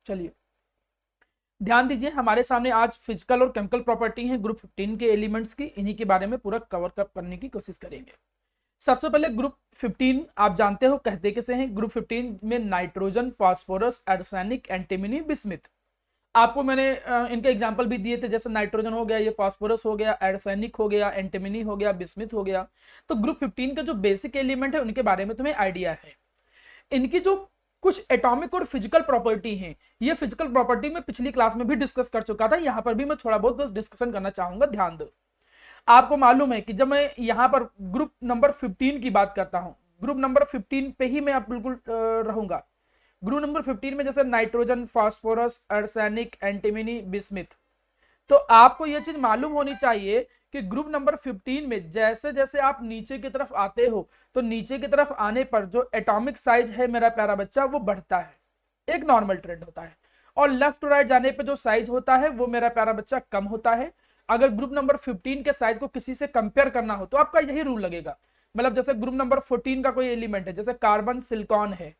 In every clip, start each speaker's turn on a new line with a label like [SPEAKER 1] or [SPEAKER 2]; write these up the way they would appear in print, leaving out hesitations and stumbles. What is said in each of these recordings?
[SPEAKER 1] चलिए ध्यान दीजिए, हमारे सामने आज फिजिकल और केमिकल प्रॉपर्टी है ग्रुप 15 के एलिमेंट्स की, इन्हीं के बारे में पूरा कवर कप करने की कोशिश करेंगे। सबसे पहले ग्रुप 15 आप जानते हो कहते कैसे हैं। ग्रुप 15 में nitrogen, phosphorus, arsenic, antimony, bismuth. आपको मैंने इनके एग्जांपल भी दिए थे, जैसे नाइट्रोजन हो गया, ये फास्फोरस हो गया, आर्सेनिक हो गया, एंटीमनी हो गया, बिस्मिथ हो गया। तो ग्रुप 15 के जो बेसिक एलिमेंट है उनके बारे में तुम्हें आइडिया है। इनकी जो कुछ एटॉमिक और फिजिकल प्रॉपर्टी हैं, ये फिजिकल प्रॉपर्टी में पिछली क्लास में भी डिस्कस कर चुका था, यहां पर भी मैं थोड़ा बहुत बस डिस्कशन करना चाहूंगा, ध्यान दो। आपको मालूम है कि जब मैं यहां पर ग्रुप नंबर 15 की बात करता हूं, ग्रुप नंबर 15 पे ही मैं अब बिल्कुल रहूंगा। ग्रुप नंबर 15 में जैसे nitrogen, phosphorus, arsenic, antimony, bismuth, तो आपको यह चीज मालूम होनी चाहिए कि ग्रुप नंबर 15 में जैसे जैसे आप नीचे की तरफ आते हो, तो नीचे की तरफ आने पर जो एटॉमिक साइज है मेरा प्यारा बच्चा वो बढ़ता है, एक नॉर्मल ट्रेंड होता है। और लेफ्ट टू राइट जाने पे जो साइज होता है वो मेरा प्यारा बच्चा कम होता है। अगर ग्रुप नंबर 15 के साइज को किसी से कंपेयर करना हो तो आपका यही रूल लगेगा। मतलब जैसे ग्रुप नंबर 14 का कोई एलिमेंट है, जैसे कार्बन, सिलिकॉन है,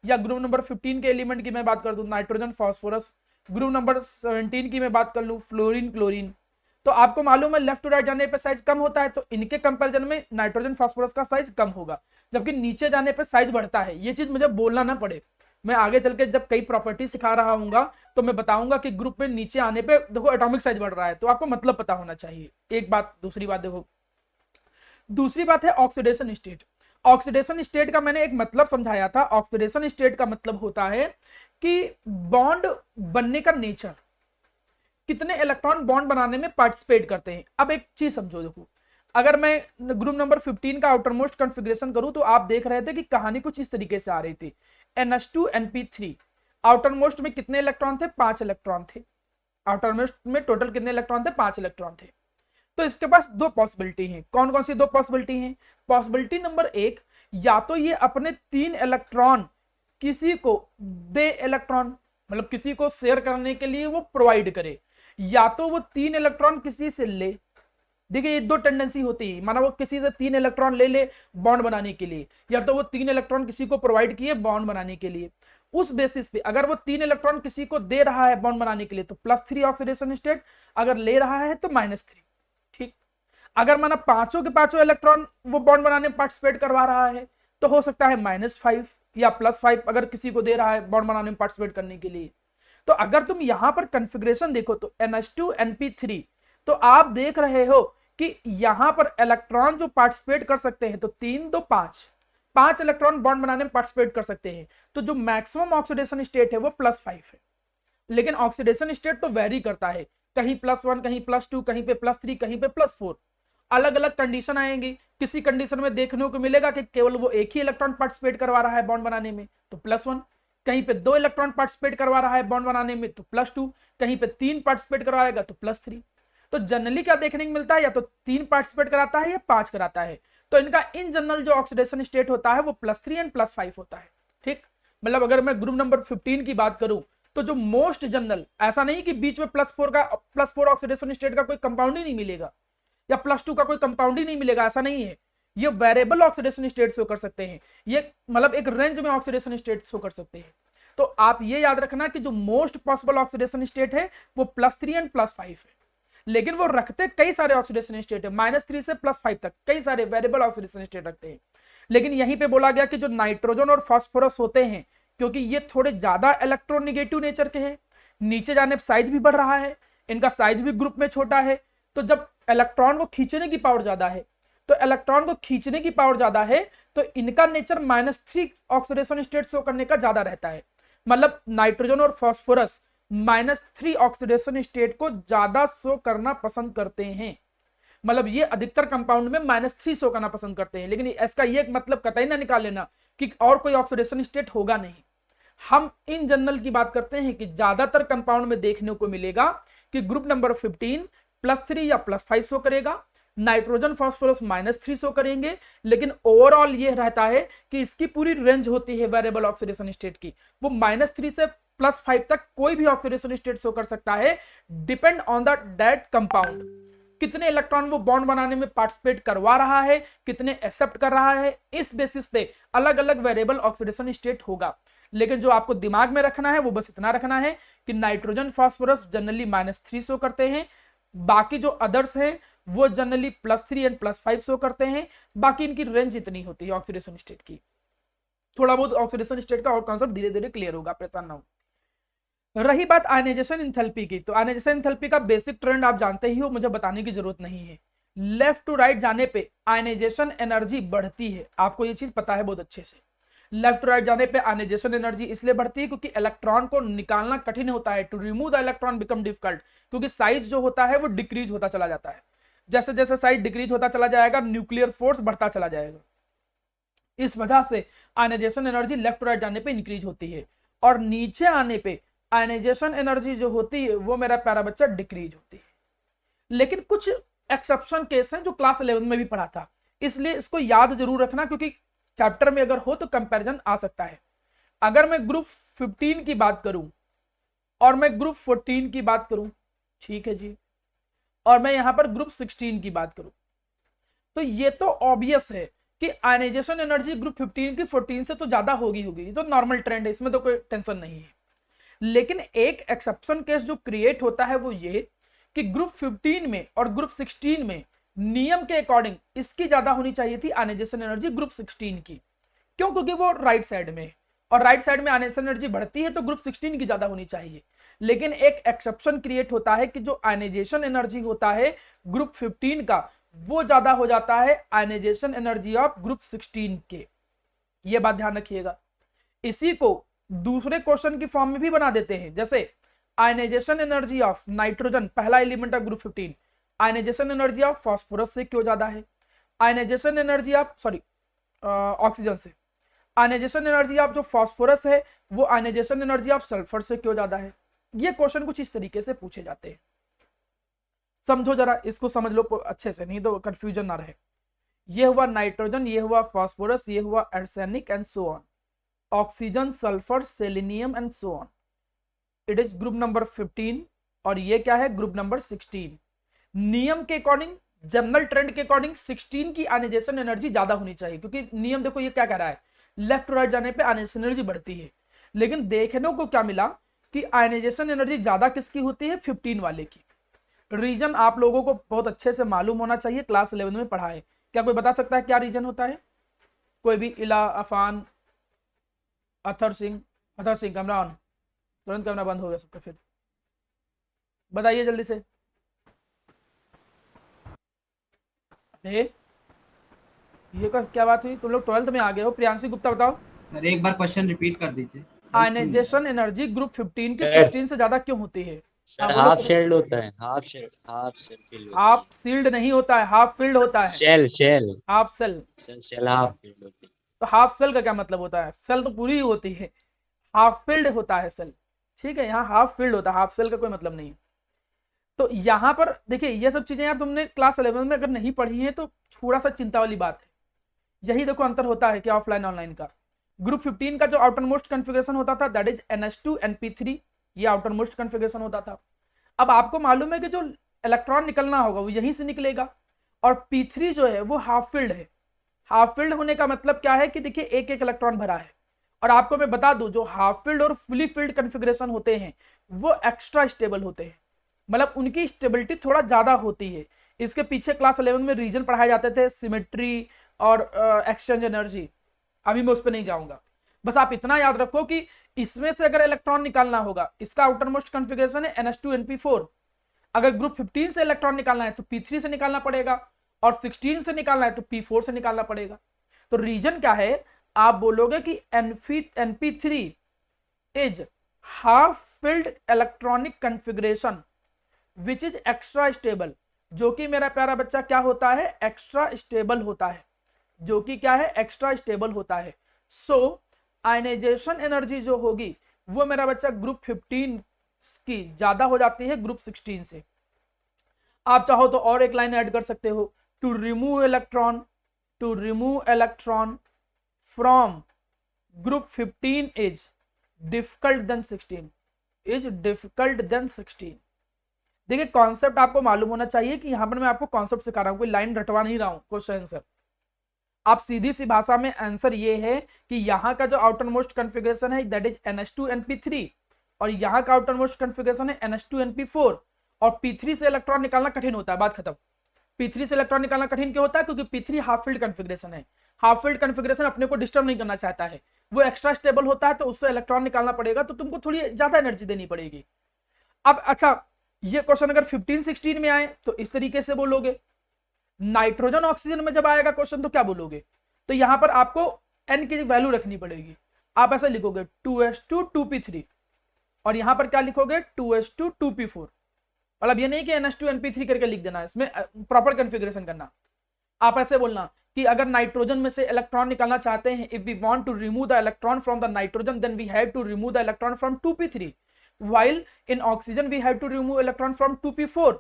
[SPEAKER 1] या ग्रुप नंबर 15 के एलिमेंट की मैं बात कर दूं नाइट्रोजन, फास्फोरस, ग्रुप नंबर 17 की मैं बात कर लूं फ्लोरीन, क्लोरीन, तो आपको मालूम है लेफ्ट टू राइट जाने पे साइज कम होता है, तो इनके कंपैरिजन में नाइट्रोजन, फास्फोरस का साइज कम होगा, जबकि नीचे जाने पे साइज बढ़ता है। ये चीज मुझे बोलना ना पड़े, मैं आगे चल के जब कई प्रॉपर्टी सिखा रहा हूँ तो मैं बताऊंगा कि ग्रुप में नीचे आने पे देखो एटॉमिक साइज बढ़ रहा है, तो आपको मतलब पता होना चाहिए। एक बात। दूसरी बात देखो, दूसरी बात है ऑक्सीडेशन स्टेट। ऑक्सीडेशन स्टेट का मैंने एक मतलब समझाया था। ऑक्सीडेशन स्टेट का मतलब होता है कि बॉन्ड बनने का नेचर, कितने इलेक्ट्रॉन बॉन्ड बनाने में पार्टिसिपेट करते हैं। अब एक चीज समझो, देखो अगर मैं ग्रुप नंबर 15 का आउटर मोस्ट कॉन्फ़िगरेशन करूं तो आप देख रहे थे कि कहानी कुछ इस तरीके से आ रही थी। NH2 NP3, आउटर मोस्ट में कितने इलेक्ट्रॉन थे? 5 इलेक्ट्रॉन थे। आउटर मोस्ट में टोटल कितने इलेक्ट्रॉन थे? 5 इलेक्ट्रॉन थे। तो इसके पास दो पॉसिबिलिटी हैं। कौन कौन सी दो पॉसिबिलिटी हैं? पॉसिबिलिटी नंबर एक, या तो ये अपने 3 इलेक्ट्रॉन किसी को दे, इलेक्ट्रॉन मतलब किसी को शेयर करने के लिए वो प्रोवाइड करे, या तो वो 3 इलेक्ट्रॉन किसी से ले। देखिए ये दो टेंडेंसी होती है, माना वो किसी से 3 इलेक्ट्रॉन ले ले बॉन्ड बनाने के लिए, या तो वो 3 इलेक्ट्रॉन किसी को प्रोवाइड किए बॉन्ड बनाने के लिए। उस बेसिस पे अगर वो 3 इलेक्ट्रॉन किसी को दे रहा है बॉन्ड बनाने के लिए तो +3 ऑक्सीडेशन स्टेट, अगर ले रहा है तो -3। ठीक। अगर माना पांचों के पांचों इलेक्ट्रॉन वो बॉन्ड बनाने में पार्टिसिपेट करवा रहा है तो हो सकता है -5 या +5, अगर किसी को दे रहा है बॉन्ड बनाने में पार्टिसिपेट करने के लिए। तो अगर तुम यहां पर कॉन्फ़िगरेशन देखो तो NH2 NP3, तो आप देख रहे हो कि यहां पर इलेक्ट्रॉन जो पार्टिसिपेट कर सकते हैं तो 3 2 5, 5 इलेक्ट्रॉन बॉन्ड बनाने में पार्टिसिपेट कर सकते हैं। तो जो मैक्सिमम ऑक्सीडेशन स्टेट है वो +5 है। लेकिन ऑक्सीडेशन स्टेट तो वेरी करता है, कहीं +1, कहीं +2, कहीं पे +3, कहीं पे +4, अलग अलग कंडीशन आएंगी। किसी कंडीशन में देखने को मिलेगा कि केवल वो एक ही इलेक्ट्रॉन पार्टिसिपेट करवा रहा है बॉन्ड बनाने में तो +1, कहीं पे 2 इलेक्ट्रॉन पार्टिसिपेट करवा रहा है बॉन्ड बनाने में तो +2, कहीं पे 3 पार्टिसिपेट करवाएगा तो +3। तो जनरली क्या देखने को मिलता है, या तो 3 पार्टिसिपेट कराता है या 5 कराता है। तो इनका इन जनरल जो ऑक्सीडेशन स्टेट होता है वो +3 एंड +5 होता है। ठीक। मतलब अगर मैं ग्रुप नंबर 15 की बात करूं तो जो मोस्ट जनरल, ऐसा नहीं कि बीच में +4 ऑक्सीडेशन स्टेट का कोई कंपाउंड ही नहीं मिलेगा या +2 का कोई कंपाउंड ही नहीं मिलेगा, ऐसा नहीं है। ये वेरिएबल ऑक्सीडेशन स्टेट शो कर सकते हैं, ये मतलब एक रेंज में ऑक्सीडेशन स्टेट शो कर सकते हैं। तो आप ये याद रखना कि जो मोस्ट पॉसिबल ऑक्सीडेशन स्टेट है वो +3 एंड +5 है, लेकिन वो रखते कई सारे ऑक्सीडेशन स्टेट है, -3 से +5 तक कई सारे वेरिएबल ऑक्सीडेशन स्टेट रखते हैं। लेकिन यहीं पे बोला गया कि जो नाइट्रोजन और फास्फोरस होते हैं, क्योंकि ये थोड़े ज्यादा इलेक्ट्रोनेगेटिव नेचर के हैं, नीचे जाने पर साइज भी बढ़ रहा है, इनका साइज भी ग्रुप में छोटा है, तो जब इलेक्ट्रॉन को खींचने की पावर ज्यादा है, तो इलेक्ट्रॉन को खींचने की पावर ज्यादा है तो इनका नेचर -3 ऑक्सीडेशन स्टेट शो करने का ज्यादा रहता है। मतलब नाइट्रोजन और फास्फोरस -3 ऑक्सीडेशन स्टेट को ज्यादा शो करना पसंद करते हैं। मतलब ये अधिकतर कंपाउंड में -3 शो करना पसंद करते हैं, लेकिन इसका ये मतलब कतई ना निकाल लेना कि और कोई ऑक्सीडेशन स्टेट होगा नहीं। हम इन जनरल की बात करते हैं कि ज्यादातर कंपाउंड में देखने को मिलेगा कि ग्रुप नंबर 15 +3 या +5 शो करेगा, नाइट्रोजन फास्फोरस -3 शो करेंगे। लेकिन ओवरऑल ये रहता है कि इसकी पूरी रेंज होती है वेरिएबल ऑक्सीडेशन स्टेट की, वो -3 से +5 तक कोई भी ऑक्सीडेशन स्टेट शो कर सकता है, depend on the that compound. कितने इलेक्ट्रॉन वो बॉन्ड बनाने में पार्टिसिपेट करवा रहा है, कितने एक्सेप्ट कर रहा है, इस बेसिस पे अलग अलग वेरिएबल ऑक्सीडेशन स्टेट होगा। लेकिन जो आपको दिमाग में रखना है वो बस इतना रखना है कि नाइट्रोजन फास्फोरस जनरली -3 शो करते हैं, बाकी जो अदर्स हैं वो जनरली +3 एंड +5 शो करते हैं। बाकी इनकी रेंज इतनी होती है ऑक्सीडेशन स्टेट की। थोड़ा बहुत ऑक्सीडेशन स्टेट का और कॉन्सेप्ट धीरे धीरे क्लियर होगा, परेशान ना हो। रही बात आयनाइजेशन एंथैल्पी की, तो आयनाइजेशन एंथैल्पी का बेसिक ट्रेंड आप जानते ही हो, मुझे बताने की जरूरत नहीं है। लेफ्ट टू राइट जाने पे आयनाइजेशन एनर्जी बढ़ती है, आपको ये चीज पता है बहुत अच्छे से। लेफ्ट टू राइट जाने पे आयनाइजेशन एनर्जी इसलिए बढ़ती है क्योंकि इलेक्ट्रॉन को निकालना कठिन होता है, to remove the electron become difficult, क्योंकि साइज जो होता है वो डिक्रीज होता चला जाता है। जैसे जैसे साइज डिक्रीज होता चला जाएगा न्यूक्लियर फोर्स बढ़ता चला जाएगा। इस वजह से ionization energy left to right जाने पे इंक्रीज होती है, और नीचे आने पे आयनाइजेशन एनर्जी जो होती है वो मेरा प्यारा बच्चा डिक्रीज होती है। लेकिन कुछ एक्सेप्शन केस हैं जो क्लास 11 में भी पढ़ा था, इसलिए इसको याद जरूर रखना, क्योंकि चैप्टर में अगर हो तो कंपैरिजन आ सकता है। अगर मैं ग्रुप 15 की बात करूं और मैं ग्रुप 14 की बात करूं, ठीक है जी, और मैं यहां पर ग्रुप 16 की बात करूं, तो ये तो ऑब्वियस है कि आयनाइजेशन एनर्जी ग्रुप 15 की 14 से तो ज्यादा होगी, ये तो नॉर्मल ट्रेंड है, इसमें तो कोई टेंशन नहीं है। लेकिन एक एक्सेप्शन केस जो क्रिएट होता है वो ये कि ग्रुप 15 में और ग्रुप 16 में नियम के अकॉर्डिंग इसकी ज्यादा होनी चाहिए थी आयनाइजेशन एनर्जी ग्रुप 16 की। क्यों? क्योंकि वो राइट साइड में है, और राइट साइड में आयनाइजेशन एनर्जी बढ़ती है तो ग्रुप 16 की ज्यादा होनी चाहिए। लेकिन एक एक्सेप्शन क्रिएट होता है कि जो आयनाइजेशन एनर्जी होता है ग्रुप 15 का वो ज्यादा हो जाता है आयनाइजेशन एनर्जी ऑफ ग्रुप 16 के। ये बात ध्यान रखिएगा। इसी को दूसरे क्वेश्चन की फॉर्म में भी बना देते हैं, जैसे आयनाइजेशन एनर्जी ऑफ नाइट्रोजन, पहला element of group 15, ionization energy of phosphorus से क्यों ज्यादा है, आयनाइजेशन एनर्जी ऑफ ऑक्सीजन से, आयनाइजेशन एनर्जी ऑफ जो फास्फोरस है वो आयनाइजेशन एनर्जी ऑफ सल्फर से क्यों ज्यादा है। ये क्वेश्चन कुछ इस तरीके से पूछे जाते हैं, समझो जरा, इसको समझ लो अच्छे से, नहीं तो कंफ्यूजन ना रहे। ये हुआ नाइट्रोजन, ये हुआ फास्फोरस, ये हुआ arsenic and so on, oxygen, sulphur, selenium and so on. It is group number 15, और ये क्या है? Group number 16। नियम के अकॉर्डिंग, जनरल ट्रेंड के अकॉर्डिंग 16 की आयनाइजेशन एनर्जी ज्यादा होनी चाहिए, क्योंकि नियम देखो ये क्या कह रहा है, लेफ्ट टू राइट जाने पे आयनाइजेशन एनर्जी बढ़ती है। लेकिन देखने को क्या मिला कि आयनाइजेशन एनर्जी ज्यादा किसकी होती है? 15 वाले की। रीजन आप लोगों को बहुत अच्छे से मालूम होना चाहिए, क्लास 11 में पढ़ा है। क्या कोई बता सकता है क्या रीजन होता है? कोई भी? इला, अफान, अथर सिंह, कैमरा ऑन, तुरंत कैमरा बंद हो गया सबका, फिर बताइए जल्दी से। अरे ये क्या बात हुई? तुम लोग 12th में आ गए हो। प्रियांशी गुप्ता बताओ।
[SPEAKER 2] सर एक बार क्वेश्चन रिपीट कर दीजिए, सही सुन नहीं
[SPEAKER 1] आयनाइजेशन
[SPEAKER 2] पाया।
[SPEAKER 1] एनर्जी ग्रुप 15 की
[SPEAKER 3] सर
[SPEAKER 1] 16 से ज्यादा क्यों होती है? हाँ
[SPEAKER 3] सर
[SPEAKER 1] बोलो
[SPEAKER 3] हाफ
[SPEAKER 1] सुरेश।
[SPEAKER 3] शेल्ड होता है, हाफ शेल फील्ड होती
[SPEAKER 1] हाफ
[SPEAKER 3] है।
[SPEAKER 1] सील्ड नहीं होता है, हाफ फील्ड होता है।
[SPEAKER 3] Shell shell
[SPEAKER 1] half cell.
[SPEAKER 3] Sir shell half filled होती है।
[SPEAKER 1] तो हाफ सेल का क्या मतलब होता है? सेल तो पूरी ही होती है, हाफ फील्ड होता है सेल। ठीक है, यहाँ हाफ फील्ड होता है, हाफ सेल का कोई मतलब नहीं है। तो यहाँ पर देखिए, ये सब चीजें यार तुमने क्लास 11 में अगर नहीं पढ़ी है तो थोड़ा सा चिंता वाली बात है। यही देखो अंतर होता है कि ऑफलाइन ऑनलाइन का। ग्रुप 15 का जो आउटर मोस्ट कॉन्फ़िगरेशन होता था दैट इज NH2 NP3, ये आउटर मोस्ट कॉन्फ़िगरेशन होता था। अब आपको मालूम है कि जो इलेक्ट्रॉन निकलना होगा वो यहीं से निकलेगा, और P3 जो है वो हाफ फील्ड है। हाफ फील्ड होने का मतलब क्या है कि देखिए एक एक इलेक्ट्रॉन भरा है, और आपको मैं बता दूं जो हाफ फील्ड और फुली फील्ड कॉन्फ़िगरेशन होते हैं वो एक्स्ट्रा स्टेबल होते हैं, मतलब उनकी स्टेबिलिटी थोड़ा ज्यादा होती है। इसके पीछे क्लास 11 में रीजन पढ़ाए जाते थे, सिमेट्री और एक्सचेंज एनर्जी, अभी मैं उस पर नहीं जाऊंगा। बस आप इतना याद रखो कि इसमें से अगर इलेक्ट्रॉन निकालना होगा, इसका आउटर मोस्ट कॉन्फ़िगरेशन है NH2 NP4, अगर ग्रुप 15 से इलेक्ट्रॉन निकालना है तो P3 से निकालना पड़ेगा, और 16 से निकालना है तो P4 से निकालना पड़ेगा। तो रीजन क्या है? आप बोलोगे कि NP3 is half field electronic configuration which is extra stable, जो कि मेरा प्यारा बच्चा क्या होता है? एक्स्ट्रा स्टेबल होता है, जो कि क्या है? एक्स्ट्रा स्टेबल होता है। सो आयनाइजेशन एनर्जी जो होगी वो मेरा बच्चा ग्रुप 15 की ज्यादा हो जाती है ग्रुप 16 से। आप चाहो तो और एक लाइन ऐड कर सकते हो, to remove electron from group 15 is difficult than 16। देखिए कॉन्सेप्ट आपको मालूम होना चाहिए कि यहां पर मैं आपको कॉन्सेप्ट सिखा रहा हूं, कोई लाइन रटवा नहीं रहा हूं क्वेश्चन आंसर। आप सीधी सी भाषा में आंसर ये है कि यहाँ का जो आउटर मोस्ट कॉन्फ़िगरेशन है दैट इज NH2 और यहाँ का आउटर मोस्ट कॉन्फ़िगरेशन है NH2 और P3 से इलेक्ट्रॉन निकालना कठिन होता है, बात खत्म। P3 से इलेक्ट्रॉन निकालना कठिन क्यों होता है? क्योंकि P3 हाफ फील्ड कॉन्फ़िगरेशन है। हाफ फील्ड कॉन्फ़िगरेशन अपने को डिस्टर्ब नहीं करना चाहता है, वो एक्स्ट्रा स्टेबल होता है, तो उससे इलेक्ट्रॉन निकालना पड़ेगा, तो तुमको थोड़ी ज्यादा एनर्जी देनी पड़ेगी। अब अच्छा, ये क्वेश्चन अगर 15-16 में आए तो इस तरीके से बोलोगे। नाइट्रोजन ऑक्सीजन में जब आएगा क्वेश्चन तो क्या बोलोगे? तो यहां पर आपको n की वैल्यू रखनी पड़ेगी। आप ऐसा लिखोगे 2s2 2p3 और यहां पर क्या लिखोगे 2s2 2p4। मतलब ये नहीं कि NH2 NP3 करके लिख देना, इसमें प्रॉपर कॉन्फ़िगरेशन करना। आप ऐसे बोलना कि अगर नाइट्रोजन में से इलेक्ट्रॉन निकालना चाहते हैं, if we want to remove the electron from the nitrogen then we have to remove the electron from 2p3 while in oxygen we have to remove electron from 2p4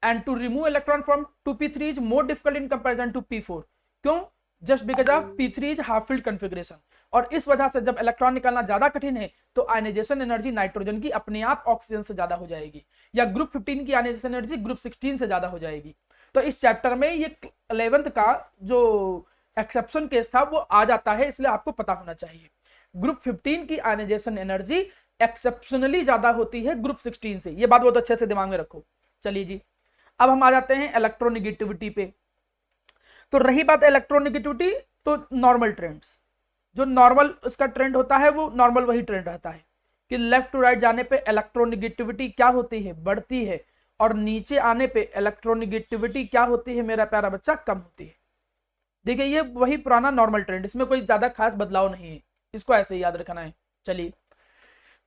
[SPEAKER 1] and to remove electron from 2p3 is more difficult in comparison to p4। क्यों? just because of p3 is half filled configuration। और इस वजह से जब electron निकालना ज्यादा कठिन है तो आयनाइजेशन एनर्जी नाइट्रोजन की अपने आप ऑक्सीजन से ज्यादा हो जाएगी, या ग्रुप 15 की आयनाइजेशन एनर्जी ग्रुप 16 से ज्यादा हो जाएगी। तो इस चैप्टर में ये 11th का जो एक्सेप्शन केस था वो आ जाता है, इसलिए आपको पता होना चाहिए। ग्रुप 15 की आयनाइजेशन एनर्जी एक्सेप्शनली ज्यादा होती है ग्रुप 16 से, ये बात बहुत अच्छे से दिमाग में रखो। चलिए जी, अब हम आ जाते हैं इलेक्ट्रोनेगेटिविटी पे। तो रही बात इलेक्ट्रोनेगेटिविटी, तो नॉर्मल ट्रेंड्स, जो नॉर्मल उसका ट्रेंड होता है वो नॉर्मल वही ट्रेंड रहता है कि लेफ्ट टू राइट जाने पे इलेक्ट्रोनेगेटिविटी क्या होती है, बढ़ती है, और नीचे आने पे इलेक्ट्रोनेगेटिविटी क्या होती है मेरा प्यारा बच्चा, कम होती है। देखिए ये वही पुराना नॉर्मल ट्रेंड, इसमें कोई ज्यादा खास बदलाव नहीं है, इसको ऐसे ही याद रखना है। चलिए,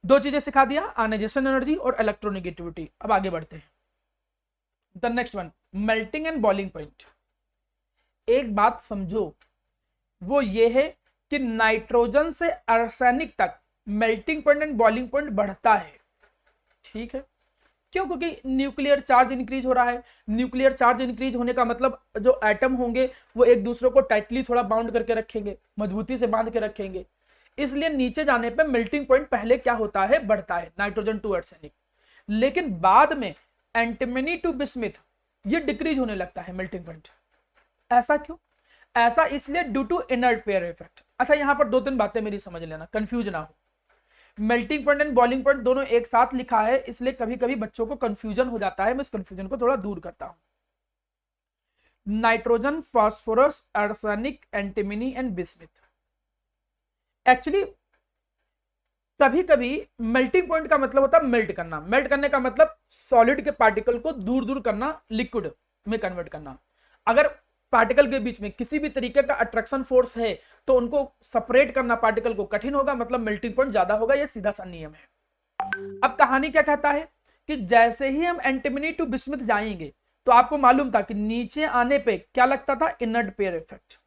[SPEAKER 1] दो चीजें सिखा दिया, आयनाइजेशन एनर्जी और इलेक्ट्रोनेगेटिविटी। अब आगे बढ़ते हैं। The next one, melting and boiling point. एक बात समझो, वो ये है कि नाइट्रोजन से आर्सेनिक तक melting point and boiling point बढ़ता है, ठीक है। क्यों? क्योंकि न्यूक्लियर चार्ज इंक्रीज हो रहा है। न्यूक्लियर चार्ज इंक्रीज होने का मतलब जो एटम होंगे वो एक दूसरे को टाइटली थोड़ा बाउंड करके रखेंगे, मजबूती से बांध के रखेंगे, इसलिए नीचे जाने पे मेल्टिंग पॉइंट पहले क्या होता है, बढ़ता है, नाइट्रोजन टू आर्सेनिक। लेकिन बाद में एंटीमनी टू बिस्मिथ ये डिक्रीज होने लगता है मेल्टिंग पॉइंट। ऐसा क्यों? ऐसा इसलिए due to inert pair effect. अच्छा, यहां पर दो तीन बातें मेरी समझ लेना, कंफ्यूज ना हो। Melting point and boiling point दोनों एक साथ लिखा है, इसलिए कभी कभी बच्चों को कंफ्यूजन हो जाता है, मैं इस कंफ्यूजन को थोड़ा दूर करता हूं। Nitrogen, phosphorus, arsenic, antimony and bismuth. Actually कभी कभी मेल्टिंग पॉइंट का मतलब होता है मेल्ट करना। मेल्ट करने का मतलब सॉलिड के पार्टिकल को दूर दूर करना, लिक्विड में कन्वर्ट करना। अगर पार्टिकल के बीच में किसी भी तरीके का अट्रैक्शन फोर्स है तो उनको सेपरेट करना पार्टिकल को कठिन होगा, मतलब मेल्टिंग पॉइंट ज्यादा होगा, ये सीधा सा नियम है। अब कहानी क्या कहता है कि जैसे ही हम एंटीमनी टू बिस्मिथ जाएंगे तो आपको मालूम था कि नीचे आने पे क्या लगता था, इनर्ट पेयर इफेक्ट।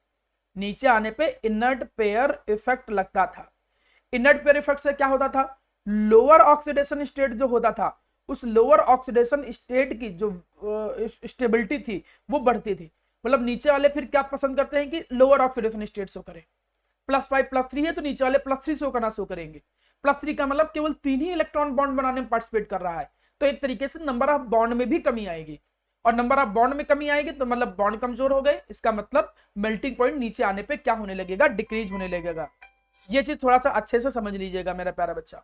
[SPEAKER 1] नीचे आने पे इनर्ट पेयर इफेक्ट लगता था। इनर्ट पेयर इफेक्ट से क्या होता था, लोअर ऑक्सीडेशन स्टेट जो होता था, उस लोअर ऑक्सीडेशन स्टेट की जो स्टेबिलिटी थी वो बढ़ती थी। मतलब नीचे वाले फिर क्या पसंद करते हैं कि लोअर ऑक्सीडेशन स्टेट शो करें। +5 +3 है तो नीचे वाले +3 शो करना शो करेंगे। +3 का मतलब केवल 3 ही इलेक्ट्रॉन बॉन्ड बनाने में पार्टिसिपेट कर रहा है, तो एक तरीके से नंबर ऑफ बॉन्ड में भी कमी आएगी, और नंबर ऑफ बॉन्ड में कमी आएगी तो मतलब बॉन्ड कमजोर हो गए, इसका मतलब मेल्टिंग पॉइंट नीचे आने पे क्या होने लगेगा, डिक्रीज होने लगेगा। ये चीज थोड़ा सा अच्छे से समझ लीजिएगा मेरा प्यारा बच्चा।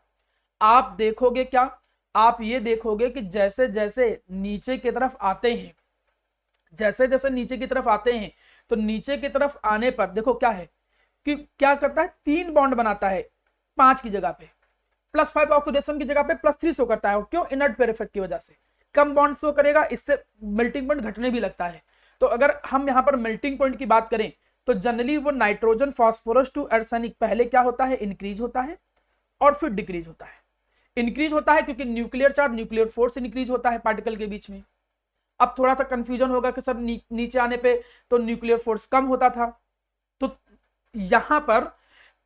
[SPEAKER 1] आप देखोगे क्या, आप ये देखोगे कि जैसे जैसे नीचे की तरफ आते हैं, जैसे जैसे नीचे की तरफ आते हैं तो नीचे की तरफ आने पर देखो क्या है कि क्या करता है, 3 बॉन्ड बनाता है 5 की जगह पे, +5 ऑक्सीडेशन की जगह पे +3 शो करता है। क्यों? इनर्ट पेयर इफेक्ट की वजह से कम बॉन्ड शो करेगा, इससे मेल्टिंग पॉइंट घटने भी लगता है। तो अगर हम यहाँ पर मेल्टिंग पॉइंट की बात करें तो जनरली वो नाइट्रोजन फास्फोरस टू आर्सेनिक पहले क्या होता है, इंक्रीज होता है और फिर डिक्रीज होता है। इंक्रीज होता है क्योंकि nuclear charge, nuclear force increase होता है पार्टिकल के बीच में। अब थोड़ा सा कंफ्यूजन होगा कि सर नीचे आने पे तो न्यूक्लियर फोर्स कम होता था, तो यहां पर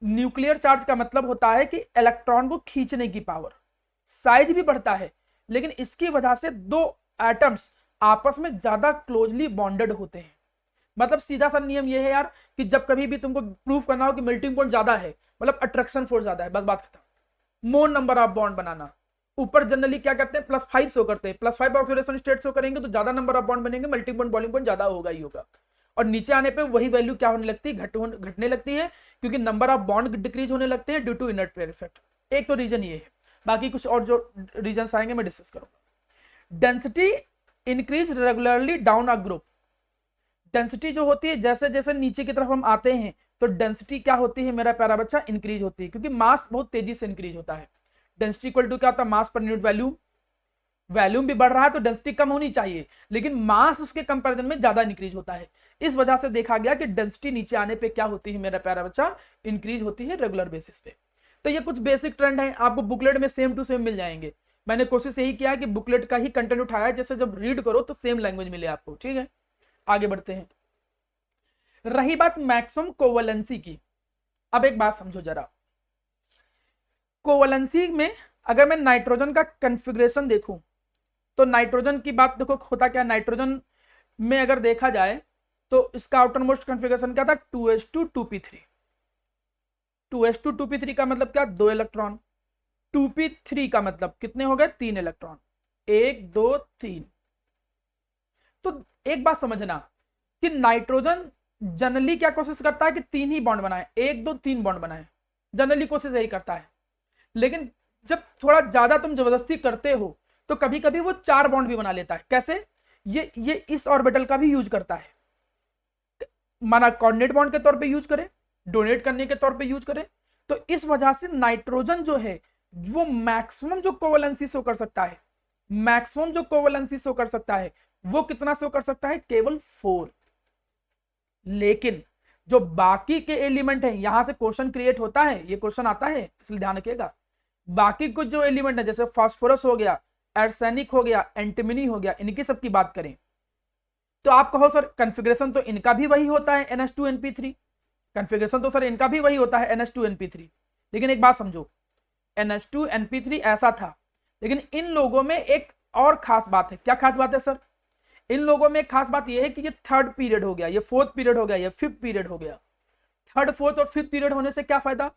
[SPEAKER 1] न्यूक्लियर चार्ज का मतलब होता है कि इलेक्ट्रॉन को खींचने की पावर, साइज भी बढ़ता है, लेकिन इसकी वजह से 2 एटम्स आपस में ज्यादा क्लोजली बॉन्डेड होते हैं। मतलब सीधा सा नियम यह है यार कि जब कभी भी तुमको प्रूफ करना हो कि मेल्टिंग पॉइंट ज्यादा है, मतलब अट्रैक्शन फोर्स ज्यादा है, बस बात खत्म। मोर नंबर ऑफ बॉन्ड बनाना, ऊपर जनरली क्या करते हैं, +5 शो करते हैं, +5 ऑक्सीडेशन स्टेट शो करेंगे तो ज्यादा नंबर ऑफ बॉन्ड बनेंगे, मेल्टिंग पॉइंट बॉइलिंग पॉइंट ज्यादा होगा ही होगा। और नीचे आने पे वही वैल्यू क्या होने लगती है, घटने लगती है, क्योंकि नंबर ऑफ बॉन्ड डिक्रीज होने लगते हैं due to inert pair effect. एक तो रीजन ये है, बाकी कुछ और जो रीजन आएंगे मैं डिस्कस करूंगा। Density increase regularly down a group. Density जो होती है, जैसे जैसे नीचे की तरफ हम आते हैं तो डेंसिटी क्या होती है मेरा प्यारा बच्चा, इंक्रीज होती है, क्योंकि मास बहुत तेजी से इंक्रीज होता है। डेंसिटी इक्वल टू क्या होता है, मास पर यूनिट वॉल्यूम। वॉल्यूम भी बढ़ रहा है तो डेंसिटी कम होनी चाहिए, लेकिन मास उसके कंपैरिजन में ज्यादा इंक्रीज होता है। इस वजह से देखा गया कि डेंसिटी नीचे आने पे क्या होती है मेरा प्यारा बच्चा, इंक्रीज होती है रेगुलर बेसिस पे। तो ये कुछ बेसिक ट्रेंड है, आपको बुकलेट में सेम टू सेम मिल जाएंगे। मैंने कोशिश यही किया कि बुकलेट का ही कंटेंट उठाया, जैसे जब रीड करो तो सेम लैंग्वेज मिले आपको। ठीक है, आगे बढ़ते हैं। रही बात मैक्सिमम कोवलेंसी की, अब एक बात समझो जरा, कोवलेंसी में अगर मैं नाइट्रोजन का कॉन्फ़िगरेशन देखूं तो नाइट्रोजन की बात देखो, होता क्या, नाइट्रोजन में अगर देखा जाए तो इसका आउटर मोस्ट कॉन्फ़िगरेशन क्या था, 2s2 2p3। 2s2 2p3 का मतलब क्या, 2 इलेक्ट्रॉन। 2p3 का मतलब कितने हो गए, 3 इलेक्ट्रॉन, 1 2 3। तो एक बात समझना कि नाइट्रोजन जनरली क्या कोशिश करता है कि 3 ही बॉन्ड बनाए, 1 2 3 बॉन्ड बनाए, जनरली कोशिश यही करता है। लेकिन जब थोड़ा ज्यादा तुम जबरदस्ती करते हो तो कभी कभी वो 4 बॉन्ड भी बना लेता है। कैसे, ये इस ऑर्बिटल का भी यूज करता है, माना कोऑर्डिनेट बॉन्ड के तौर पे यूज करे, डोनेट करने के तौर पे यूज करे। तो इस वजह से नाइट्रोजन जो है वो मैक्सिमम जो कोवलेंसी शो कर सकता है, मैक्सिमम जो कोवलेंसी शो कर सकता है वो कितना शो कर सकता है, केवल 4। लेकिन जो बाकी के एलिमेंट है, यहां से क्वेश्चन क्रिएट होता है, ये क्वेश्चन आता है इसलिए ध्यान रखिएगा। बाकी कुछ जो एलिमेंट है जैसे फास्फोरस हो गया, आर्सेनिक हो गया, एंटीमनी हो गया, इनकी सबकी बात करें तो आप कहो सर कॉन्फ़िगरेशन तो इनका भी वही होता है NH2NP3, कॉन्फ़िगरेशन तो सर इनका भी वही होता है NH2NP3। लेकिन एक बात समझो, NH2NP3 ऐसा था, लेकिन इन लोगों में एक और खास बात है। क्या खास बात है सर, इन लोगों में एक खास बात यह है कि ये 3rd पीरियड हो गया, ये 4th पीरियड हो गया, ये 5th पीरियड हो गया। 3rd 4th और 5th पीरियड होने से क्या फायदा,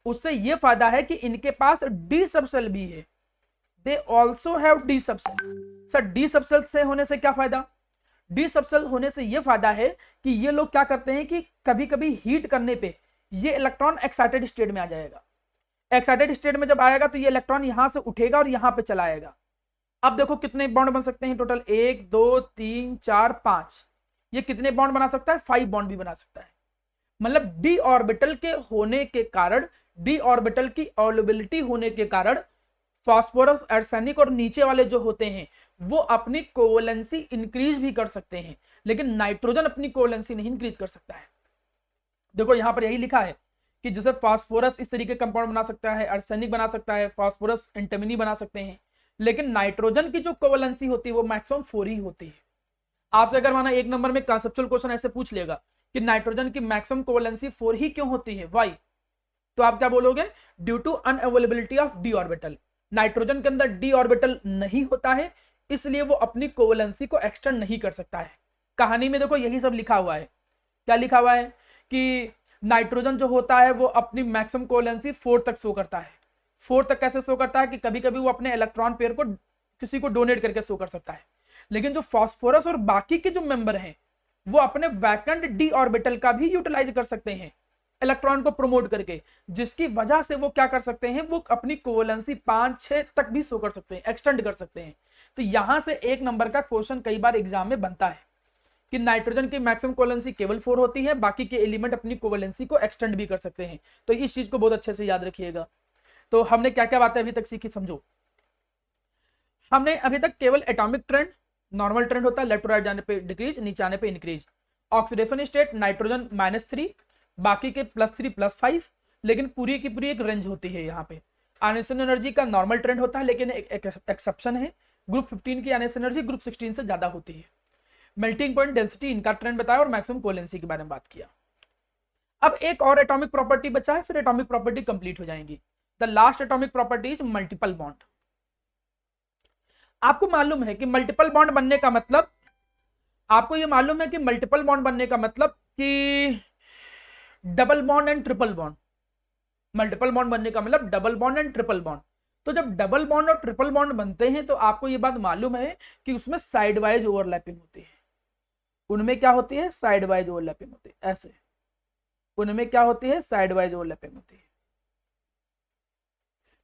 [SPEAKER 1] उससे यह फायदा है कि इनके पास डी सबसेल भी है, they also have D subshell. Sir D subshell से होने से क्या फायदा, डी सबसेल होने से यह फायदा है कि ये लोग क्या करते हैं कि कभी कभी हीट करने पे ये इलेक्ट्रॉन एक्साइटेड स्टेट में आ जाएगा। एक्साइटेड स्टेट में जब आएगा तो ये इलेक्ट्रॉन यहां से उठेगा और यहां पे चला आएगा। अब देखो कितने बॉन्ड बन सकते हैं टोटल, 1 2 3 4 5। ये कितने बॉन्ड बना सकता है, 5 बॉन्ड भी बना सकता है। मतलब डी ऑर्बिटल के होने के कारण, डी ऑर्बिटल की अवेलेबिलिटी होने के कारण फास्फोरस, आर्सेनिक और नीचे वाले जो होते हैं वो अपनी कोवलेंसी इंक्रीज भी कर सकते हैं, लेकिन नाइट्रोजन अपनी कोवलेंसी नहीं इंक्रीज कर सकता है। देखो यहां पर यही लिखा है कि जैसे फास्फोरस इस तरीके कंपाउंड बना सकता है, आर्सेनिक बना सकता है, फास्फोरस एंटीमनी बना सकते हैं, लेकिन नाइट्रोजन की जो कोवलेंसी होती है वो मैक्सिमम 4 ही होती है। आपसे अगर माना 1 नंबर में कॉन्सेप्चुअल क्वेश्चन ऐसे पूछ लेगा कि नाइट्रोजन की मैक्सिमम कोवलेंसी 4 ही क्यों होती है, वाई, तो आप क्या बोलोगे, due to unavailability of d orbital. Nitrogen के अंदर डी ऑर्बिटल नहीं होता है, इसलिए वो अपनी कोवलेंसी को एक्सटेंड नहीं कर सकता है। कहानी में देखो यही सब लिखा हुआ है। क्या लिखा हुआ है कि नाइट्रोजन जो होता है वो अपनी मैक्सिमम कोवलेंसी 4 तक शो करता है। 4 तक कैसे शो करता है कि कभी कभी वो अपने इलेक्ट्रॉन पेयर को किसी को डोनेट करके शो कर सकता है। लेकिन जो फास्फोरस और बाकी के जो मेंबर हैं वो अपने वैकेंट डी ऑर्बिटल का भी यूटिलाइज कर सकते हैं इलेक्ट्रॉन को प्रमोट करके, जिसकी वजह से वो क्या कर सकते हैं, वो अपनी कोवलेंसी 5-6 तक भी शो कर सकते हैं, एक्सटेंड कर सकते हैं। तो यहां से 1 नंबर का क्वेश्चन कई बार एग्जाम में बनता है कि नाइट्रोजन की मैक्सिमम कोवलेंसी केवल 4 होती है, बाकी के एलिमेंट अपनी कोवलेंसी को एक्सटेंड भी कर सकते हैं। तो इस चीज को बहुत अच्छे से याद रखिएगा। तो हमने क्या क्या बातें अभी तक सीखी समझो। हमने अभी तक केवल एटॉमिक ट्रेंड, नॉर्मल ट्रेंड होता है, लेफ्ट टू राइट जाने पे डिक्रीज, नीचे आने पे इंक्रीज। ऑक्सीडेशन स्टेट नाइट्रोजन -3, बाकी के +3 +5, लेकिन पूरी की पूरी एक रेंज होती है। यहाँ पे आयनेशन एनर्जी का नॉर्मल ट्रेंड होता है, लेकिन एक एक्सेप्शन है, ग्रुप 15 की आयनेशन एनर्जी ग्रुप 16 से ज्यादा होती है। मेल्टिंग पॉइंट, डेंसिटी, इनका ट्रेंड बताया और मैक्सिमम कोवलेंसी के बारे में बात किया। अब एक और एटॉमिक प्रॉपर्टी बचा है, फिर एटॉमिक प्रॉपर्टी कंप्लीट हो जाएंगी। The last atomic property is multiple bond. आपको मालूम है कि मल्टीपल बॉन्ड बनने का मतलब, आपको यह मालूम है कि मल्टीपल बॉन्ड बनने का मतलब कि double bond and triple bond. Multiple bond बनने का मतलब double bond and triple bond. तो जब डबल बॉन्ड और ट्रिपल बॉन्ड बनते हैं तो आपको यह बात मालूम है कि उसमें साइड वाइज ओवरलैपिंग होती है। उनमें क्या होती है, साइड वाइज ओवरलैपिंग होती है, ऐसे उनमें क्या होती है, साइड वाइज ओवरलैपिंग होती है।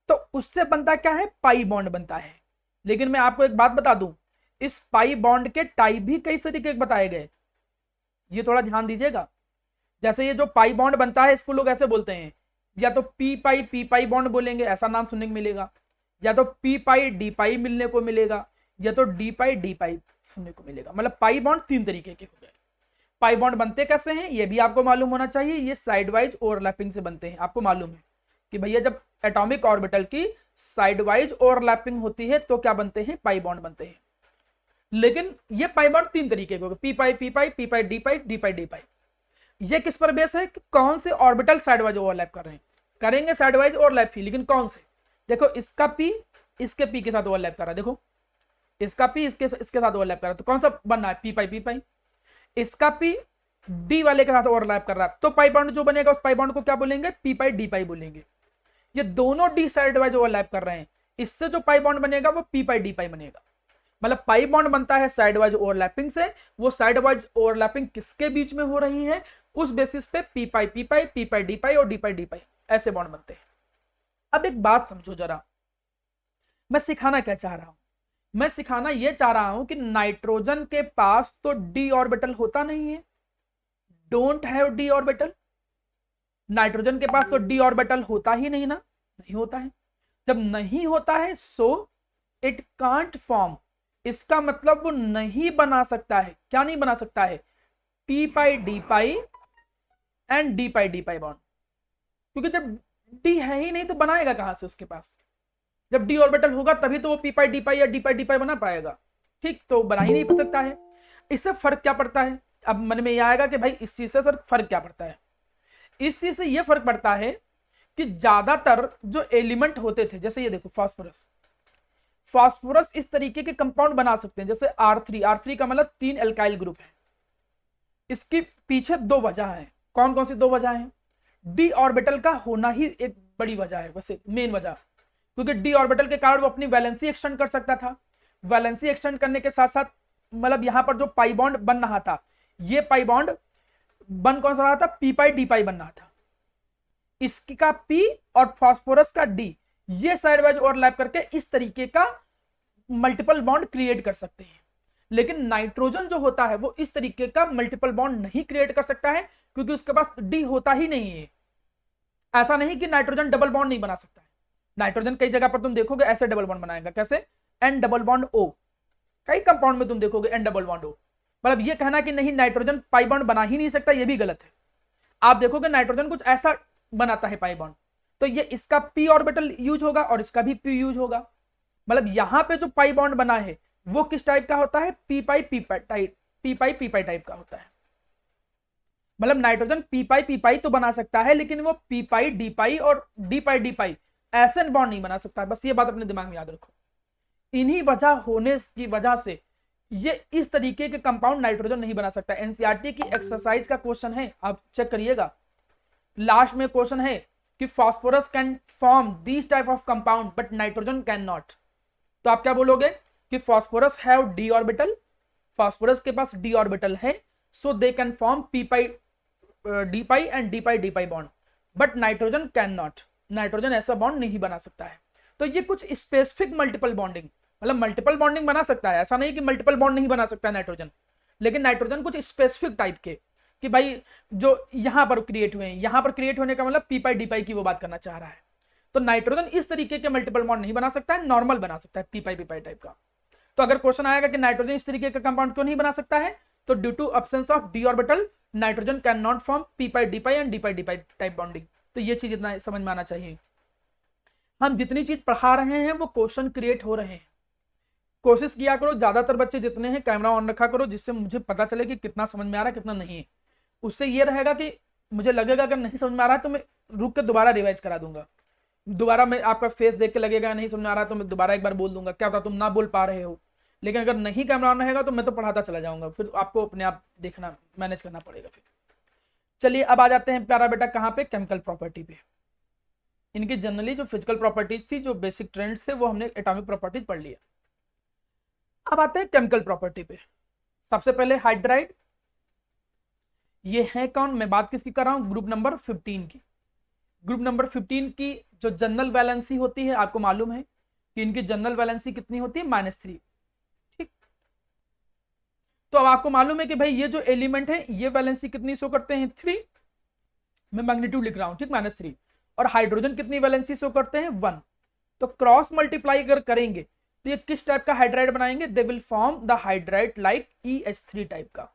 [SPEAKER 1] तो उससे बनता क्या है, पाई बॉन्ड बनता है। लेकिन मैं आपको एक बात बता दूं, इस पाई बॉन्ड के टाइप भी कई तरीके के बताए गए, ये थोड़ा ध्यान दीजिएगा। जैसे ये जो पाई बॉन्ड बनता है इसको लोग ऐसे बोलते हैं, या तो पी पाई बॉन्ड बोलेंगे, ऐसा नाम सुनने को मिलेगा, या तो पी पाई डी पाई मिलने को मिलेगा, या तो डी पाई सुनने को मिलेगा। मतलब पाई बॉन्ड 3 तरीके के हो गए। पाई बॉन्ड बनते कैसे हैं ये भी आपको मालूम होना चाहिए, ये साइड वाइज ओवरलैपिंग से बनते हैं। आपको मालूम है कि भैया जब एटॉमिक ऑर्बिटल की साइड वाइज ओवरलैपिंग होती है तो क्या बनते हैं, पाई बॉन्ड बनते हैं। लेकिन ये पाई बॉन्ड 3 तरीके के हो गए, पी पाई डी पाई। ये किस पर बेस है कि कौन से ऑर्बिटल साइड वाइज ओवरलैप कर रहे हैं, करेंगे साइड वाइज ओवरलैप ही, लेकिन कौन से। देखो इसका पी इसके पी के साथ ओवरलैप कर रहा है, देखो इसका पी इसके साथ ओवरलैप कर रहा है, तो कौन सा बनना है, पी पाई। इसका पी डी वाले के साथ ओवरलैप कर रहा है, तो पाई बॉन्ड जो बनेगा उस पाई बॉन्ड को क्या बोलेंगे, पी पाई डी पाई बोलेंगे। ये दोनों डी साइड वाइज ओवरलैप कर रहे हैं, इससे जो पाई बॉन्ड बनेगा वो पी पाई डी पाई बनेगा। मतलब पाई बॉन्ड बनता है साइड वाइज ओवरलैपिंग से, वो साइड वाइज ओवरलैपिंग किसके बीच में हो रही है, उस बेसिस पे पी पाई डी पाई और डी पाई ऐसे बॉन्ड बनते हैं। अब एक बात समझो जरा, मैं सिखाना क्या चाह रहा हूं, मैं सिखाना यह चाह रहा हूं कि नाइट्रोजन के पास तो डी ऑर्बिटल होता नहीं है, don't have D orbital. Nitrogen के पास तो डी ऑर्बिटल होता ही नहीं ना, नहीं होता है। जब नहीं होता है सो इट कांट फॉर्म, इसका मतलब वो नहीं बना सकता है। क्या नहीं बना सकता है, P pi D pi and D pi bond, क्योंकि जब डी है ही नहीं तो बनाएगा कहां से उसके पास। जब डी ऑर्बिटल होगा तभी तो वो पी पाई डी पाई या डी पाई बना पाएगा, ठीक, तो बना ही नहीं सकता है। इससे फर्क क्या पड़ता है, अब मन में यह आएगा कि भाई इस चीज से सर फर्क क्या पड़ता है। इस चीज से यह फर्क पड़ता है कि ज्यादातर जो एलिमेंट होते थे, जैसे ये देखो फास्फोरस इस तरीके के कंपाउंड बना सकते हैं, जैसे R3 का मतलब 3 एल्काइल ग्रुप है। इसके पीछे 2 वजह है, कौन कौन सी 2 वजह है, डी ऑर्बिटल का होना ही एक बड़ी वजह है, वैसे मेन वजह, क्योंकि डी ऑर्बिटल के कारण वो अपनी वैलेंसी एक्सटेंड कर सकता था। वैलेंसी एक्सटेंड करने के साथ साथ मतलब यहां पर जो पाई बॉन्ड बन रहा था, ये पाई बॉन्ड बन कौन सा रहा था, पी पाई डी पाई बन रहा था। इसका पी और फास्फोरस का डी, ये साइड वाइज ओवरलैप करके इस तरीके का मल्टीपल बॉन्ड क्रिएट कर सकते हैं। लेकिन नाइट्रोजन जो होता है वो इस तरीके का मल्टीपल बॉन्ड नहीं क्रिएट कर सकता है, क्योंकि उसके पास डी होता ही नहीं है। ऐसा नहीं कि नाइट्रोजन डबल बॉन्ड नहीं बना सकता है, नाइट्रोजन कई जगह पर तुम देखोगे ऐसे डबल बॉन्ड बनाएगा, कैसे, एन डबल बॉन्ड ओ, कई कंपाउंड में तुम देखोगे एन डबल बॉन्ड ओ। मतलब ये कहना कि नहीं नाइट्रोजन पाई बॉन्ड बना ही नहीं सकता, ये भी गलत है। आप देखोगे नाइट्रोजन कुछ ऐसा बनाता है पाई बॉन्ड, तो ये इसका पी ऑर्बिटल यूज होगा और इसका भी पी यूज होगा। मतलब यहां पे जो पाई बॉन्ड बना है वो किस टाइप का होता है, पी पाई टाइप का होता है। मतलब नाइट्रोजन पी पाई तो बना सकता है, लेकिन वो पी पाई डी पाई और डी पाई ऐसे बॉन्ड नहीं बना सकता। बस ये बात अपने दिमाग में याद रखो। इन्हीं वजह होने की वजह से ये इस तरीके के कंपाउंड नाइट्रोजन नहीं बना सकता। एनसीईआरटी की एक्सरसाइज का क्वेश्चन है, आप चेक करिएगा, लास्ट में क्वेश्चन है कि phosphorus can form this type of compound but nitrogen can not. तो आप क्या बोलोगे कि phosphorus have D orbital, phosphorus के पास डी ऑर्बिटल है, so they can form P pi D pi and D pi bond, but nitrogen can not, nitrogen ऐसा bond नहीं बना सकता है। तो ये कुछ स्पेसिफिक मल्टीपल बॉन्डिंग, मतलब मल्टीपल बॉन्डिंग बना सकता है, ऐसा नहीं कि मल्टीपल बॉन्ड नहीं बना सकता है नाइट्रोजन, लेकिन नाइट्रोजन कुछ स्पेसिफिक टाइप के, कि भाई जो यहां पर क्रिएट हुए हैं, यहां पर क्रिएट होने का मतलब पी पाई डी पाई की वो बात करना चाह रहा है। तो नाइट्रोजन इस तरीके के मल्टीपल बॉन्ड नहीं बना सकता है, नॉर्मल बना सकता है पी पाई टाइप का। तो अगर क्वेश्चन आएगा कि नाइट्रोजन इस तरीके का कंपाउंड क्यों नहीं बना सकता है, तो due to absence of d orbital nitrogen can not form P pi D pi and D pi type bonding. तो ये चीज इतना समझ में आना चाहिए। हम जितनी चीज पढ़ा रहे हैं वो क्वेश्चन क्रिएट हो रहे हैं, कोशिश किया करो ज्यादातर बच्चे जितने हैं कैमरा ऑन रखा करो, जिससे मुझे पता चले कि कितना समझ में आ रहा है कितना नहीं है। उससे ये रहेगा कि मुझे लगेगा अगर नहीं समझ में आ रहा है तो मैं रुक के दोबारा रिवाइज करा दूंगा, दोबारा मैं आपका फेस देख के लगेगा नहीं समझ में आ रहा है तो मैं दोबारा एक बार बोल दूंगा, क्या पता तुम ना बोल पा रहे हो। लेकिन अगर नहीं कैमरा ऑन रहेगा तो मैं तो पढ़ाता चला जाऊंगा, फिर आपको अपने आप देखना मैनेज करना पड़ेगा। फिर चलिए अब आ जाते हैं प्यारा बेटा कहाँ पे, केमिकल प्रॉपर्टी पे। इनकी जनरली जो फिजिकल प्रॉपर्टीज थी, जो बेसिक ट्रेंड्स थे, वो हमने एटॉमिक प्रॉपर्टीज पढ़ लिया। अब आते हैं केमिकल प्रॉपर्टी पे। सबसे पहले हाइड्राइड, ये है कौन, मैं बात किसकी कर रहा हूं, ग्रुप नंबर 15 की। ग्रुप नंबर 15 की जो जनरल वैलेंसी होती है, आपको मालूम है कि इनकी जनरल वैलेंसी कितनी होती है, -3। ठीक, तो अब आपको मालूम है कि भाई ये जो एलिमेंट है ये वैलेंसी कितनी शो करते हैं, 3। मैं मैग्नीट्यूड लिख रहा हूं, ठीक, -3। और हाइड्रोजन कितनी वैलेंसी शो करते हैं, 1। तो क्रॉस मल्टीप्लाई अगर करेंगे तो ये किस टाइप का हाइड्राइड बनाएंगे, they will form the hydride like EH3 type का।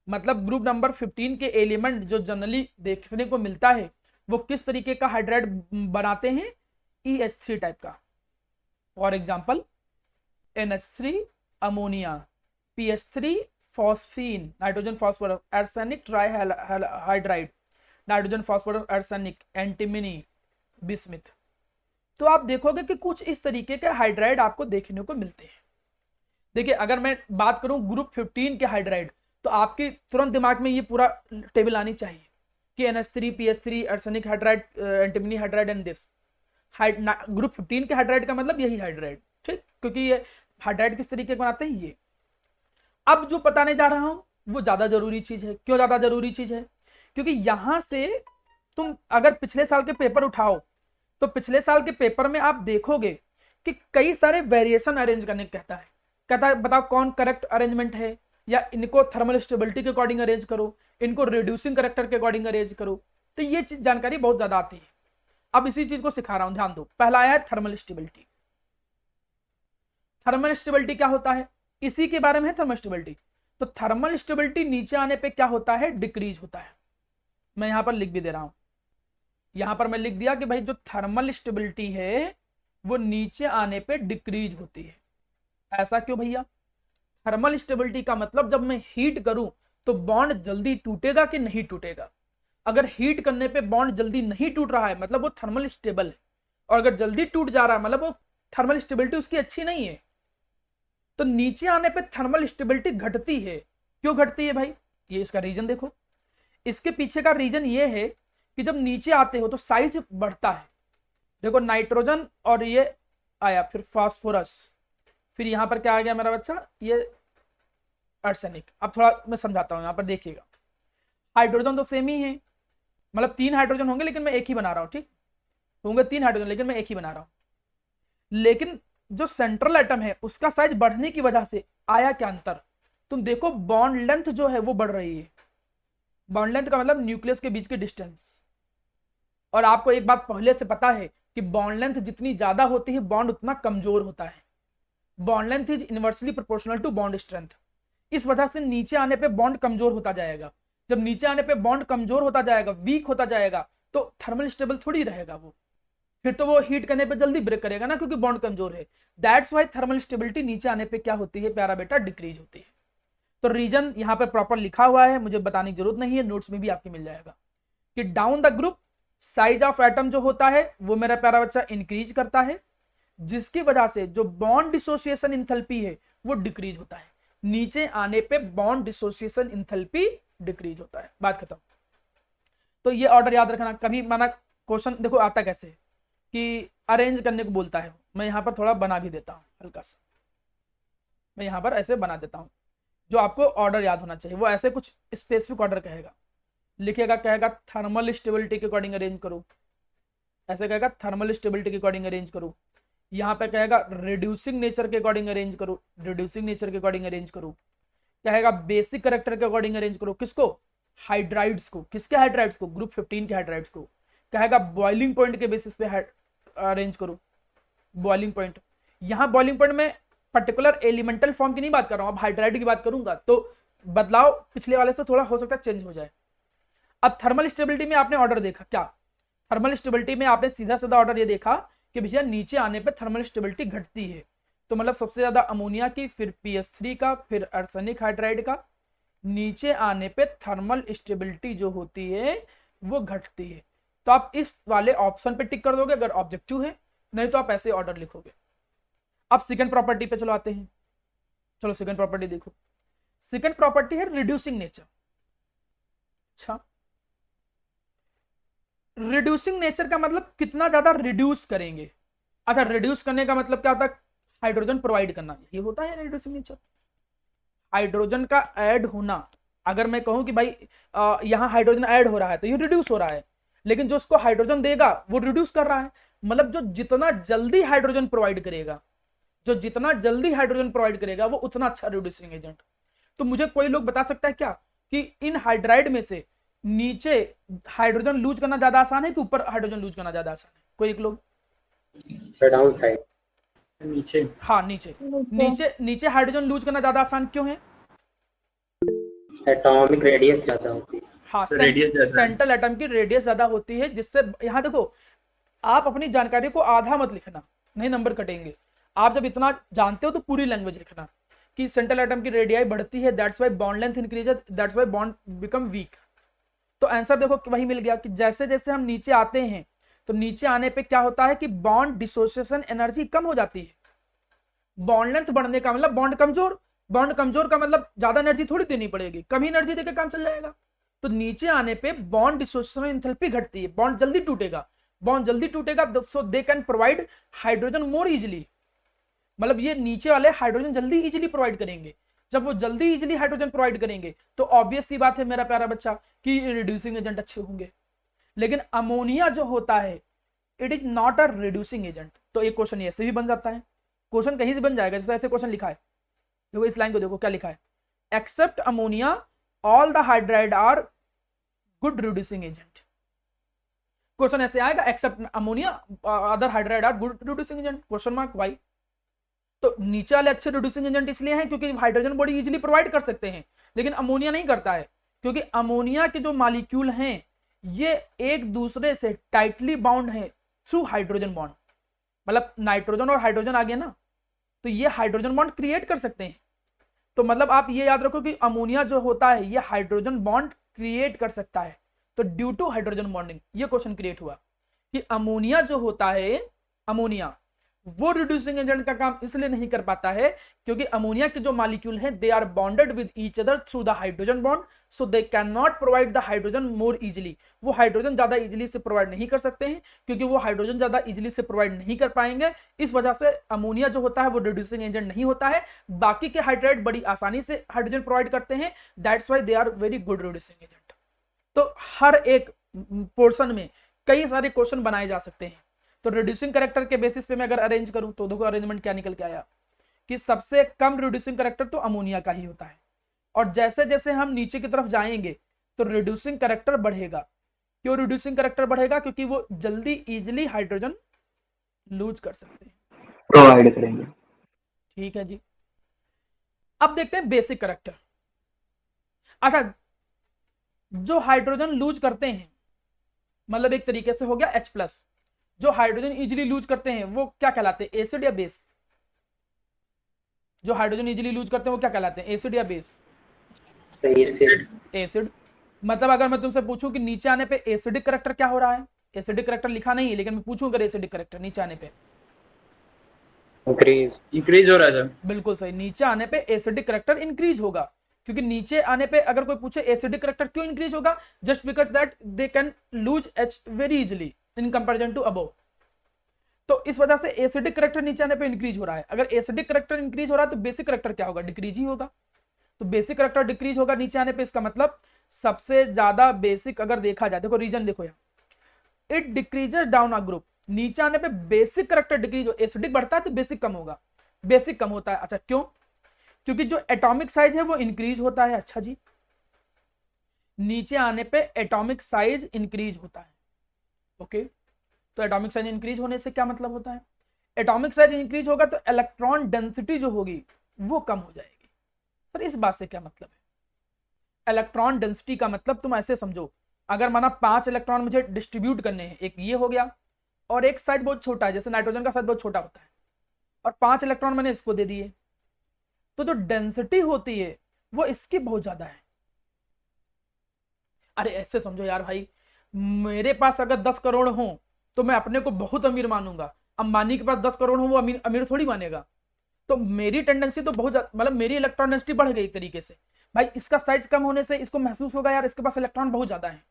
[SPEAKER 1] मतलब ग्रुप नंबर 15 के एलिमेंट जो जनरली देखने को मिलता है वो किस तरीके का हाइड्राइड बनाते हैं, EH3 टाइप का। For example NH3 ammonia, PH3 phosphine, nitrogen phosphorus arsenic trihydride, nitrogen phosphorus arsenic antimony bismuth. तो आप देखोगे कि कुछ इस तरीके के हाइड्राइड आपको देखने को मिलते हैं। देखिए अगर मैं बात करूं ग्रुप 15 के हाइड्राइड, तो आपके तुरंत दिमाग में ये पूरा टेबल आनी चाहिए कि NH3 PH3 arsenic hydride antimony hydride and this group 15 के हाइड्राइड का मतलब यही हाइड्राइड, ठीक, क्योंकि ये हाइड्राइड किस तरीके बनाते हैं ये। अब जो बताने जा रहा हूं वो ज्यादा जरूरी चीज है। क्यों ज्यादा जरूरी चीज है, क्योंकि यहां से तुम अगर पिछले साल के पेपर उठाओ तो पिछले साल के पेपर में आप देखोगे कि कई सारे वेरिएशन अरेंज करने कहता है बताओ कौन करेक्ट अरेंजमेंट है, या इनको थर्मल स्टेबिलिटी के अकॉर्डिंग अरेंज करो, इनको रिड्यूसिंग करेक्टर के अकॉर्डिंग अरेंज करो। तो ये चीज जानकारी बहुत ज्यादा आती है। अब इसी चीज को सिखा रहा हूं, ध्यान दो। पहला आया है थर्मल स्टेबिलिटी। थर्मल स्टेबिलिटी क्या होता है, इसी के बारे में है थर्मल स्टेबिलिटी। तो थर्मल स्टेबिलिटी नीचे आने पे क्या होता है, डिक्रीज होता है। मैं यहां पर लिख भी दे रहा हूं, यहां पर मैं लिख दिया कि भाई जो थर्मल स्टेबिलिटी है वो नीचे आने पे डिक्रीज होती है। ऐसा क्यों भैया, थर्मल स्टेबिलिटी का मतलब जब मैं हीट करूं तो बॉन्ड जल्दी टूटेगा कि नहीं टूटेगा। अगर हीट करने पे बॉन्ड जल्दी नहीं टूट रहा है मतलब वो थर्मल स्टेबल है, और अगर जल्दी टूट जा रहा है मतलब वो थर्मल स्टेबिलिटी उसकी अच्छी नहीं है। तो नीचे आने पे थर्मल स्टेबिलिटी घटती है। क्यों घटती है भाई, ये इसका रीजन देखो। इसके पीछे का रीजन ये है कि जब नीचे आते हो तो साइज बढ़ता है। देखो नाइट्रोजन और ये आया, फिर फास्फोरस, फिर यहां पर क्या आ गया मेरा बच्चा, ये आर्सेनिक। अब थोड़ा मैं समझाता हूं, यहां पर देखिएगा। हाइड्रोजन तो सेम ही है, मतलब 3 हाइड्रोजन होंगे लेकिन मैं एक ही बना रहा हूं, ठीक, होंगे 3 हाइड्रोजन लेकिन मैं एक ही बना रहा हूं। लेकिन जो सेंट्रल एटम है उसका साइज बढ़ने की वजह से आया क्या अंतर, तुम देखो बॉन्ड लेंथ जो है वो बढ़ रही है। बॉन्ड लेंथ का मतलब न्यूक्लियस के बीच की डिस्टेंस। और आपको एक बात पहले से पता है कि बॉन्ड लेंथ जितनी ज्यादा होती है बॉन्ड उतना कमजोर होता है। Bond length is inversely proportional to bond strength. इस वजह से नीचे आने पे बॉन्ड कमजोर होता जाएगा। जब नीचे आने पे बॉन्ड कमजोर होता जाएगा, वीक होता जाएगा, तो थर्मल स्टेबल थोड़ी रहेगा वो, फिर तो वो हीट करने पे जल्दी ब्रेक करेगा ना, क्योंकि बॉन्ड कमजोर है। दैट्स वाई थर्मल स्टेबिलिटी नीचे आने पे क्या होती है प्यारा बेटा, डिक्रीज होती है। तो रीजन यहाँ पे प्रॉपर लिखा हुआ है, मुझे बताने की जरूरत नहीं है, नोट्स में भी आपके मिल जाएगा कि down the group size of atom जो होता है वो मेरा प्यारा बच्चा इंक्रीज करता है, जिसकी वजह से जो बॉन्ड डिसोसिएशन इंथैल्पी है वो डिक्रीज होता है। नीचे आने पे बॉन्ड डिसोसिएशन इंथैल्पी डिक्रीज होता है, बात खत्म। तो ये ऑर्डर याद रखना। कभी माना क्वेश्चन देखो आता कैसे कि अरेंज करने को बोलता है, मैं यहाँ पर थोड़ा बना भी देता हूँ हल्का सा, मैं यहाँ पर ऐसे बना देता हूँ। जो आपको ऑर्डर याद होना चाहिए वो ऐसे कुछ स्पेसिफिक ऑर्डर कहेगा, लिखेगा, कहेगा थर्मल स्टेबिलिटी के अकॉर्डिंग अरेंज करो, ऐसे कहेगा थर्मल स्टेबिलिटी के अकॉर्डिंग अरेंज करो। यहाँ पे कहेगा रिड्यूसिंग नेचर के अकॉर्डिंग अरेंज करो, रिड्यूसिंग नेचर के अकॉर्डिंग अरेंज करो। कहेगा बेसिक करेक्टर के अकॉर्डिंग अरेंज करो, किसको, हाइड्राइड्स को। किसके हाइड्राइड्स को, ग्रुप 15 के हाइड्राइड्स को। कहेगा बॉइलिंग पॉइंट के बेसिस पे अरेंज करो, बॉइलिंग पॉइंट। यहाँ बॉइलिंग पॉइंट में पर्टिकुलर एलिमेंटल फॉर्म की नहीं बात कर रहा हूँ, अब हाइड्राइड की बात करूंगा तो बदलाव पिछले वाले से थोड़ा हो सकता है चेंज हो जाए। अब थर्मल स्टेबिलिटी में आपने ऑर्डर देखा क्या, थर्मल स्टेबिलिटी में आपने सीधा सीधा ऑर्डर ये देखा कि भैया नीचे आने पे थर्मल स्टेबिलिटी घटती है। तो मतलब सबसे ज्यादा अमोनिया की, फिर PH3 का, फिर आर्सेनिक हाइड्राइड का। नीचे आने पे थर्मल स्टेबिलिटी जो होती है वो घटती है। तो आप इस वाले ऑप्शन पे टिक कर दोगे अगर ऑब्जेक्टिव है, नहीं तो आप ऐसे ऑर्डर लिखोगे। अब सेकंड प्रॉपर्टी पे चलो आते हैं। चलो सेकंड प्रॉपर्टी देखो। सेकंड प्रॉपर्टी है रिड्यूसिंग नेचर। अच्छा, रिड्यूसिंग नेचर का मतलब कितना ज्यादा रिड्यूस करेंगे। अच्छा, रिड्यूस करने का मतलब क्या होता है, हाइड्रोजन प्रोवाइड करना, ये होता है रिड्यूसिंग नेचर। हाइड्रोजन का ऐड होना अगर मैं कहूं कि भाई यहाँ हाइड्रोजन ऐड हो रहा है तो ये रिड्यूस हो रहा है, लेकिन जो उसको हाइड्रोजन देगा वो रिड्यूस कर रहा है। मतलब जो जितना जल्दी हाइड्रोजन प्रोवाइड करेगा, जो जितना जल्दी हाइड्रोजन प्रोवाइड करेगा वो उतना अच्छा रिड्यूसिंग एजेंट। तो मुझे कोई लोग बता सकता है क्या कि इन हाइड्राइड में से नीचे हाइड्रोजन लूज करना ज्यादा आसान है कि ऊपर हाइड्रोजन लूज करना ज्यादा आसान है? कोई एक लोग।
[SPEAKER 4] सर डाउन साइड,
[SPEAKER 2] नीचे।
[SPEAKER 1] हाँ नीचे, नीचे नीचे हाइड्रोजन लूज करना ज्यादा आसान क्यों है?
[SPEAKER 4] एटॉमिक रेडियस ज्यादा होती है।
[SPEAKER 1] हाँ,
[SPEAKER 2] तो रेडियस ज्यादा है।
[SPEAKER 1] सेंट्रल एटम की रेडियस ज्यादा होती है, जिससे यहाँ देखो आप अपनी जानकारी को आधा मत लिखना, नहीं नंबर कटेंगे। आप जब इतना जानते हो तो पूरी लैंग्वेज लिखना कि सेंट्रल एटम की रेडियाई बढ़ती है, that's why bond length increases, that's why bond become weak. तो आंसर देखो कि वही मिल गया कि जैसे जैसे हम नीचे आते हैं तो नीचे आने पे क्या होता है कि बॉन्ड डिसोसिएशन एनर्जी कम हो जाती है। बॉन्ड लेंथ बढ़ने का मतलब बॉन्ड कमजोर, बॉन्ड कमजोर का मतलब ज्यादा एनर्जी थोड़ी देनी पड़ेगी, कम ही एनर्जी देकर काम चल जाएगा। तो नीचे आने पे बॉन्ड डिसोसिएशन एंथैल्पी घटती है, बॉन्ड जल्दी टूटेगा, बॉन्ड जल्दी टूटेगा, so they can provide hydrogen more easily. मतलब ये नीचे वाले हाइड्रोजन जल्दी इजिली प्रोवाइड करेंगे। जब वो जल्दी इजिली हाइड्रोजन प्रोवाइड करेंगे तो ऑब्वियस सी बात है मेरा प्यारा बच्चा कि रिड्यूसिंग एजेंट अच्छे होंगे। लेकिन अमोनिया जो होता है it is not a reducing agent. तो एक क्वेश्चन ऐसे भी बन जाता है, क्वेश्चन कहीं से बन जाएगा, जैसे ऐसे क्वेश्चन लिखा है, देखो इस लाइन को देखो क्या लिखा है, except ammonia all the hydride are good reducing agent. Question ऐसे आएगा, except ammonia other hydride are good reducing agent, question mark why. तो नीचे वाले अच्छे रिड्यूसिंग एजेंट इसलिए हैं क्योंकि हाइड्रोजन बॉडी इजीली प्रोवाइड कर सकते हैं, लेकिन अमोनिया नहीं करता है, क्योंकि अमोनिया के जो मॉलिक्यूल हैं ये एक दूसरे से टाइटली बाउंड है थ्रू हाइड्रोजन बॉन्ड। मतलब नाइट्रोजन और हाइड्रोजन आ गया ना, तो ये हाइड्रोजन बॉन्ड क्रिएट कर सकते हैं। तो मतलब आप ये याद रखो कि अमोनिया जो होता है ये हाइड्रोजन बॉन्ड क्रिएट कर सकता है। तो ड्यू टू हाइड्रोजन बॉन्डिंग ये क्वेश्चन क्रिएट हुआ कि अमोनिया जो होता है, अमोनिया वो रिड्यूसिंग एजेंट का काम इसलिए नहीं कर पाता है क्योंकि अमोनिया के जो मॉलिक्यूल हैं they are bonded with each other through the hydrogen bond, so they can not provide the hydrogen more easily. वो हाइड्रोजन ज्यादा इजिली से प्रोवाइड नहीं कर सकते हैं, क्योंकि वो हाइड्रोजन ज्यादा इजिली से प्रोवाइड नहीं कर पाएंगे। इस वजह से अमोनिया जो होता है वो रिड्यूसिंग एजेंट नहीं होता है। बाकी के हाइड्राइड बड़ी आसानी से हाइड्रोजन प्रोवाइड करते हैं, that's why they are very good reducing agent. तो हर एक पोर्शन में कई सारे क्वेश्चन बनाए जा सकते हैं। तो रिड्यूसिंग कैरेक्टर के बेसिस पे मैं अगर अरेंज करूं तो देखो अरेंजमेंट क्या निकल के आया कि सबसे कम रिड्यूसिंग कैरेक्टर तो अमोनिया का ही होता है, और जैसे जैसे हम नीचे की तरफ जाएंगे तो रिड्यूसिंग कैरेक्टर बढ़ेगा। क्यों रिड्यूसिंग कैरेक्टर बढ़ेगा? क्योंकि वो जल्दी इजिली हाइड्रोजन लूज कर सकते हैं,
[SPEAKER 4] प्रोवाइड करेंगे।
[SPEAKER 1] ठीक है जी। अब देखते हैं बेसिक कैरेक्टर। अच्छा, जो हाइड्रोजन लूज करते हैं मतलब एक तरीके से हो गया H+, जो हाइड्रोजन इजिली लूज करते हैं वो क्या कहलाते हैं, एसिड या बेस? जो हाइड्रोजन इजिली लूज करते हैं वो क्या कहलाते हैं, एसिड या बेस?
[SPEAKER 4] सही एसिड।
[SPEAKER 1] एसिड। मतलब अगर मैं तुमसे पूछूं कि नीचे आने पे एसिडिक कैरेक्टर क्या हो रहा है, एसिडिक कैरेक्टर लिखा नहीं है लेकिन मैं पूछूं अगर एसिडिक कैरेक्टर नीचे आने पे
[SPEAKER 2] इंक्रीज हो रहा है सर।
[SPEAKER 1] बिल्कुल सही, नीचे आने पे एसिडिक कैरेक्टर इंक्रीज होगा। क्योंकि नीचे आने पे अगर कोई पूछे एसिडिक कैरेक्टर क्यों इंक्रीज होगा, just because that they can lose H very easily in comparison to above. तो इस वजह से एसिडिक कैरेक्टर नीचे आने पे इंक्रीज हो रहा है। अगर एसिडिक कैरेक्टर इंक्रीज हो रहा है तो बेसिक कैरेक्टर क्या होगा, डिक्रीज ही होगा। तो बेसिक कैरेक्टर डिक्रीज होगा नीचे आने पे, इसका मतलब सबसे ज्यादा बेसिक अगर देखा जाए, देखो रीजन देखो यहाँ, it decreases down a group. नीचे आने पे बेसिक कैरेक्टर डिक्रीज हो, एसिडिक बढ़ता है तो बेसिक कम होगा, बेसिक कम होता है। अच्छा क्यों? क्योंकि जो एटॉमिक साइज है वो इंक्रीज होता है। अच्छा जी, नीचे आने पे एटॉमिक साइज इंक्रीज होता है। ओके, तो एटॉमिक साइज इंक्रीज होने से क्या मतलब होता है, एटॉमिक साइज इंक्रीज होगा तो इलेक्ट्रॉन डेंसिटी जो होगी वो कम हो जाएगी। सर इस बात से क्या मतलब है, इलेक्ट्रॉन डेंसिटी का मतलब तुम ऐसे समझो, अगर माना 5 इलेक्ट्रॉन मुझे डिस्ट्रीब्यूट करने हैं, एक ये हो गया और एक साइज बहुत छोटा है, जैसे नाइट्रोजन का साइज बहुत छोटा होता है, और 5 इलेक्ट्रॉन मैंने इसको दे दिए, तो जो डेंसिटी होती है वो इसकी बहुत ज्यादा है। अरे ऐसे समझो यार भाई, मेरे पास अगर 10 करोड़ हो तो मैं अपने को बहुत अमीर मानूंगा, अंबानी के पास 10 करोड़ हो वो अमीर अमीर थोड़ी मानेगा। तो मेरी टेंडेंसी तो बहुत मतलब मेरी इलेक्ट्रॉन डेंसिटी बढ़ गई एक तरीके से। भाई इसका साइज कम होने से इसको महसूस होगा यार इसके पास इलेक्ट्रॉन बहुत ज्यादा है,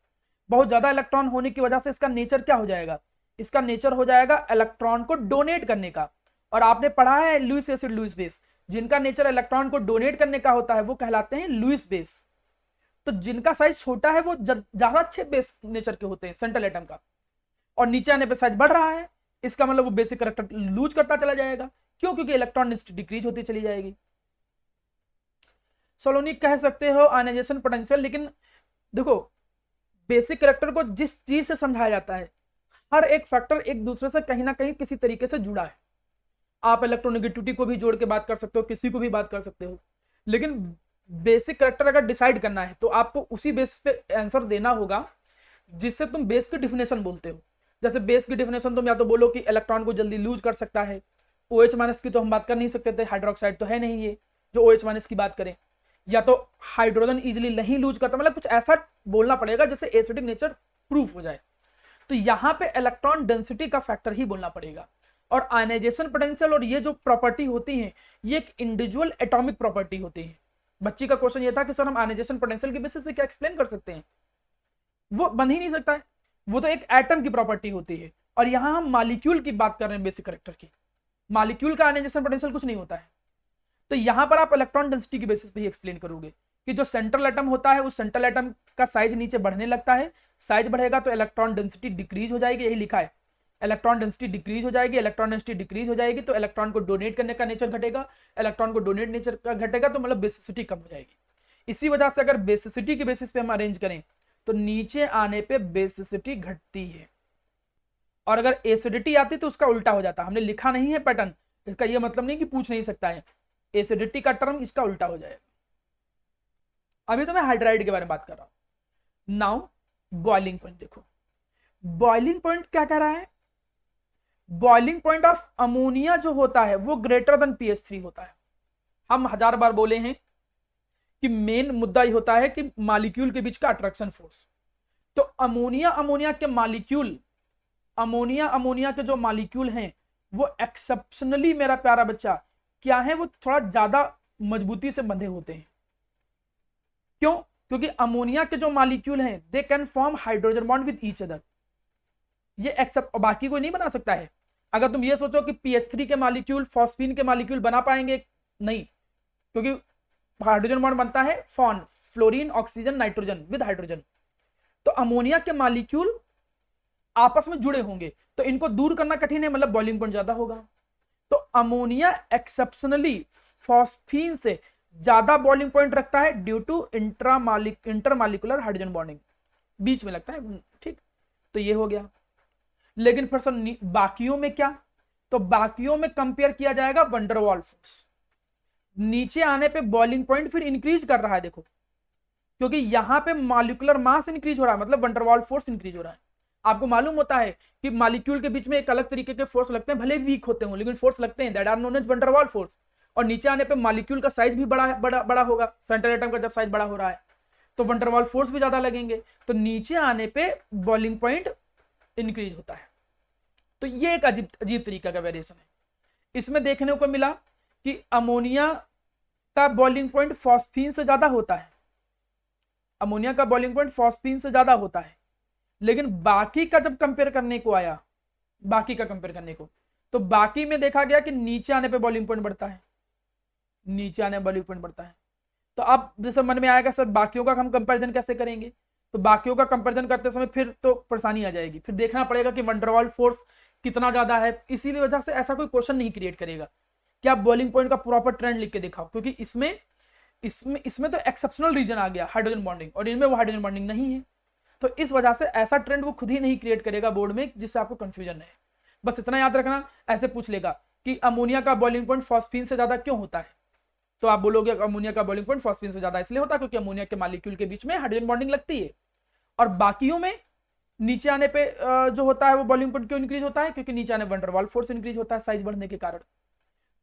[SPEAKER 1] बहुत ज्यादा इलेक्ट्रॉन होने की वजह से इसका नेचर क्या हो जाएगा, इसका नेचर हो जाएगा इलेक्ट्रॉन को डोनेट करने का। और आपने पढ़ा है लुईस एसिड लुईस बेस, जिनका नेचर इलेक्ट्रॉन को डोनेट करने का होता है वो कहलाते हैं लुईस बेस। तो जिनका साइज छोटा है वो ज्यादा अच्छे बेस नेचर के होते हैं सेंट्रल एटम का, और नीचे आने पे साइज बढ़ रहा है, इसका मतलब वो बेसिक करैक्टर लूज करता चला जाएगा। क्यों? क्योंकि इलेक्ट्रॉन डेंसिटी डिक्रीज होती चली जाएगी। सोलोनिक कह सकते हो आयनाइजेशन पोटेंशियल, लेकिन देखो बेसिक करैक्टर को जिस चीज से समझाया जाता है, हर एक फैक्टर एक दूसरे से कहीं ना कहीं किसी तरीके से जुड़ा है। आप इलेक्ट्रोनेगेटिविटी को भी जोड़ के बात कर सकते हो, किसी को भी बात कर सकते हो, लेकिन बेसिक करैक्टर अगर डिसाइड करना है तो आपको उसी बेस पे आंसर देना होगा जिससे तुम बेस की डिफिनेशन बोलते हो। जैसे बेस की डिफिनेशन तुम या तो बोलो कि इलेक्ट्रॉन को जल्दी लूज कर सकता है, OH माइनस की तो हम बात कर नहीं सकते थे, हाइड्रोक्साइड तो है नहीं ये जो OH माइनस की बात करें, या तो हाइड्रोजन इजिली नहीं लूज करता, मतलब कुछ ऐसा बोलना पड़ेगा जिससे एसिडिक नेचर प्रूफ हो जाए। तो यहाँ पे इलेक्ट्रॉन डेंसिटी का फैक्टर ही बोलना पड़ेगा। और आयनाइजेशन पोटेंशियल और ये जो प्रॉपर्टी होती है ये एक इंडिविजुअल एटॉमिक प्रॉपर्टी होती है। बच्ची का क्वेश्चन ये था कि सर हम आयनाइजेशन पोटेंशियल के बेसिस पे क्या एक्सप्लेन कर सकते हैं, वो बन ही नहीं सकता है, वो तो एक एटम की प्रॉपर्टी होती है। और यहां हम मॉलिक्यूल की बात कर रहे हैं, बेसिक करैक्टर की। मॉलिक्यूल का आयनाइजेशन पोटेंशियल कुछ नहीं होता है। तो यहां पर आप इलेक्ट्रॉन डेंसिटी के बेसिस पे ही एक्सप्लेन करोगे कि जो सेंट्रल एटम होता है उस सेंट्रल एटम का साइज नीचे बढ़ने लगता है, साइज बढ़ेगा तो इलेक्ट्रॉन डेंसिटी डिक्रीज हो जाएगी, यही लिखा है इलेक्ट्रॉन डेंसिटी डिक्रीज हो जाएगी। इलेक्ट्रॉन डेंसिटी डिक्रीज हो जाएगी तो इलेक्ट्रॉन को डोनेट करने का नेचर घटेगा, इलेक्ट्रॉन को डोनेट नेचर का घटेगा तो मतलब बेसिसिटी कम हो जाएगी। इसी वजह से अगर बेसिसिटी के बेसिस पे हम अरेंज करें तो नीचे आने पे बेसिसिटी घटती है, और अगर एसिडिटी आती तो उसका उल्टा हो जाता। हमने लिखा नहीं है पैटर्न, इसका यह मतलब नहीं कि पूछ नहीं सकता है, एसिडिटी का टर्म इसका उल्टा हो जाएगा। अभी तो मैं हाइड्राइड के बारे में बात कर रहा हूं। नाउ बॉइलिंग पॉइंट देखो, बॉइलिंग पॉइंट क्या कह रहा है, बॉइलिंग पॉइंट ऑफ अमोनिया जो होता है वो ग्रेटर देन pH 3 होता है। हम 1000 बार बोले हैं कि मेन मुद्दा ही होता है कि मॉलिक्यूल के बीच का अट्रैक्शन फोर्स। तो अमोनिया के मॉलिक्यूल, अमोनिया के जो मॉलिक्यूल हैं वो एक्सेप्शनली, मेरा प्यारा बच्चा, क्या है, वो थोड़ा ज्यादा मजबूती से बंधे होते हैं। क्यों? क्योंकि अमोनिया के जो मॉलिक्यूल हैं दे can form hydrogen bond with each other. ये एक्सेप्ट, बाकी कोई नहीं बना सकता है। अगर तुम ये सोचो कि pH 3 के मॉलिक्यूल फॉस्फीन के मॉलिक्यूल बना पाएंगे, नहीं, क्योंकि हाइड्रोजन बॉन्ड बनता है फॉन, fluorine, oxygen, nitrogen with hydrogen. तो अमोनिया के मॉलिक्यूल आपस में जुड़े होंगे तो इनको दूर करना कठिन है, मतलब बॉइलिंग पॉइंट ज्यादा होगा। तो अमोनिया एक्सेप्शनली फॉस्फीन से ज्यादा बॉइलिंग पॉइंट रखता है due to intermolecular hydrogen bonding, बीच में लगता है, ठीक। तो ये हो गया। लेकिन फिर सर बाकियों में क्या, तो बाकियों में कंपेयर किया जाएगा वंडर वॉल फोर्स। नीचे आने पे बॉइलिंग पॉइंट फिर इंक्रीज कर रहा है, देखो, क्योंकि यहां पे मॉलिक्यूलर मास इंक्रीज हो रहा है, मतलब वंडर वॉल फोर्स इंक्रीज हो रहा है। आपको मालूम होता है कि मॉलिक्यूल के बीच में एक अलग तरीके के फोर्स लगते हैं, भले वीक होते हो लेकिन फोर्स लगते हैं, that are known as van der Waals force. और नीचे आने पे मॉलिक्यूल का साइज भी बड़ा होगा, सेंट्रल एटम का जब साइज बड़ा हो रहा है तो वंडर वॉल फोर्स भी ज्यादा लगेंगे, तो नीचे आने पे बॉइलिंग पॉइंट इंक्रीज होता है। तो ये एक अजीब तरीका का वेरिएशन है। इसमें देखने को मिला कि अमोनिया का बॉइलिंग पॉइंट फॉस्फीन से ज्यादा होता है, अमोनिया का बॉइलिंग पॉइंट फॉस्फीन से ज्यादा होता है। लेकिन बाकी का जब कंपेयर करने को आया, बाकी का कंपेयर करने को, तो बाकी में देखा गया कि नीचे आने पे बॉइलिंग पॉइंट बढ़ता है, नीचे आने में बॉइलिंग पॉइंट बढ़ता है। तो अब जैसे मन में आएगा सर बाकियों का हम कंपैरिजन कैसे करेंगे, तो बाकियों का कंपैरिजन करते समय फिर तो परेशानी आ जाएगी, फिर देखना पड़ेगा कि वंडर वॉल फोर्स कितना ज्यादा है। इसीलिए वजह से ऐसा कोई क्वेश्चन नहीं क्रिएट करेगा कि आप बॉइलिंग पॉइंट का प्रॉपर ट्रेंड लिख के दिखाओ, क्योंकि इसमें तो एक्सेप्शनल रीजन आ गया हाइड्रोजन बॉन्डिंग, और इनमें वो हाइड्रोजन बॉन्डिंग नहीं है। तो इस वजह से ऐसा ट्रेंड वो खुद ही नहीं क्रिएट करेगा बोर्ड में जिससे आपको कंफ्यूजन है। बस इतना याद रखना, ऐसे पूछ लेगा कि अमोनिया का बॉइलिंग पॉइंट फॉस्फीन से ज्यादा क्यों होता है, तो आप बोलोगे अमोनिया का बॉइलिंग पॉइंट फॉस्फीन से ज्यादा इसलिए होता है क्योंकि अमोनिया के मॉलिक्यूल के बीच में हाइड्रोजन बॉन्डिंग लगती है। और बाकियों में नीचे आने पे जो होता है वो बॉइलिंग पॉइंट क्यों इंक्रीज होता है, क्योंकि नीचे आने वंडर वॉल फोर्स इंक्रीज होता है साइज बढ़ने के कारण।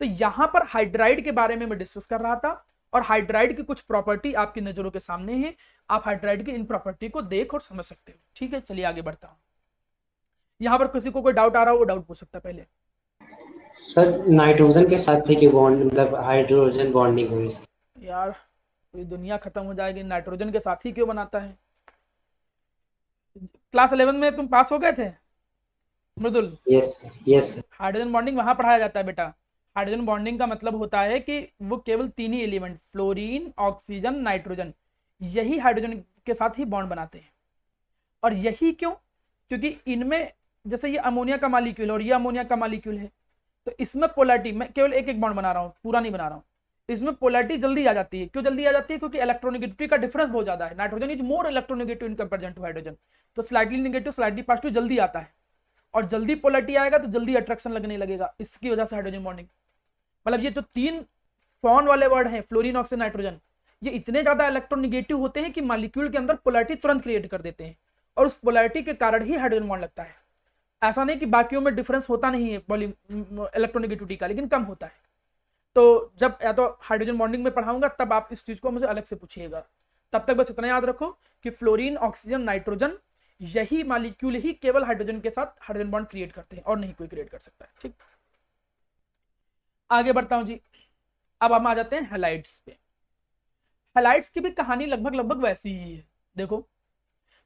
[SPEAKER 1] तो यहां पर हाइड्राइड के बारे में मैं डिस्कस कर रहा था, और हाइड्राइड की कुछ प्रॉपर्टी आपकी नजरों के सामने है, आप हाइड्राइड की इन प्रॉपर्टी को देख और समझ सकते हो। ठीक है, चलिए आगे बढ़ता हूं। यहां पर किसी को कोई डाउट आ रहा हो वो डाउट पूछ सकता है पहले।
[SPEAKER 4] सर नाइट्रोजन के साथ थी कि बॉन्ड, मतलब हाइड्रोजन बॉन्डिंग हुई।
[SPEAKER 1] यार पूरी दुनिया खत्म हो जाएगी, नाइट्रोजन के साथ ही क्यों बनाता है। क्लास 11 में तुम पास हो गए थे मृदुल?
[SPEAKER 4] यस।
[SPEAKER 1] हाइड्रोजन बॉन्डिंग वहां पढ़ाया जाता है बेटा। हाइड्रोजन बॉन्डिंग का मतलब होता है कि वो केवल तीन ही एलिमेंट, फ्लोरीन, ऑक्सीजन, नाइट्रोजन, यही हाइड्रोजन के साथ ही बॉन्ड बनाते हैं। और यही क्यों? क्योंकि इनमें जैसे ये अमोनिया का मॉलिक्यूल और ये अमोनिया का मॉलिक्यूल है, तो इसमें पोलैरिटी, मैं केवल एक एक बॉन्ड बना रहा हूँ, पूरा नहीं बना रहा हूँ, इसमें पोलैरिटी जल्दी आ जाती है। क्यों जल्दी आ जाती है? क्योंकि इलेक्ट्रोनेगेटिविटी का डिफरेंस बहुत ज्यादा है। Nitrogen is more electronegative in comparison to hydrogen, तो स्लाइटली नेगेटिव स्लाइटली पॉजिटिव जल्दी आता है, और जल्दी पोलैरिटी आएगा तो जल्दी अट्रैक्शन लगने लगेगा, इसकी वजह से हाइड्रोजन बॉन्डिंग। मतलब ये जो 3 फॉन वाले वर्ड हैं, फ्लोरीन, ऑक्सीजन, नाइट्रोजन, ये इतने ज्यादा इलेक्ट्रोनेगेटिव होते हैं कि मॉलिक्यूल के अंदर पोलैरिटी तुरंत क्रिएट कर देते हैं, और उस पोलैरिटी के कारण ही हाइड्रोजन बॉन्ड लगता है। ऐसा नहीं कि बाकियों में डिफरेंस होता नहीं है इलेक्ट्रोनेगेटिविटी का, लेकिन कम होता है। तो जब या तो हाइड्रोजन बॉन्डिंग में पढ़ाऊंगा तब आप इस चीज को मुझे अलग से पूछिएगा। तब तक बस इतना याद रखो कि फ्लोरीन, ऑक्सीजन, नाइट्रोजन, यही मॉलिक्यूल ही केवल हाइड्रोजन के साथ हाइड्रोजन बॉन्ड क्रिएट करते हैं, और नहीं कोई क्रिएट कर सकता है। ठीक, आगे बढ़ता हूं जी। अब हम आ जाते हैं हैलाइड्स पे। हैलाइड्स की भी कहानी लगभग वैसी ही है। देखो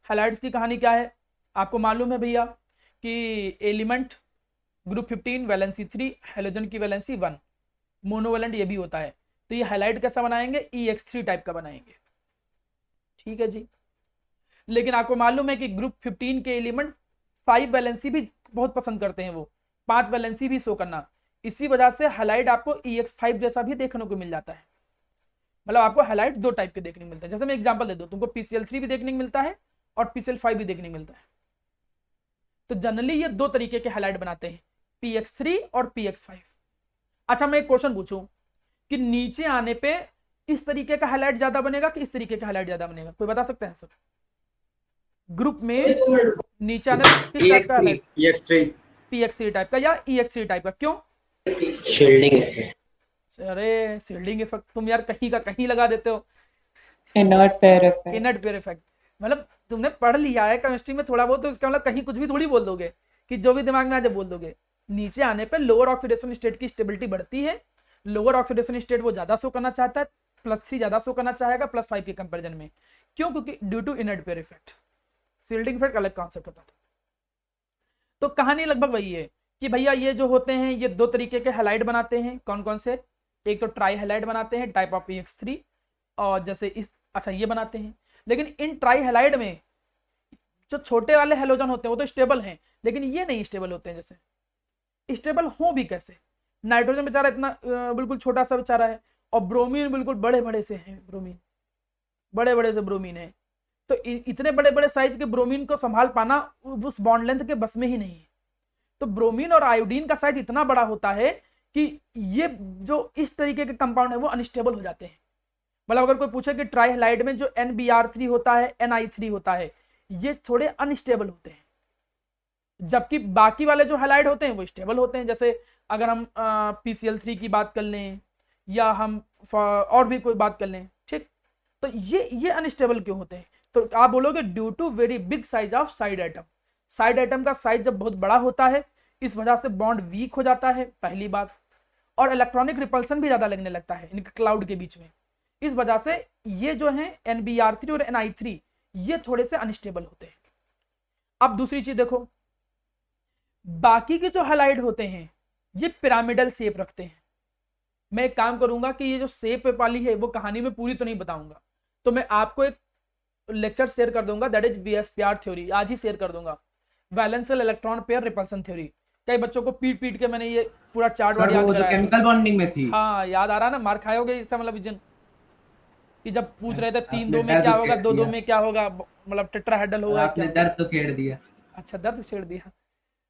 [SPEAKER 1] हैलाइड्स की कहानी क्या है, आपको मालूम है भैया कि एलिमेंट ग्रुप 15 वैलेंसी 3, हैलोजन की वैलेंसी 1, मोनोवैलेंट ये भी होता है। तो ये हैलाइड कैसा बनाएंगे? EX3 टाइप का बनाएंगे। ठीक है जी। लेकिन आपको मालूम है कि ग्रुप 15 के एलिमेंट 5 वैलेंसी भी बहुत पसंद करते हैं, वो 5 वैलेंसी भी शो करना। इसी वजह से हैलाइड आपको EX5 जैसा भी देखने को मिल जाता है। मतलब आपको हैलाइड 2 टाइप के देखने को मिलते हैं। जैसे मैं एग्जांपल दे दूं, तुमको PCl3 भी देखने को मिलता है और PCl5 भी देखने को मिलता है। तो जनरली ये 2 तरीके के हैलाइड बनाते हैं, PX3 और PX5। अच्छा, मैं एक क्वेश्चन पूछूं कि नीचे आने पे इस तरीके का हैलाइड ज्यादा बनेगा कि इस तरीके का हैलाइड ज्यादा बनेगा? कोई बता सकता है सर? ग्रुप में नीचे आने पे किस टाइप का हैलाइड?
[SPEAKER 2] EX3
[SPEAKER 1] PX3 टाइप का या EX3 टाइप का? क्यों?
[SPEAKER 4] Shielding effect.
[SPEAKER 1] अरे शील्डिंग इफेक्ट तुम यार कहीं का कहीं लगा देते हो।
[SPEAKER 5] Inert pair effect.
[SPEAKER 1] Inert pair effect मतलब तुमने पढ़ लिया है केमिस्ट्री में थोड़ा बहुत, तो इसका मतलब कहीं कुछ भी थोड़ी बोल दोगे कि जो भी दिमाग में आ जाए बोल दोगे। नीचे आने पे लोअर ऑक्सीडेशन स्टेट की स्टेबिलिटी बढ़ती है। लोअर ऑक्सीडेशन स्टेट वो ज्यादा शो करना चाहता है, +3 ज्यादा शो करना चाहेगा +5 के कंपेरिजन में। क्यों? क्योंकि due to inert pair effect. Shielding effect अलग कॉन्सेप्ट होता था। तो कहानी लगभग वही है कि भैया ये जो होते हैं ये 2 तरीके के हैलाइड बनाते हैं। कौन कौन से? एक तो ट्राई हैलाइड बनाते हैं टाइप ऑफ EX3, और जैसे इस, अच्छा ये बनाते हैं। लेकिन इन ट्राई हैलाइड में जो छोटे वाले हैलोजन होते हैं वो तो स्टेबल हैं, लेकिन ये नहीं स्टेबल होते हैं। जैसे स्टेबल हो भी कैसे? नाइट्रोजन बेचारा इतना बिल्कुल छोटा सा बेचारा है, और ब्रोमीन बिल्कुल बड़े बड़े से हैं। ब्रोमीन बड़े बड़े से ब्रोमीन है, तो इतने बड़े बड़े साइज के ब्रोमीन को संभाल पाना उस बॉन्ड लेंथ के बस में ही नहीं है। तो ब्रोमीन और आयोडीन का साइज इतना बड़ा होता है कि ये जो इस तरीके के कंपाउंड है वो अनस्टेबल हो जाते हैं। मतलब अगर कोई पूछे कि ट्राई हैलाइड में जो NBr3 होता है, Ni3 होता है, ये थोड़े अनस्टेबल होते हैं, जबकि बाकी वाले जो हैलाइड होते हैं वो स्टेबल होते हैं। जैसे अगर हम PCl3 की बात कर लें या हम और भी कोई बात कर लें, ठीक, तो ये अनस्टेबल क्यों होते हैं? तो आप बोलोगे due to very big size of side atom. Side atom का साइज जब बहुत बड़ा होता है, इस वजह से बॉन्ड वीक हो जाता है, पहली बात, और इलेक्ट्रॉनिक रिपल्सन भी ज्यादा लगने लगता है इनके क्लाउड के बीच में। इस वजह से ये जो है NBr3 और Ni3 ये थोड़े से अनस्टेबल होते हैं। अब दूसरी चीज देखो, बाकी के जो हैलाइड होते हैं ये पिरामिडल शेप रखते हैं। मैं एक काम करूंगा कि ये जो शेप वाली है वो कहानी में पूरी तो नहीं बताऊंगा, तो मैं आपको एक लेक्चर शेयर कर दूंगा, दैट इज VSPR थ्योरी, आज ही शेयर कर दूंगा, वैलेंशियल इलेक्ट्रॉन पेयर रिपल्सन थ्योरी। कई बच्चों को पीट पीट के मैंने ये पूरा चार्ट वार्ट याद कराया।
[SPEAKER 6] केमिकल बॉन्डिंग में थी।
[SPEAKER 1] हाँ याद आ रहा ना, मार खाए होगे इसका मतलब विजन, कि जब पूछ रहे थे 3-2 में क्या होगा, 2-2 में क्या होगा, मतलब टेट्राहेड्रल होगा।
[SPEAKER 6] आपने दर्द तो खेड़ दिया।
[SPEAKER 1] अच्छा, दर्द छेड़ दिया।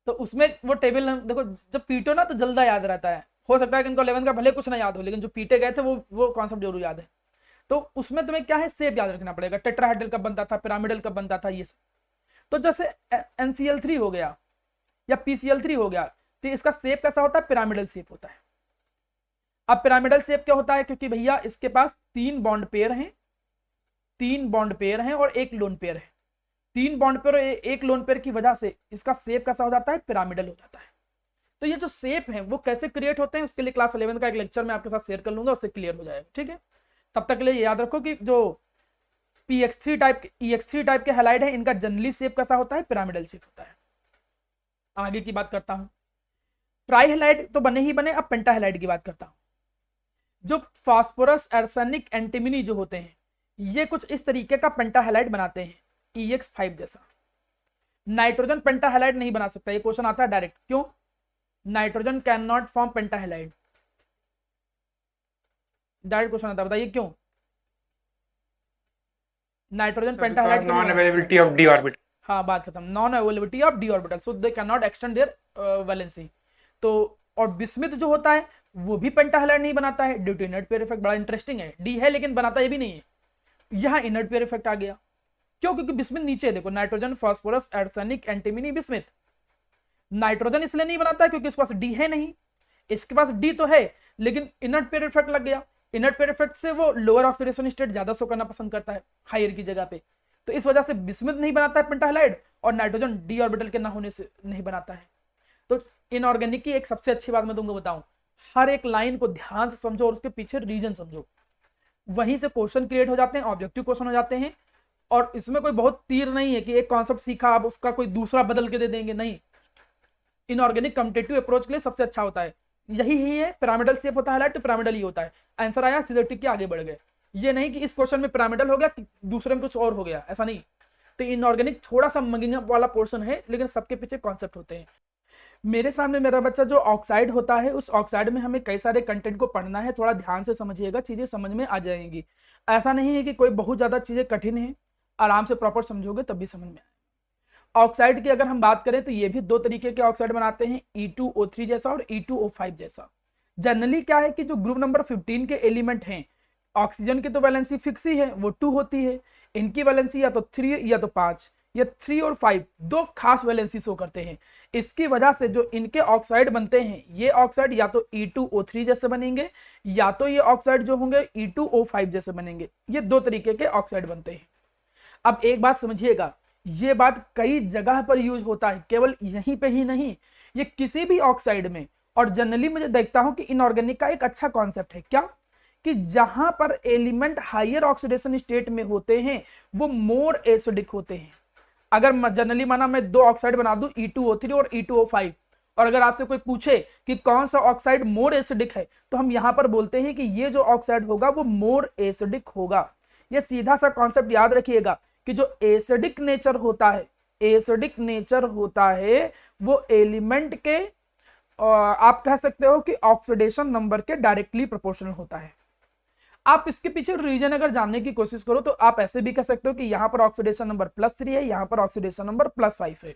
[SPEAKER 1] तो उसमें वो टेबल देखो, जब पीटो ना तो जल्दा याद रहता है। हो सकता है कि इनको 11 का भले कुछ ना याद हो, लेकिन जो पीटे गए थे वो कॉन्सेप्ट जरूर याद है। तो उसमें तुम्हें क्या है, शेप याद रखना पड़ेगा, टेट्राहेड्रल कब बनता था, पिरामिडल कब बनता था, ये सब। तो जैसे NCl3 हो गया या PCl3 हो गया, तो इसका शेप कैसा होता है, पिरामिडल शेप होता है। अब पिरामिडल शेप क्या होता है, क्योंकि भैया इसके पास 3 बॉन्ड पेयर हैं, 3 बॉन्ड पेयर हैं और 1 लोन पेयर है। 3 बॉन्ड पेयर और 1 लोन पेयर की वजह से इसका शेप कैसा हो जाता है, पिरामिडल हो जाता है। तो ये जो शेप है वो कैसे क्रिएट होते हैं, उसके लिए क्लास 11 का एक लेक्चर मैं आपके साथ शेयर कर लूंगा, उससे क्लियर हो जाएगा। ठीक है, तब तक के लिए याद रखो कि जो EX3 टाइप के हैलाइड है, इनका जनरली शेप कैसा होता है, पिरामिडल शेप होता है। आगे की बात करता हूं, ट्राई हैलाइड तो बने ही बने, अब पेंटा हैलाइड की बात करता हूं। जो फास्फोरस, आर्सेनिक, एंटीमनी जो होते हैं, ये कुछ इस तरीके का पेंटाहेलाइड बनाते हैं, EX5 जैसा। नाइट्रोजन पेंटाहेलाइड नहीं बना सकता, ये क्वेश्चन आता है डायरेक्ट। क्यों? Nitrogen can not form pentahalide, direct question आता है, बताइए क्यों? Nitrogen pentahalide
[SPEAKER 2] non availability of d orbital.
[SPEAKER 1] हाँ, बात खत्म। Non availability of d orbital, so they can not extend their valency. तो और बिस्मिथ जो होता है वो भी पेंटाहेलाइड नहीं बनाता है due to inert pair effect. बड़ा इंटरेस्टिंग है, डी है लेकिन बनाता ये भी नहीं है। यहाँ इनर्ट पेयर इफेक्ट आ गया। क्यों? क्योंकि बिस्मिथ नीचे देखो, nitrogen, phosphorus, arsenic, antimony, bismuth. Nitrogen इसलिए नहीं बनाता है क्योंकि इसके पास डी है नहीं, इसके पास डी तो है लेकिन इनर्ट पेयर इफेक्ट लग गया। इनर्ट पेयर इफेक्ट से वो लोअर ऑक्सीडेशन स्टेट ज्यादा शो करना पसंद करता है हायर की जगह पे, तो इस वजह से बिस्मिथ नहीं बनाता है पेंटाहेलाइड, और नाइट्रोजन डी ऑर्बिटल के ना होने से नहीं बनाता है। तो इनऑर्गेनिक की एक सबसे अच्छी बात मैं तुमको बताऊं, हर एक लाइन को ध्यान से समझो और उसके पीछे रीजन समझो, वहीं से क्वेश्चन क्रिएट हो जाते हैं, ऑब्जेक्टिव क्वेश्चन हो जाते हैं। और इसमें कोई बहुत तीर नहीं है कि एक कॉन्सेप्ट सीखा आप उसका कोई दूसरा बदल के दे देंगे, नहीं। इनऑर्गेनिक कम्पिटेटिव अप्रोच के लिए सबसे अच्छा होता है, यही ही है। पिरामिडल शेप होता है तो पिरामिडल ही होता है। आंसर आया, सीधे टिक के आगे बढ़ गए। ये नहीं कि इस क्वेश्चन में पिरामिडल हो गया, दूसरे में कुछ और हो गया, ऐसा नहीं। तो इनऑर्गेनिक थोड़ा सा मंगिंग वाला पोर्शन है, लेकिन सबके पीछे कॉन्सेप्ट होते हैं। मेरे सामने मेरा बच्चा जो ऑक्साइड होता है, उस ऑक्साइड में हमें कई सारे कंटेंट को पढ़ना है, थोड़ा ध्यान से समझिएगा, चीजें समझ में आ जाएंगी। ऐसा नहीं है कि कोई बहुत ज्यादा चीजें कठिन है, आराम से प्रॉपर समझोगे तब भी समझ में आएगा। ऑक्साइड की अगर हम बात करें तो ये भी दो तरीके के ऑक्साइड बनाते हैं, E2O3 जैसा और E2O5 जैसा। जनरली क्या है कि जो ग्रुप नंबर 15 के एलिमेंट हैं, ऑक्सीजन की तो वैलेंसी फिक्स ही है, वो 2 होती है। इनकी वैलेंसी या तो 3 या तो 5, या 3 और 5 दो खास वैलेंसी शो करते हैं। इसकी वजह से जो इनके ऑक्साइड बनते हैं, ये ऑक्साइड या तो E2O3 जैसे बनेंगे, या तो ये ऑक्साइड जो होंगे E2O5 जैसे बनेंगे। ये दो तरीके के ऑक्साइड बनते हैं। अब एक बात समझिएगा, ये बात कई जगह पर यूज होता है, केवल यहीं पे ही नहीं, ये किसी भी ऑक्साइड में। और जनरली मुझे देखता हूं कि इनऑर्गेनिक का एक अच्छा कॉन्सेप्ट है, क्या कि जहां पर एलिमेंट हायर ऑक्सीडेशन स्टेट में होते हैं वो मोर एसिडिक होते हैं। अगर जनरली माना मैं दो ऑक्साइड बना दूं, E2O3 और E2O5, और अगर आपसे कोई पूछे कि कौन सा ऑक्साइड मोर एसिडिक है, तो हम यहां पर बोलते हैं कि ये जो ऑक्साइड होगा वो मोर एसिडिक होगा। ये सीधा सा कॉन्सेप्ट याद रखिएगा कि जो एसिडिक नेचर होता है, एसिडिक नेचर होता है वो एलिमेंट के आप कह सकते हो कि ऑक्सीडेशन नंबर के डायरेक्टली प्रोपोर्शनल होता है। आप इसके पीछे रीजन अगर जानने की कोशिश करो तो आप ऐसे भी कह सकते हो कि यहां पर ऑक्सीडेशन नंबर +3 है, यहां पर ऑक्सीडेशन नंबर +5 है।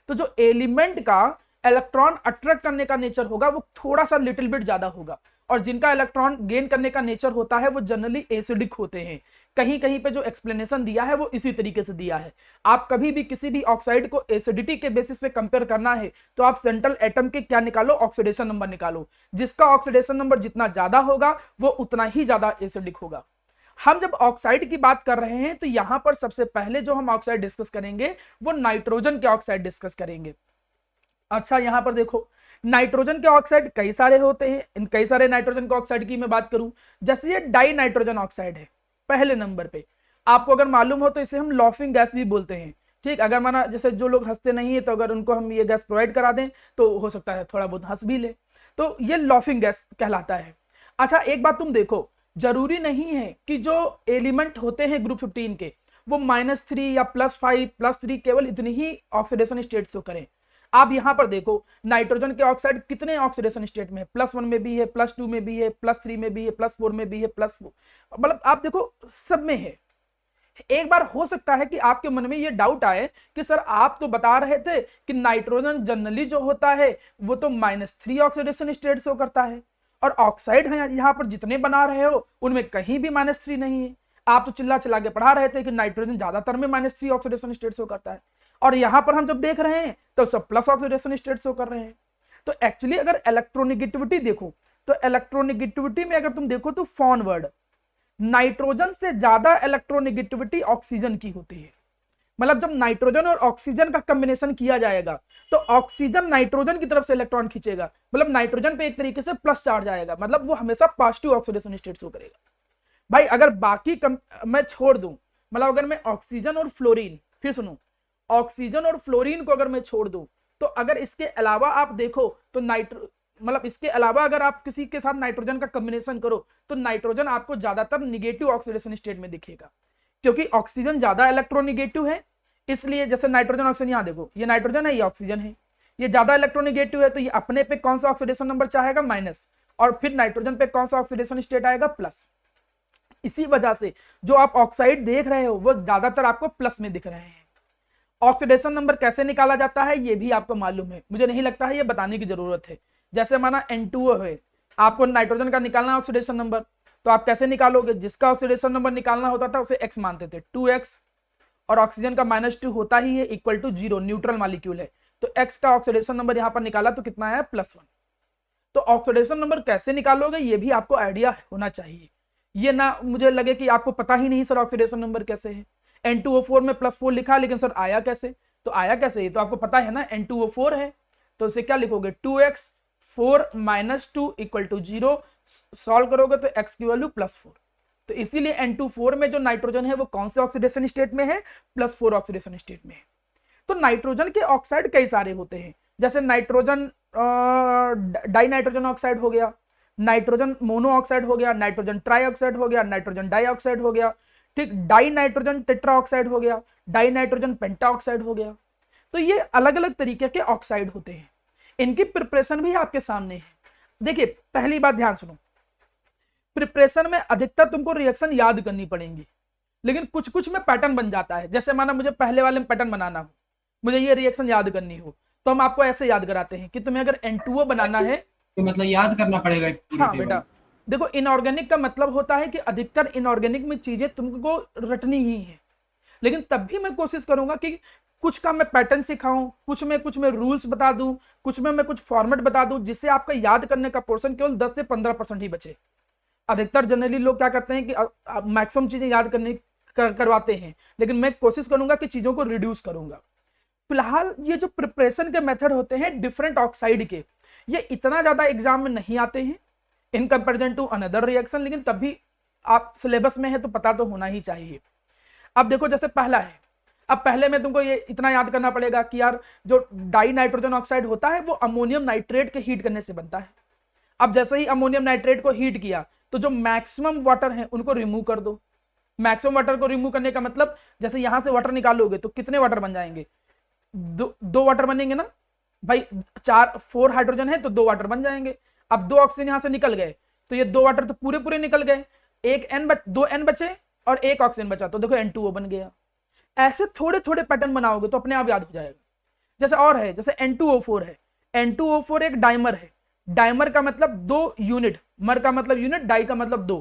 [SPEAKER 1] तो जो एलिमेंट का इलेक्ट्रॉन अट्रैक्ट करने का नेचर होगा वो थोड़ा सा लिटिल बिट ज्यादा होगा, और जिनका इलेक्ट्रॉन गेन करने का नेचर होता है वो जनरली एसिडिक होते हैं। कहीं कहीं पे जो एक्सप्लेनेशन दिया है वो इसी तरीके से दिया है। आप कभी भी किसी भी ऑक्साइड को एसिडिटी के बेसिस पे कंपेयर करना है तो आप सेंट्रल एटम के क्या निकालो, ऑक्सीडेशन नंबर निकालो। जिसका ऑक्सीडेशन नंबर जितना ज्यादा होगा वो उतना ही ज्यादा एसिडिक होगा। हम जब ऑक्साइड की बात कर रहे हैं तो यहां पर सबसे पहले जो हम ऑक्साइड डिस्कस करेंगे वो नाइट्रोजन के ऑक्साइड डिस्कस करेंगे। अच्छा, यहां पर देखो नाइट्रोजन के ऑक्साइड कई सारे होते हैं। इन कई सारे नाइट्रोजन के ऑक्साइड की मैं बात करूं, जैसे ये डाई नाइट्रोजन ऑक्साइड है पहले नंबर पे। आपको अगर मालूम हो तो इसे हम लॉफिंग गैस भी बोलते हैं। ठीक, अगर माना जैसे जो लोग हंसते नहीं है तो अगर उनको हम ये गैस प्रोवाइड करा दें तो हो सकता है थोड़ा बहुत हंस भी ले, तो ये लॉफिंग गैस कहलाता है। अच्छा, एक बात तुम देखो, जरूरी नहीं है कि जो एलिमेंट होते हैं ग्रुप 15 के वो -3 या +5 +3 केवल इतनी ही ऑक्सीडेशन स्टेट शो करें। आप यहां पर देखो नाइट्रोजन के ऑक्साइड कितने ऑक्सीडेशन स्टेट में है, +1 में भी है, +2 में भी है, +3 में भी है, +4 में भी है, +4, मतलब आप देखो सब में है। एक बार हो सकता है कि आपके मन में ये डाउट आए कि सर आप तो बता रहे थे कि नाइट्रोजन जनरली जो होता है वो तो -3 ऑक्सीडेशन स्टेट शो करता है, और ऑक्साइड है यहाँ पर जितने बना रहे हो उनमें कहीं भी -3 नहीं है। आप तो चिल्ला चिल्ला के पढ़ा रहे थे कि नाइट्रोजन ज्यादातर में -3 ऑक्सीडेशन स्टेट शो करता है, और यहां पर हम जब देख रहे हैं तो सब प्लस ऑक्सीडेशन स्टेट शो कर रहे हैं। तो एक्चुअली अगर इलेक्ट्रोनेगेटिविटी देखो तो इलेक्ट्रोनेगेटिविटी में अगर तुम देखो तो फॉरवर्ड नाइट्रोजन से ज्यादा इलेक्ट्रोनेगेटिविटी ऑक्सीजन की होती है। मतलब जब नाइट्रोजन और ऑक्सीजन का कॉम्बिनेशन किया जाएगा तो ऑक्सीजन नाइट्रोजन की तरफ से इलेक्ट्रॉन खींचेगा, मतलब नाइट्रोजन पे एक तरीके से प्लस चार्ज आएगा, मतलब वो हमेशा पॉजिटिव ऑक्सीडेशन स्टेट शो करेगा। भाई अगर बाकी मैं छोड़ दूं, मतलब अगर मैं ऑक्सीजन और फ्लोरीन, फिर सुनो, ऑक्सीजन और फ्लोरीन को अगर मैं छोड़ दूं तो अगर इसके अलावा आप देखो तो मतलब इसके अलावा अगर आप किसी के साथ नाइट्रोजन का कॉम्बिनेशन करो तो नाइट्रोजन आपको ज्यादातर निगेटिव ऑक्सीडेशन स्टेट में दिखेगा। क्योंकि ऑक्सीजन ज्यादा इलेक्ट्रोनिगेटिव है, इसलिए जैसे नाइट्रोजन ऑक्सीजन, यहाँ देखो ये नाइट्रोजन है, ये ऑक्सीजन है, ये ज्यादा इलेक्ट्रोनिगेटिव है, तो ये अपने पे कौन सा ऑक्सीडेशन नंबर चाहेगा, माइनस, और फिर नाइट्रोजन पे कौन सा ऑक्सीडेशन स्टेट आएगा, प्लस। इसी वजह से जो आप ऑक्साइड देख रहे हो वो ज्यादातर आपको प्लस में दिख रहे हैं। ऑक्सीडेशन नंबर कैसे निकाला जाता है ये भी आपको मालूम है, मुझे नहीं लगता है ये बताने की जरूरत है। जैसे माना N2O है, आपको नाइट्रोजन का निकालना है ऑक्सीडेशन नंबर, तो आप कैसे निकालोगे, जिसका ऑक्सीडेशन नंबर निकालना होता था उसे x मानते थे, 2x, और ऑक्सीजन का -2 होता ही है, इक्वल टू 0, न्यूट्रल मॉलिक्यूल है, तो x का ऑक्सीडेशन नंबर यहां पर निकाला तो कितना आया, +1। तो ऑक्सीडेशन नंबर कैसे निकालोगे ये भी आपको आइडिया होना चाहिए, ये ना मुझे लगे कि आपको पता ही नहीं सर ऑक्सीडेशन नंबर कैसे है। N2O4 में +4 लिखा, लेकिन सर आया कैसे, तो आया कैसे, ये तो आपको पता है ना, N2O4 है, तो इसे क्या लिखोगे, 2x 4 - 2 = 0, सॉल्व करोगे तो x की वैल्यू +4। तो इसीलिए N2O4 में जो नाइट्रोजन है वो कौन से ऑक्सीडेशन स्टेट में है, +4 ऑक्सीडेशन स्टेट में है। तो नाइट्रोजन के ऑक्साइड कई सारे होते हैं, जैसे नाइट्रोजन डाई नाइट्रोजन ऑक्साइड हो गया, नाइट्रोजन मोनो ऑक्साइड हो गया, नाइट्रोजन ट्राई ऑक्साइड हो गया, नाइट्रोजन डाइऑक्साइड हो गया, ठीक, डाई नाइट्रोजन टेट्रा ऑक्साइड हो गया, डाई नाइट्रोजन पेंटा ऑक्साइड हो गया। तो ये अलग अलग तरीके के ऑक्साइड होते हैं, इनकी प्रिपरेशन भी आपके सामने है। देखिए पहली बात ध्यान सुनो, प्रिपरेशन में अधिकतर तुमको रिएक्शन याद करनी पड़ेंगी, लेकिन कुछ कुछ में पैटर्न बन जाता है। जैसे माना मुझे पहले वाले में पैटर्न बनाना हो, मुझे ये रिएक्शन याद करनी हो, तो हम आपको ऐसे याद कराते हैं कि तुम्हें अगर N2O बनाना है
[SPEAKER 6] तो मतलब याद करना पड़ेगा पूरी
[SPEAKER 1] हाँ
[SPEAKER 6] टेबल।
[SPEAKER 1] बेटा, देखो इनऑर्गेनिक का मतलब होता है कि अधिकतर इनऑर्गेनिक में चीजें तुमको रटनी ही है, लेकिन तब भी मैं कोशिश करूंगा कि कुछ का मैं पैटर्न सिखाऊं, कुछ में रूल्स बता दूं, कुछ में मैं कुछ फॉर्मेट बता दूं, जिससे आपका याद करने का पोर्शन केवल 10 से 15% ही बचे। अधिकतर जनरली लोग क्या करते हैं कि मैक्सिमम चीजें याद करवाते हैं, लेकिन मैं कोशिश करूंगा कि चीजों को रिड्यूस करूंगा। फिलहाल ये जो प्रिपरेशन के मेथड होते हैं डिफरेंट ऑक्साइड के, ये इतना ज्यादा एग्जाम में नहीं आते हैं in comparison to another reaction, लेकिन तब भी आप सिलेबस में है तो पता तो होना ही चाहिए। अब देखो जैसे पहला है, अब पहले में तुमको ये इतना याद करना पड़ेगा कि यार जो डाई नाइट्रोजन ऑक्साइड होता है वो अमोनियम नाइट्रेट के हीट करने से बनता है। अब जैसे ही अमोनियम नाइट्रेट को हीट किया तो जो मैक्सिमम वाटर है उनको रिमूव कर दो। मैक्सिमम वाटर को रिमूव करने का मतलब जैसे यहां से वाटर निकालोगे तो कितने वाटर बन जाएंगे, दो वाटर बनेंगे ना भाई, 4 हाइड्रोजन है तो 2 वाटर बन जाएंगे। अब 2 ऑक्सीजन यहां से निकल गए तो ये 2 वाटर तो पूरे निकल गए, 2 N बचे और 1 ऑक्सीजन बचा, तो देखो N2O बन गया। ऐसे थोड़े थोड़े पैटर्न बनाओगे तो अपने आप याद हो जाएगा। जैसे और है, जैसे N2O4 है, N2O4 एक डाइमर है, डाइमर का मतलब 2 यूनिट, मर का मतलब यूनिट, डाई का मतलब 2,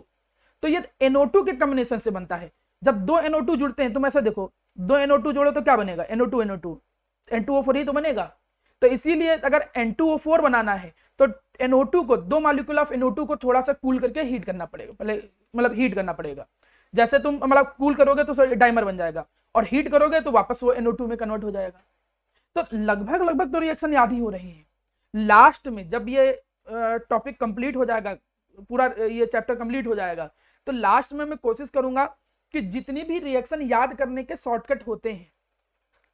[SPEAKER 1] तो ये NO2 के कॉम्बिनेशन से बनता है। जब 2 NO2 जुड़ते हैं तुम ऐसे देखो, 2 NO2 जोड़ो तो क्या बनेगा, NO2 N2O4 ही तो बनेगा। तो इसीलिए अगर N2O4 बनाना है तो NO2 को, 2 मॉलिक्यूल ऑफ NO2 को थोड़ा सा कूल करके हीट करना पड़ेगा, पहले मतलब हीट करना पड़ेगा। जैसे तुम मतलब कूल करोगे तो डाइमर बन जाएगा, और हीट करोगे तो वापस वो NO2 में कन्वर्ट हो जाएगा। तो लगभग तो रिएक्शन याद ही हो रही है। लास्ट में जब ये टॉपिक कंप्लीट हो जाएगा, पूरा ये चैप्टर कंप्लीट हो जाएगा, तो लास्ट में मैं कोशिश करूंगा कि जितनी भी रिएक्शन याद करने के शॉर्टकट होते हैं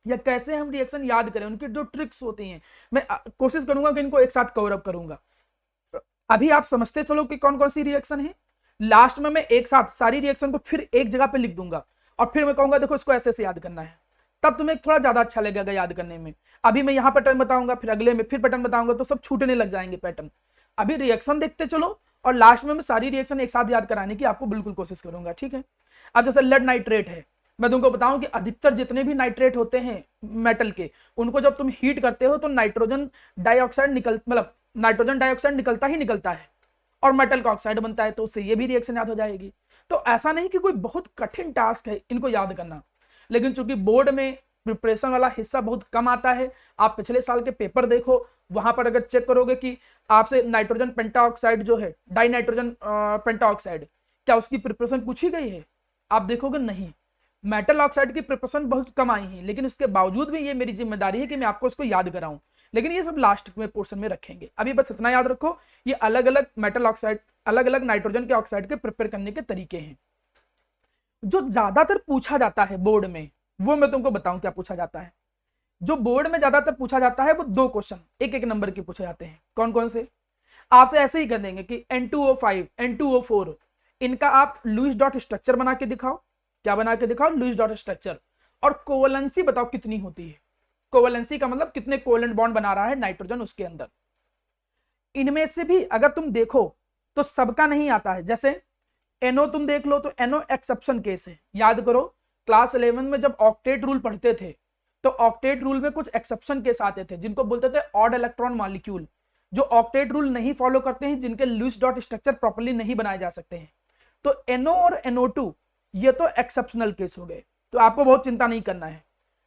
[SPEAKER 1] या कैसे हम रिएक्शन याद करें, उनकी जो ट्रिक्स होती हैं, मैं कोशिश करूंगा कि इनको एक साथ कवर अप करूंगा। अभी आप समझते चलो कि कौन कौन सी रिएक्शन है, लास्ट में मैं एक साथ सारी रिएक्शन को फिर एक जगह पे लिख दूंगा और फिर मैं कहूंगा देखो इसको ऐसे से याद करना है, तब तुम्हें थोड़ा ज्यादा अच्छा लगेगा याद करने में। अभी मैं यहाँ पैटर्न बताऊंगा, फिर अगले में फिर पैटर्न बताऊंगा, तो सब छूटने लग जाएंगे पैटर्न। अभी रिएक्शन देखते चलो और लास्ट में मैं सारी रिएक्शन एक साथ याद कराने की आपको बिल्कुल कोशिश करूंगा, ठीक है। अब जैसे लेड नाइट्रेट है, मैं तुमको बताऊं कि अधिकतर जितने भी नाइट्रेट होते हैं मेटल के, उनको जब तुम हीट करते हो तो नाइट्रोजन डाइऑक्साइड निकलता ही निकलता है और मेटल का ऑक्साइड बनता है, तो उससे ये भी रिएक्शन याद हो जाएगी। तो ऐसा नहीं कि कोई बहुत कठिन टास्क है इनको याद करना, लेकिन चूंकि बोर्ड में प्रिपरेशन वाला हिस्सा बहुत कम आता है, आप पिछले साल के पेपर देखो, वहां पर अगर चेक करोगे कि आपसे नाइट्रोजन पेंटाऑक्साइड जो है, डाई नाइट्रोजन पेंटाऑक्साइड, क्या उसकी प्रिपरेशन पूछी गई है, आप देखोगे नहीं। मेटल ऑक्साइड की प्रिपरेशन बहुत कम आई है, लेकिन इसके बावजूद भी ये मेरी जिम्मेदारी है कि मैं आपको इसको याद कराऊं, लेकिन ये सब लास्ट में पोर्शन में रखेंगे। अभी बस इतना याद रखो, ये अलग अलग मेटल ऑक्साइड, अलग अलग नाइट्रोजन के ऑक्साइड के प्रिपेयर करने के तरीके हैं। जो ज्यादातर पूछा जाता है बोर्ड में, वो मैं तुमको बताऊं क्या पूछा जाता है। जो बोर्ड में ज्यादातर पूछा जाता है वो 2 क्वेश्चन एक नंबर के पूछे जाते हैं। कौन कौन से? आपसे ऐसे ही कर देंगे कि N2O5 N2O4 इनका आप लुईस डॉट स्ट्रक्चर बना के दिखाओ, क्या बना के दिखाओ, लुईस डॉट स्ट्रक्चर। और कोवलेंसी बताओ कितनी होती है। कोवलेंसी का मतलब कितने कोवलेंट बॉन्ड बना रहा है नाइट्रोजन उसके अंदर। इनमें से भी अगर तुम देखो तो सबका नहीं आता है। जैसे एनओ तुम देख लो तो एनओ एक्सेप्शन केस है। याद करो क्लास 11 में जब ऑक्टेट रूल पढ़ते थे तो ऑक्टेट रूल में कुछ एक्सेप्शन केस आते थे जिनको बोलते थे ऑड इलेक्ट्रॉन मॉलिक्यूल, जो ऑक्टेट रूल नहीं फॉलो करते हैं, जिनके लुईस डॉट स्ट्रक्चर प्रॉपर्ली नहीं बनाए जा सकते हैं। तो NO और NO2 ये तो एक्सेप्शनल केस हो गए, तो आपको बहुत चिंता नहीं करना है।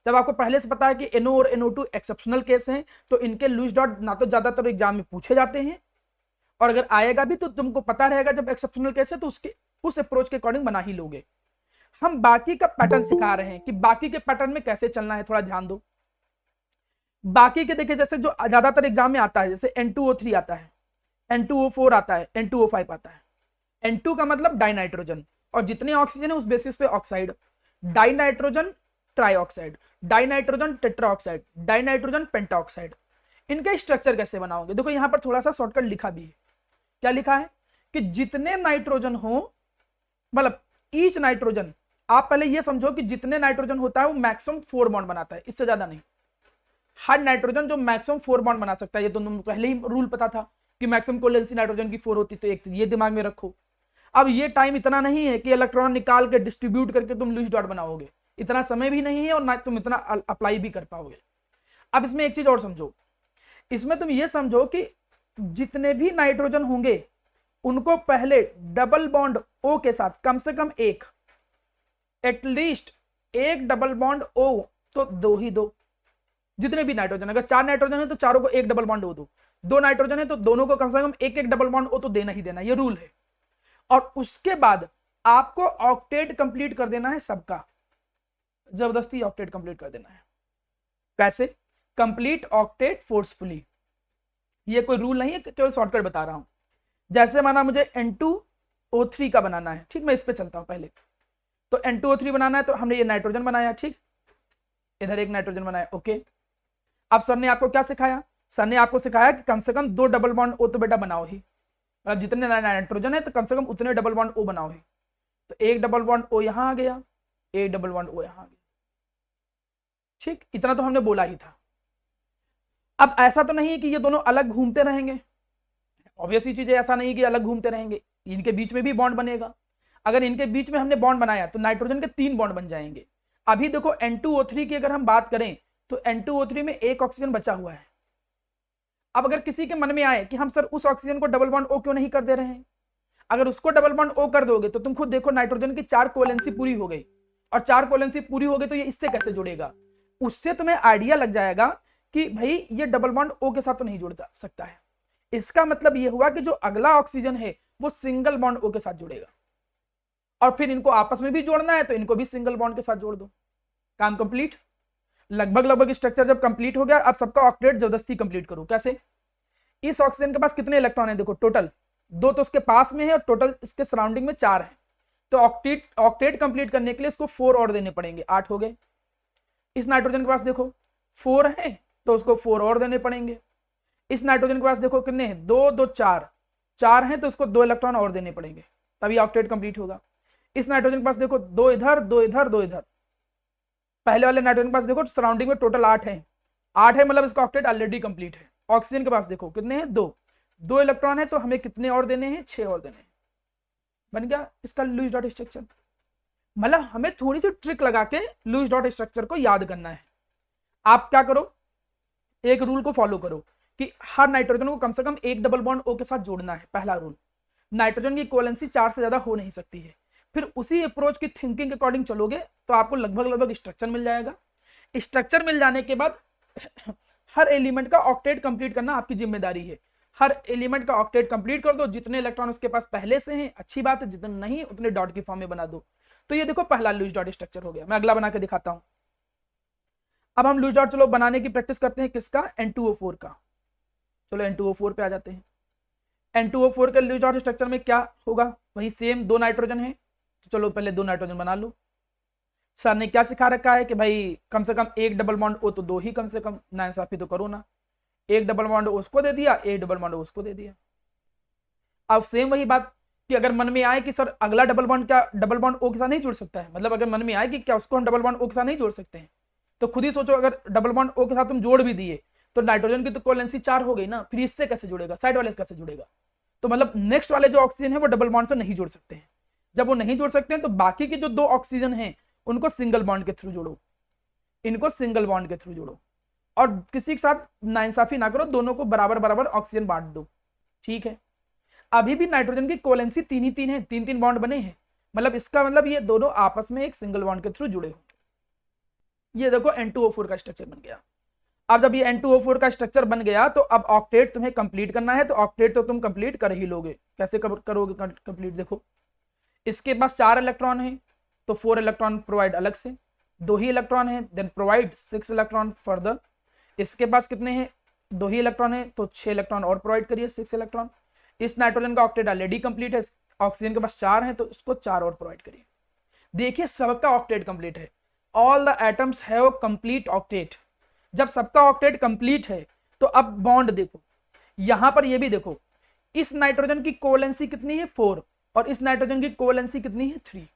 [SPEAKER 1] जब आपको पहले से पता है कि NO और NO2 एक्सेप्शनल केस हैं तो इनके लुईस डॉट ना तो ज्यादातर एग्जाम में पूछे जाते हैं, और अगर आएगा भी तो तुमको पता रहेगा जब एक्सेप्शनल केस है तो उसके उस अप्रोच के अकॉर्डिंग बना ही लोगे। हम बाकी का पैटर्न सिखा रहे हैं कि बाकी के पैटर्न में कैसे चलना है, थोड़ा ध्यान दो। बाकी के देखिए जैसे जो ज्यादातर एग्जाम में आता है, जैसे N2O3 आता है, N2O4 आता है, N2O5 आता है। N2 का मतलब डाई नाइट्रोजन, और जितने ऑक्सीजन है उस बेसिस पे oxide. Die nitrogen trioxide, die nitrogen tetroxide, die nitrogen pentoxide. इनका स्ट्रक्चर कैसे बनाओगे, देखो यहां पर थोड़ा सा शॉर्टकट लिखा भी है। क्या लिखा है कि जितने नाइट्रोजन हो, मतलब ईच नाइट्रोजन, आप पहले ये समझो कि जितने नाइट्रोजन होता है वो मैक्सिमम 4 बॉन्ड बनाता है, इससे ज्यादा नहीं। हर नाइट्रोजन जो मैक्सिमम 4 बॉन्ड बना सकता है, ये तो तुम पहले ही रूल पता था कि मैक्सिमम कोवलेंसी नाइट्रोजन की 4 होती, तो एक ये दिमाग में रखो। अब ये टाइम इतना नहीं है कि इलेक्ट्रॉन निकाल के डिस्ट्रीब्यूट करके तुम लुईस डॉट बनाओगे, इतना समय भी नहीं है और ना तुम इतना अप्लाई भी कर पाओगे। अब इसमें एक चीज और समझो, इसमें तुम ये समझो कि जितने भी नाइट्रोजन होंगे उनको पहले डबल बॉन्ड O के साथ कम से कम एक, एटलीस्ट एक डबल बॉन्ड O तो दो ही दो। जितने भी नाइट्रोजन, अगर 4 नाइट्रोजन है तो चारों को एक डबल बॉन्ड O दो, 2 नाइट्रोजन है तो दोनों को कम से कम एक एक डबल बॉन्ड O तो देना ही देना, ये रूल है। और उसके बाद आपको ऑक्टेट कंप्लीट कर देना है सबका, जबरदस्ती ऑक्टेट कंप्लीट कर देना है। कैसे? Complete octet forcefully. ये कोई रूल नहीं है, केवल शॉर्टकट बता रहा हूं। जैसे माना मुझे N2O3 का बनाना है, ठीक, मैं इस पे चलता हूं पहले। तो N2O3 बनाना है तो हमने ये नाइट्रोजन बनाया, ठीक, इधर एक नाइट्रोजन बनाया, ओके। अब सर ने आपको क्या सिखाया? सर ने आपको सिखाया कि कम से कम 2 डबल बॉन्ड O तो बेटा बनाओ ही, मतलब जितने नाइट्रोजन है तो कम से कम उतने डबल बॉन्ड O बनाओ ही। तो एक डबल बॉन्ड O यहां आ गया, एक डबल बॉन्ड O यहां आ गया, ठीक, इतना तो हमने बोला ही था। अब ऐसा तो नहीं है कि ये दोनों अलग घूमते रहेंगे, ऑब्वियसली चीज है, ऐसा नहीं कि अलग घूमते रहेंगे, इनके बीच में भी बॉन्ड बनेगा। अगर इनके बीच में हमने बॉन्ड बनाया तो नाइट्रोजन के 3 बॉन्ड बन जाएंगे। अभी देखो N2O3 की अगर हम बात करें तो N2O3 में एक ऑक्सीजन बचा हुआ है। अब अगर किसी के मन में आए कि हम सर उस ऑक्सीजन को डबल बॉन्ड O क्यों नहीं कर दे रहे हैं, अगर उसको डबल बॉन्ड O कर दोगे तो तुम खुद देखो नाइट्रोजन की 4 कोवलेंसी पूरी हो गई, और 4 कोवलेंसी पूरी हो गई तो ये इससे कैसे जुड़ेगा। उससे तुम्हें आइडिया लग जाएगा कि भाई ये डबल बॉन्ड O के साथ तो नहीं जुड़ सकता है। इसका मतलब ये हुआ कि जो अगला ऑक्सीजन है वो सिंगल बॉन्ड O के साथ जुड़ेगा, और फिर इनको आपस में भी जोड़ना है तो इनको भी सिंगल बॉन्ड के साथ जोड़ दो, काम कंप्लीट। लगभग स्ट्रक्चर जब कंप्लीट हो गया, अब सबका ऑक्टेट जबरदस्ती कंप्लीट करो। कैसे? इस ऑक्सीजन के पास कितने इलेक्ट्रॉन है, देखो टोटल 2 तो उसके पास में है और टोटल इसके सराउंडिंग में 4 है। तो ऑक्टेट कंप्लीट करने के लिए इसको 4 और देने पड़ेंगे, 8 हो गए। इस नाइट्रोजन के पास देखो 4 है तो उसको 4 और देने पड़ेंगे। इस नाइट्रोजन के पास देखो कितने हैं, 2 2 4, 4 हैं तो उसको 2 इलेक्ट्रॉन और देने पड़ेंगे, तभी ऑक्टेट कंप्लीट होगा। इस नाइट्रोजन के पास देखो 2 इधर 2 इधर 2 इधर। पहले वाले नाइट्रोजन के पास देखो सराउंडिंग में टोटल 8 है, 8 है मतलब इसका ऑक्टेट ऑलरेडी कंप्लीट है। ऑक्सीजन के पास देखो कितने हैं, 2 इलेक्ट्रॉन है तो हमें कितने और देने हैं, 6 और देने हैं। बन गया इसका लुईस डॉट स्ट्रक्चर। मतलब हमें थोड़ी सी ट्रिक लगा के लुईस डॉट स्ट्रक्चर को याद करना है। आप क्या करो, एक रूल को फॉलो करो कि हर नाइट्रोजन को कम से कम एक डबल बॉन्ड O के साथ जोड़ना है। पहला रूल, नाइट्रोजन की कोवलेंसी 4 से ज्यादा हो नहीं सकती है। फिर उसी अप्रोच की थिंकिंग के अकॉर्डिंग चलोगे तो आपको लगभग स्ट्रक्चर मिल जाएगा। स्ट्रक्चर मिल जाने के बाद हर एलिमेंट का ऑक्टेट कंप्लीट करना आपकी जिम्मेदारी है। हर एलिमेंट का ऑक्टेट कंप्लीट कर दो, जितने इलेक्ट्रॉन उसके पास पहले से हैं अच्छी बात है, जितने नहीं उतने डॉट की फॉर्म में बना दो। तो ये देखो पहला लुईस डॉट स्ट्रक्चर हो गया। मैं अगला बना के दिखाता हूं। अब हम लुईस डॉट चलो बनाने की प्रैक्टिस करते हैं, किसका, N2O4 का। चलो N2O4 पे आ जाते हैं। N2O4 के लुईस डॉट स्ट्रक्चर में क्या होगा, वही सेम 2 नाइट्रोजन है, तो चलो पहले 2 नाइट्रोजन बना लो। सर ने क्या सिखा रखा है कि भाई कम से कम एक डबल बॉन्ड O तो 2 ही कम से कम, नाइंसाफी तो करो ना। एक डबल बॉन्ड O उसको दे दिया, एक डबल बॉन्ड O उसको दे दिया। अब सेम वही बात कि अगर मन में आए कि सर अगला डबल बॉन्ड क्या डबल बॉन्ड ओ के साथ नहीं जुड़ सकता है, मतलब अगर मन में आए कि क्या उसको हम डबल बॉन्ड ओ के साथ नहीं जोड़ सकते हैं, तो खुद ही सोचो अगर डबल बॉन्ड ओ के साथ तुम जोड़ भी दिए तो नाइट्रोजन की तो कोवैलेंसी 4 हो गई ना, फिर इससे कैसे जुड़ेगा, साइड वाले से कैसे जुड़ेगा। तो मतलब नेक्स्ट वाले जो ऑक्सीजन है वो डबल बॉन्ड से नहीं जुड़ सकते हैं। जब वो नहीं जुड़ सकते हैं तो बाकी के जो 2 ऑक्सीजन हैं उनको सिंगल बॉन्ड के थ्रू जोड़ो, इनको सिंगल बॉन्ड के थ्रू जोड़ो और किसी के साथ नाइंसाफी ना करो, दोनों को बराबर बराबर ऑक्सीजन बांट दो, ठीक है। अभी भी नाइट्रोजन की कोवैलेंसी 3 ही 3 है, 3 बॉन्ड बने हैं, मतलब इसका मतलब ये दोनों आपस में एक सिंगल बॉन्ड के थ्रू जुड़े होंगे। ये देखो N2O4 का स्ट्रक्चर बन गया। अब जब ये N2O4 का स्ट्रक्चर बन गया तो अब ऑक्टेट तुम्हें कंप्लीट करना है, तो ऑक्टेट तो तुम कंप्लीट कर ही लोगे। कैसे करोगे कंप्लीट, देखो इसके पास 4 इलेक्ट्रॉन है तो 4 इलेक्ट्रॉन प्रोवाइड अलग से, 2 ही इलेक्ट्रॉन है देन प्रोवाइड 6 इलेक्ट्रॉन फर्दर। इसके पास कितने हैं, 2 ही इलेक्ट्रॉन है तो 6 इलेक्ट्रॉन और प्रोवाइड करिए, 6 इलेक्ट्रॉन। इस नाइट्रोजन का ऑक्टेट ऑलरेडी कंप्लीट है, ऑक्सीजन के पास 4 है तो उसको 4 और प्रोवाइड करिए। देखिए सबका ऑक्टेट कंप्लीट है, all the atoms have complete octet. जब सबका ऑक्टेट कंप्लीट है तो अब बॉन्ड देखो, यहां पर ये भी देखो, इस नाइट्रोजन की कोवैलेंसी कितनी है 4 और इस नाइट्रोजन की कोवैलेंसी कितनी है 3।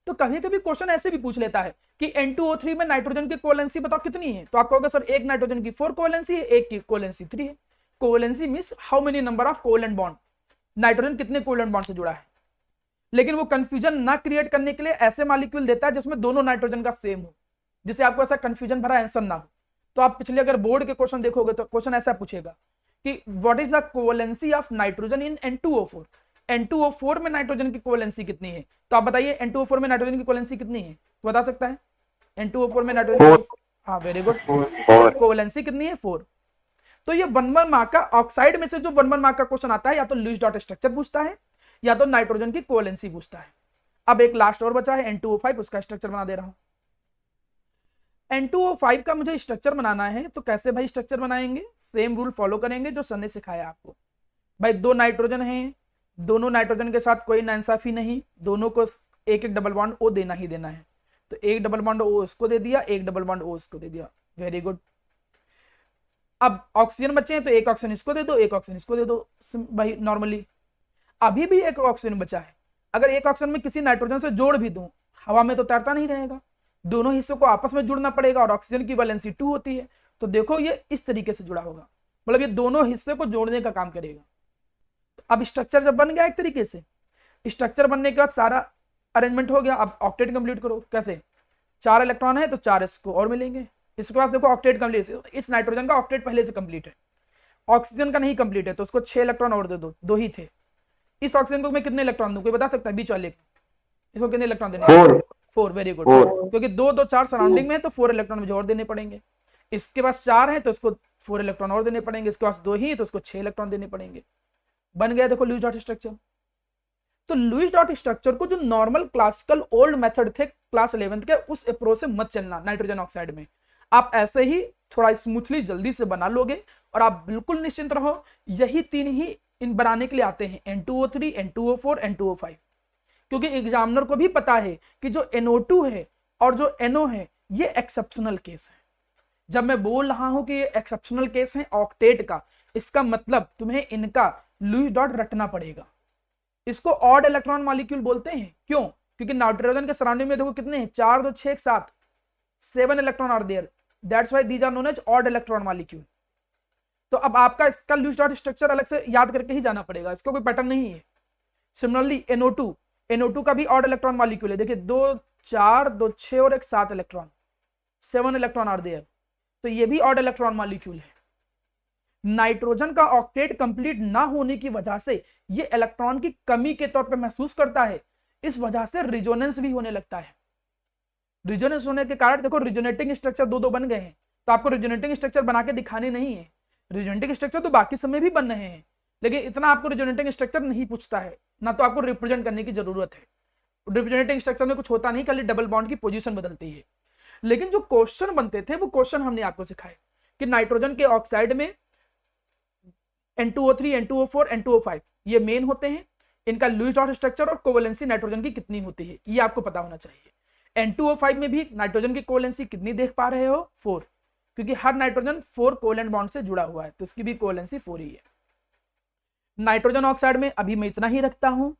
[SPEAKER 1] तो कभी कभी क्वेश्चन ऐसे भी पूछ लेता है कि N2O3 में नाइट्रोजन की कोवैलेंसी बताओ कितनी है, तो आप कहोगे सर एक नाइट्रोजन की 4 कोवैलेंसी है, एक की कोवैलेंसी 3 है। Covalency means how many number of covalent bond, nitrogen कितने कोवैलेंट बॉन्ड से जुड़ा है। लेकिन वो कंफ्यूजन ना क्रिएट करने के लिए ऐसे मॉलिक्यूल देता है जिसमें दोनों नाइट्रोजन का सेम हो, जिससे आपको ऐसा कंफ्यूजन भरा आंसर ना हो। तो आप पिछले अगर बोर्ड के क्वेश्चन देखोगे तो क्वेश्चन ऐसा पूछेगा कि what is the covalency of nitrogen in N2O4, N2O4 में नाइट्रोजन की कोवैलेंसी कितनी है, तो आप बताइए N2O4 में नाइट्रोजन की कोवैलेंसी कितनी है, बता सकता है N2O4 में नाइट्रोजन, हाँ वेरी गुड, कोवैलेंसी कितनी है 4। तो ये 1 मार्क का ऑक्साइड में से जो 1 मार्क का क्वेश्चन आता है या तो लुईस डॉट स्ट्रक्चर पूछता है या तो नाइट्रोजन की कोवैलेंसी पूछता है। अब एक लास्ट और बचा है N2O5, उसका स्ट्रक्चर बना दे रहा हूं। N2O5 का मुझे स्ट्रक्चर बनाना है, तो कैसे भाई स्ट्रक्चर बनाएंगे, सेम रूल फॉलो करेंगे जो सर ने सिखाया आपको। भाई 2 नाइट्रोजन हैं, दोनों नाइट्रोजन के साथ कोई नाइंसाफी नहीं, दोनों को एक एक डबल बॉन्ड ओ देना ही देना है, तो एक डबल बॉन्ड ओ इसको दे दिया, एक डबल बॉन्ड ओ इसको दे दिया, वेरी गुड। अब ऑक्सीजन बचे हैं तो एक ऑक्सीजन इसको दे दो, एक ऑक्सीजन इसको दे दो भाई नॉर्मली। अभी भी एक ऑक्सीजन बचा है, अगर एक ऑक्सीजन में किसी नाइट्रोजन से जोड़ भी दूं, हवा में तो तैरता नहीं रहेगा, दोनों हिस्सों को आपस में जुड़ना पड़ेगा और ऑक्सीजन की वैलेंसी 2 होती है, तो देखो ये इस तरीके से जुड़ा होगा, मतलब ये दोनों हिस्से को जोड़ने का काम करेगा। तो अब स्ट्रक्चर जब बन गया एक तरीके से, स्ट्रक्चर बनने के बाद सारा अरेंजमेंट हो गया, अब ऑक्टेट कंप्लीट करो। कैसे, 4 इलेक्ट्रॉन है तो 4 इसको और मिलेंगे, इसके पास देखो ऑक्टेट कंप्लीट, इस नाइट्रोजन का ऑक्टेट पहले से कंप्लीट है, ऑक्सीजन का नहीं कंप्लीट है तो उसको 6 इलेक्ट्रॉन और दे दो, 2 ही थे। इस ऑक्सीजन को मैं कितने इलेक्ट्रॉन दूं, कोई बता सकता है बीच वाले को, इसको कितने इलेक्ट्रॉन देने, 4, वेरी गुड, क्योंकि 2 2 4 सराउंडिंग में है तो 4 इलेक्ट्रॉन मुझे और देने पड़ेंगे। इसके पास 4 है तो इसको 4 इलेक्ट्रॉन और देने पड़ेंगे, इसके पास 2 ही है तो इसको 6 इलेक्ट्रॉन देने पड़ेंगे। बन गया देखो लुईस डॉट स्ट्रक्चर। तो लुईस डॉट स्ट्रक्चर को जो नॉर्मल क्लासिकल ओल्ड मेथड थे क्लास 11th के, उस अप्रोच से मत चलना नाइट्रोजन ऑक्साइड में, आप ऐसे ही थोड़ा स्मूथली जल्दी से बना लोगे और आप बिल्कुल निश्चिंत रहो। यही 3 ही इन बनाने के लिए आते हैं, N2O3, N2O4, N2O5, क्योंकि एग्जामिनर को भी पता है कि जो NO2 है और जो NO है ये एक्सेप्शनल केस है। जब मैं बोल रहा हूं कि ये एक्सेप्शनल केस है ऑक्टेट का, इसका मतलब तुम्हें इनका लुईस डॉट रटना पड़ेगा। इसको ऑड इलेक्ट्रॉन मॉलिक्यूल बोलते हैं, क्यों, क्योंकि नाइट्रोजन के सराउंडिंग में देखो कितने हैं, 4 2 6 7 7 electron are there, that's why these are known as odd electron molecule. तो अब आपका इसका लुईस डॉट स्ट्रक्चर अलग से याद करके ही जाना पड़ेगा, इसका कोई पैटर्न नहीं है। सिमिलरली NO2 का भी ऑड इलेक्ट्रॉन मॉलिक्यूल है, देखिए 2 4 2 6 और एक 7 इलेक्ट्रॉन, 7 इलेक्ट्रॉन आर देयर, तो ये भी ऑड इलेक्ट्रॉन मॉलिक्यूल है। नाइट्रोजन का ऑक्टेट कंप्लीट ना होने की वजह से ये इलेक्ट्रॉन की कमी के तौर पे महसूस करता है, इस वजह से रिजोनेंस भी होने लगता है। रिजोनेंस होने के कारण देखो रिजोनेटिंग स्ट्रक्चर 2 2 बन गए हैं, तो आपको रिजोनेटिंग स्ट्रक्चर बना के दिखाने नहीं है, रिजोनेटिंग स्ट्रक्चर तो बाकी समय भी बन रहे हैं, लेकिन इतना आपको रिजोनेटिंग स्ट्रक्चर नहीं पूछता है, ना तो आपको रिप्रेजेंट करने की जरूरत है। रिप्रेजेंटिंग स्ट्रक्चर में कुछ होता नहीं, खाली डबल बॉन्ड की पोजीशन बदलती है। लेकिन जो क्वेश्चन बनते थे वो क्वेश्चन हमने आपको सिखाए कि नाइट्रोजन के ऑक्साइड में N2O3, N2O4, N2O5 ये मेन होते हैं, इनका लुईस डॉट स्ट्रक्चर और कोवैलेंसी नाइट्रोजन की कितनी होती है ये आपको पता होना चाहिए। N2O5 में भी नाइट्रोजन की कोवैलेंसी कितनी देख पा रहे हो, 4, क्योंकि हर नाइट्रोजन 4 कोवैलेंट बॉन्ड से जुड़ा हुआ है, तो इसकी भी कोवैलेंसी 4 ही है। नाइट्रोजन ऑक्साइड में अभी मैं इतना ही रखता हूं,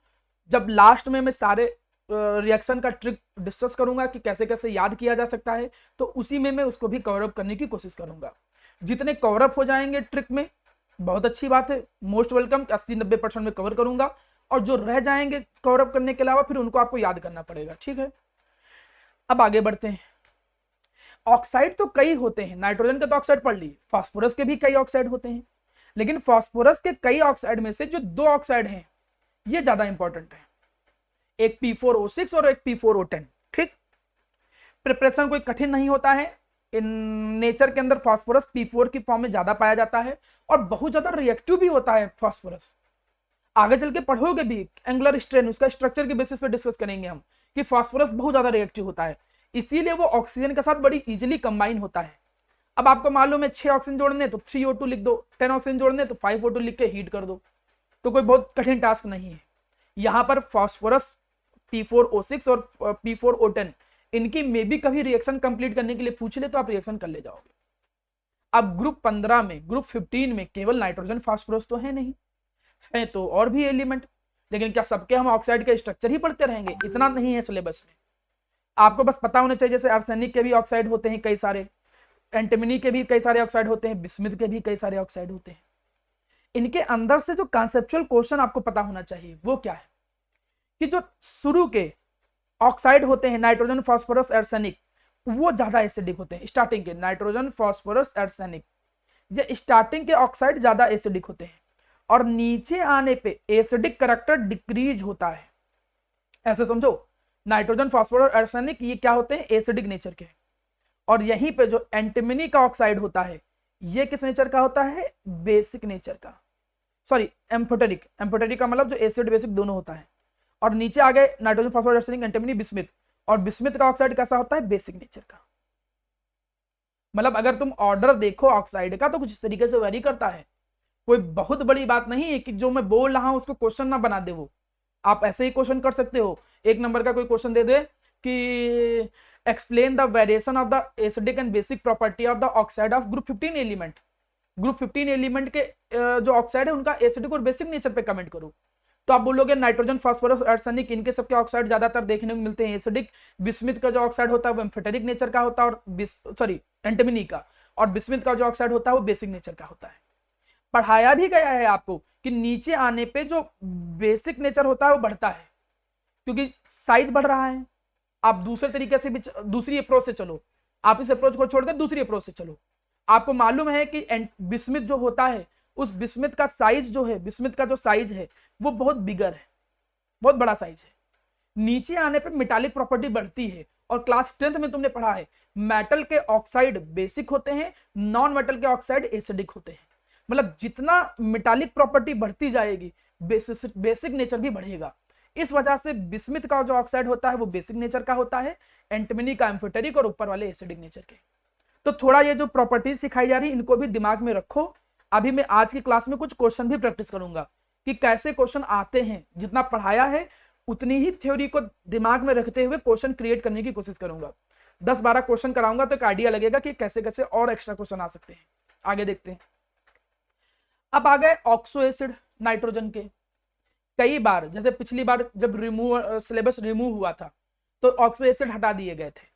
[SPEAKER 1] जब लास्ट में मैं सारे रिएक्शन का ट्रिक डिस्कस करूंगा कि कैसे कैसे याद किया जा सकता है, तो उसी में मैं उसको भी कवर अप करने की कोशिश करूंगा। जितने कवर अप हो जाएंगे ट्रिक में बहुत अच्छी बात है, मोस्ट वेलकम, 80-90% में कवर करूंगा, और जो रह जाएंगे कवर अप करने के अलावा फिर उनको आपको याद करना पड़ेगा, ठीक है। अब आगे बढ़ते हैं। ऑक्साइड तो कई होते हैं, नाइट्रोजन के तो ऑक्साइड पढ़ ली, फास्फोरस के भी कई ऑक्साइड होते हैं, लेकिन फास्फोरस के कई ऑक्साइड में से जो 2 ऑक्साइड हैं ये ज्यादा इंपॉर्टेंट है, एक P4O6 और एक P4O10, ठीक। प्रिपरेशन कोई कठिन नहीं होता है, इन नेचर के अंदर फास्फोरस P4 की फॉर्म में ज्यादा पाया जाता है और बहुत ज्यादा रिएक्टिव भी होता है फास्फोरस। आगे चल के पढ़ोगे भी एंगुलर स्ट्रेन, उसका स्ट्रक्चर के बेसिस पे डिस्कस करेंगे हम कि फास्फोरस बहुत ज्यादा रिएक्टिव होता है, इसीलिए वो ऑक्सीजन के साथ बड़ी इजीली कंबाइन होता है। अब आपको मालूम है 6 ऑक्सीजन जोड़ने तो 3O2 लिख दो, 10 ऑक्सीजन जोड़ने तो 5O2 लिख के हीट कर दो, तो कोई बहुत कठिन टास्क नहीं है। यहां पर फास्फोरस P4O6 और P4O10 इनकी मे भी कभी रिएक्शन कंप्लीट करने के लिए पूछ ले तो आप रिएक्शन कर ले जाओगे। अब ग्रुप 15 में, ग्रुप 15 में केवल नाइट्रोजन फास्फोरस तो है नहीं, है तो और भी एलिमेंट, लेकिन क्या सबके हम ऑक्साइड के स्ट्रक्चर ही पढ़ते रहेंगे? इतना नहीं है सिलेबस में, आपको बस पता होना चाहिए। जैसे आर्सेनिक के भी ऑक्साइड होते हैं कई सारे, एंटीमनी के भी कई सारे ऑक्साइड होते हैं, बिस्मिथ के भी कई सारे ऑक्साइड होते हैं। इनके अंदर से जो कॉन्सेप्चुअल क्वेश्चन आपको पता होना चाहिए वो क्या है कि जो शुरू के ऑक्साइड होते हैं नाइट्रोजन फास्फोरस आर्सेनिक, वो ज्यादा एसिडिक होते हैं। स्टार्टिंग के नाइट्रोजन फास्फोरस आर्सेनिक, ये स्टार्टिंग के ऑक्साइड ज्यादा एसिडिक होते हैं और नीचे आने पे एसिडिक करेक्टर डिक्रीज होता है। ऐसे समझो, नाइट्रोजन फास्फोरस आर्सेनिक ये क्या होते हैं? एसिडिक नेचर के। और यहीं पे जो एंटीमनी का ऑक्साइड होता है ये किस नेचर का होता है? बेसिक नेचर का, सॉरी एम्फोटेरिक। एम्फोटेरिक का मतलब जो एसिड बेसिक दोनों होता है। और नीचे आ गए nitrogen phosphorus arsenic, antimony, bismuth, और बिस्मिथ का ऑक्साइड कैसा होता है? बेसिक नेचर का। मतलब अगर तुम ऑर्डर देखो ऑक्साइड का तो कुछ इस तरीके से वेरी करता है, कोई बहुत बड़ी बात नहीं है कि जो मैं बोल रहा हूं उसको क्वेश्चन ना बना दे। वो आप ऐसे ही क्वेश्चन कर सकते हो, 1 नंबर का कोई क्वेश्चन दे दे कि explain the variation of the acidic and basic property of the oxide of group 15 element. Group 15 element के जो ऑक्साइड है उनका एसिडिक और बेसिक नेचर पे कमेंट करो, तो आप बोलोगे नाइट्रोजन फास्फोरस आर्सेनिक इनके सबके ऑक्साइड ज्यादातर देखने को मिलते हैं एसिडिक। बिस्मिथ का जो ऑक्साइड होता है वो एम्फोटेरिक नेचर का होता है, और एंटीमनी का, और बिस्मिथ का जो ऑक्साइड होता है वो बेसिक नेचर का होता है। पढ़ाया भी गया है आपको कि नीचे आने पे जो बेसिक नेचर होता है वो बढ़ता है क्योंकि साइज बढ़ रहा है। आप दूसरे तरीके से भी, दूसरी अप्रोच से चलो, आप इस अप्रोच को छोड़कर दूसरी अप्रोच से चलो। आपको मालूम है कि बिस्मिथ जो होता है उस बिस्मिथ का साइज जो है, बिस्मिथ का जो साइज है वो बहुत बिगर है, बहुत बड़ा साइज है। नीचे आने पे मेटालिक प्रॉपर्टी बढ़ती है, और क्लास 10th में तुमने पढ़ा है मेटल के ऑक्साइड बेसिक होते हैं, नॉन मेटल के ऑक्साइड एसिडिक होते हैं। मतलब जितना मेटालिक प्रॉपर्टी बढ़ती जाएगी बेसिक नेचर भी बढ़ेगा। इस वजह से बिस्मिथ का जो ऑक्साइड होता है वो बेसिक नेचर का होता है, एंटीमनी का एम्फोटेरिक, और ऊपर वाले एसिडिक नेचर के। तो थोड़ा ये जो प्रॉपर्टीज सिखाई जा रही है इनको भी दिमाग में रखो। अभी मैं आज की क्लास में कुछ क्वेश्चन भी प्रैक्टिस करूंगा कि कैसे क्वेश्चन आते हैं। जितना पढ़ाया है उतनी ही थ्योरी को दिमाग में रखते हुए क्वेश्चन क्रिएट करने की कोशिश करूंगा। 10-12 क्वेश्चन कराऊंगा तो एक आइडिया लगेगा कि कैसे कैसे और एक्स्ट्रा क्वेश्चन आ सकते हैं। आगे देखते हैं। अब आ गए ऑक्सो एसिड नाइट्रोजन के। कई बार, जैसे पिछली बार जब सिलेबस रिमूव हुआ था तो ऑक्सो एसिड हटा दिए गए थे।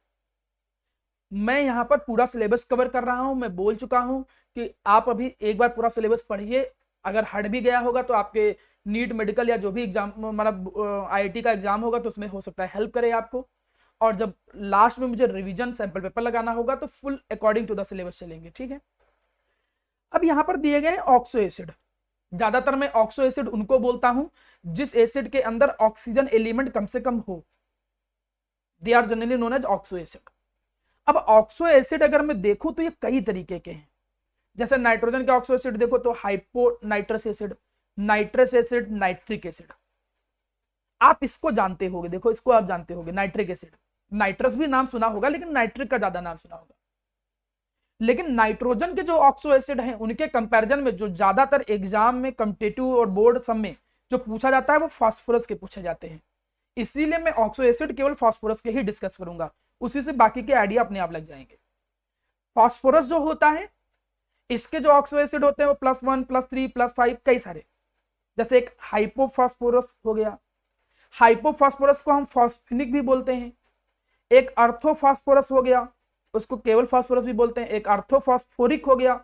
[SPEAKER 1] मैं यहां पर पूरा सिलेबस कवर कर रहा हूं। मैं बोल चुका हूं कि आप अभी एक बार पूरा सिलेबस पढ़िए। अगर हट भी गया होगा तो आपके नीट, मेडिकल या जो भी एग्जाम, मतलब IIT का एग्जाम होगा तो उसमें हो सकता है हेल्प करे आपको। और जब लास्ट में मुझे रिवीजन सैंपल पेपर लगाना होगा तो full according to the syllabus चलेंगे, ठीक है। अब यहां पर दिए गए ऑक्सो एसिड। ज्यादातर मैं ऑक्सो एसिड उनको बोलता हूं जिस एसिड के अंदर ऑक्सीजन एलिमेंट कम से कम हो, they are generally known as oxo acid. अब ऑक्सो एसिड अगर मैं देखूं तो ये कई तरीके के हैं। जैसे नाइट्रोजन के ऑक्सो एसिड देखो तो hypo nitrous acid, nitrous acid, nitric acid. आप इसको जानते होगे, देखो इसको आप जानते होगे, नाइट्रिक एसिड। नाइट्रस भी नाम सुना होगा लेकिन नाइट्रिक का ज्यादा नाम सुना होगा। लेकिन नाइट्रोजन के जो ऑक्सो एसिड हैं उनके कंपैरिजन में जो ज्यादातर एग्जाम में, कॉम्पिटिटिव और बोर्ड सब में जो पूछा जाता है वो फास्फोरस के पूछे जाते हैं। इसीलिए मैं ऑक्सो एसिड केवल फास्फोरस के ही डिस्कस करूंगा, उसी से बाकी के आइडिया अपने आप लग जाएंगे। फास्फोरस जो होता है इसके जो ऑक्सो एसिड होते हैं वो +1, +3, +5 कई सारे। जैसे एक हाइपोफॉस्फोरस हो गया, हाइपोफॉस्फोरस को हम फॉस्फेनिक भी बोलते हैं। एक अर्थोफॉस्फोरस हो गया, उसको केवल फास्फोरस भी बोलते हैं। एक अर्थोफॉस्फोरिक हो गया,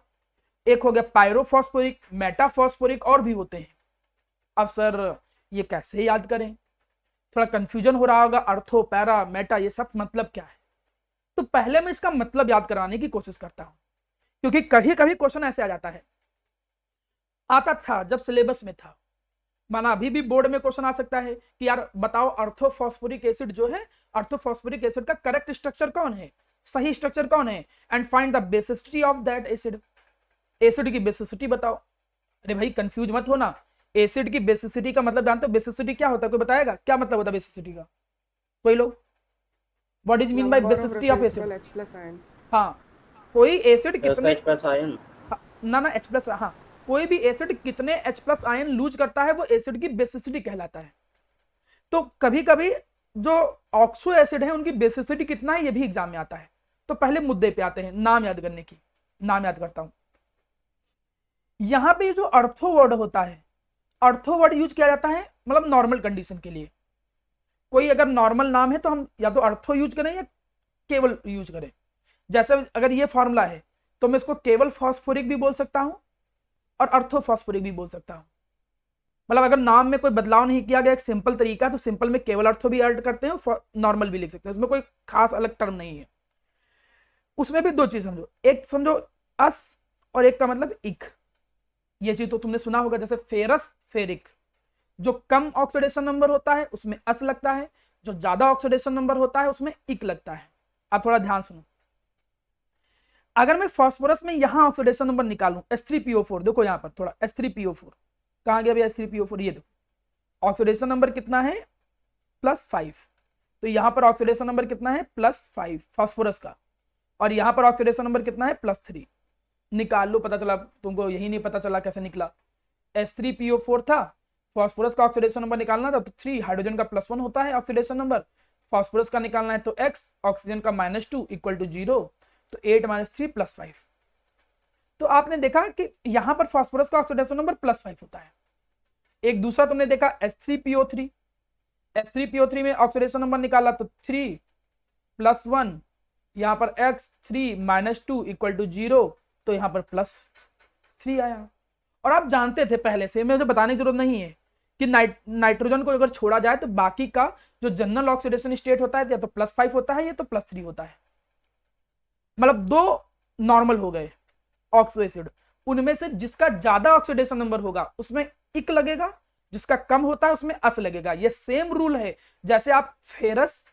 [SPEAKER 1] एक हो गया पायरोफॉस्फोरिक, मेटाफॉस्फोरिक, और भी होते हैं। अब सर ये कैसे याद करें, थोड़ा कंफ्यूजन हो रहा होगा, अर्थो, पैरा, मेटा, ये सब मतलब क्या है। तो पहले मैं इसका मतलब याद कराने की कोशिश करता हूं, क्योंकि कभी कभी क्वेश्चन ऐसे आ जाता है, आता था जब सिलेबस में था, माना अभी भी बोर्ड में क्वेश्चन आ सकता है कि यार बताओ अर्थोफॉस्फोरिक एसिड जो है, अर्थोफॉस्फोरिक एसिड का करेक्ट स्ट्रक्चर कौन है, सही स्ट्रक्चर कौन है, and find the basicity of that acid. Acid की बेसिसिटी बताओ। अरे भाई कंफ्यूज मत होना, एसिड की बेसिसिटी का मतलब जानते हो, बेसिसिटी क्या होता है, कोई बताएगा क्या मतलब होता है बेसिसिटी का, कोई लोग? What is mean by basicity of acid? हाँ, कोई एसिड कितने ना H प्लस, हाँ, कोई भी एसिड कितने H प्लस आयन लूज करता है वो एसिड की बेसिसिटी कहलाता है। तो कभी कभी जो ऑक्सो एसिड है उनकी बेसिसिटी कितना है ये भी एग्जाम में आता है। तो पहले मुद्दे पे आते हैं, नाम याद करने की। नाम याद करता हूं, यहां पे जो अर्थो वर्ड होता है, अर्थो वर्ड यूज किया जाता है मतलब नॉर्मल कंडीशन के लिए। कोई अगर नॉर्मल नाम है तो हम या तो अर्थो यूज करें या केवल यूज करें। जैसे अगर ये फॉर्मूला है तो मैं इसको केवल फॉस्फोरिक भी बोल सकता हूं और अर्थोफॉस्फोरिक भी बोल सकता हूं। मतलब अगर नाम में कोई बदलाव नहीं किया गया, एक सिंपल तरीका, तो सिंपल में केवल अर्थो भी ऐड करते हैं, नॉर्मल भी लिख सकते हैं, उसमें कोई खास अलग टर्म नहीं है। उसमें भी दो चीज समझो, एक समझो अस और एक का मतलब इक। ये चीज तो तुमने सुना होगा, जैसे फेरस, फेरिक। जो कम ऑक्सीडेशन नंबर होता है उसमें अस लगता है, जो ज्यादा ऑक्सीडेशन नंबर होता है उसमें इक लगता है। आप थोड़ा ध्यान सुनो, अगर मैं फास्फोरस में यहां ऑक्सीडेशन नंबर निकालूं H3PO4, देखो यहां पर थोड़ा H3PO4 कहां गया भैया, H3PO4, ये देखो ऑक्सीडेशन नंबर कितना है, +5। तो यहां पर ऑक्सीडेशन नंबर कितना है, +5 फास्फोरस का, और यहां पर ऑक्सीडेशन नंबर कितना है, +3। निकाल लो, पता चला तुमको, यही नहीं पता चला कैसे निकला। H3PO4 था, फास्फोरस का ऑक्सीडेशन नंबर निकालना था तो 3, हाइड्रोजन का +1 होता है ऑक्सीडेशन नंबर, फास्फोरस का निकालना है तो x, ऑक्सीजन का -2 = 0, तो 8 - 3 +5। तो आपने देखा कि यहां पर फास्फोरस का ऑक्सीडेशन नंबर +5 होता है। एक दूसरा तुमने देखा H3PO3, H3PO3 में ऑक्सीडेशन नंबर निकाला तो 3 +1, यहां पर x, 3 - 2 = 0, तो यहां पर +3 आया। और आप जानते थे पहले से, मुझे बताने की जरूरत नहीं है कि नाइट्रोजन को अगर छोड़ा जाए तो बाकी का जो जनरल ऑक्सीडेशन स्टेट होता है या तो +5 होता है या तो +3 होता है। मतलब दो नॉर्मल हो गए ऑक्सो एसिड, उनमें से जिसका ज्यादा ऑक्सीडेशन नंबर होगा उसमें इक लगेगा, जिसका कम होता है उसमें अस लगेगा। ये सेम रूल है, जैसे आप फेरस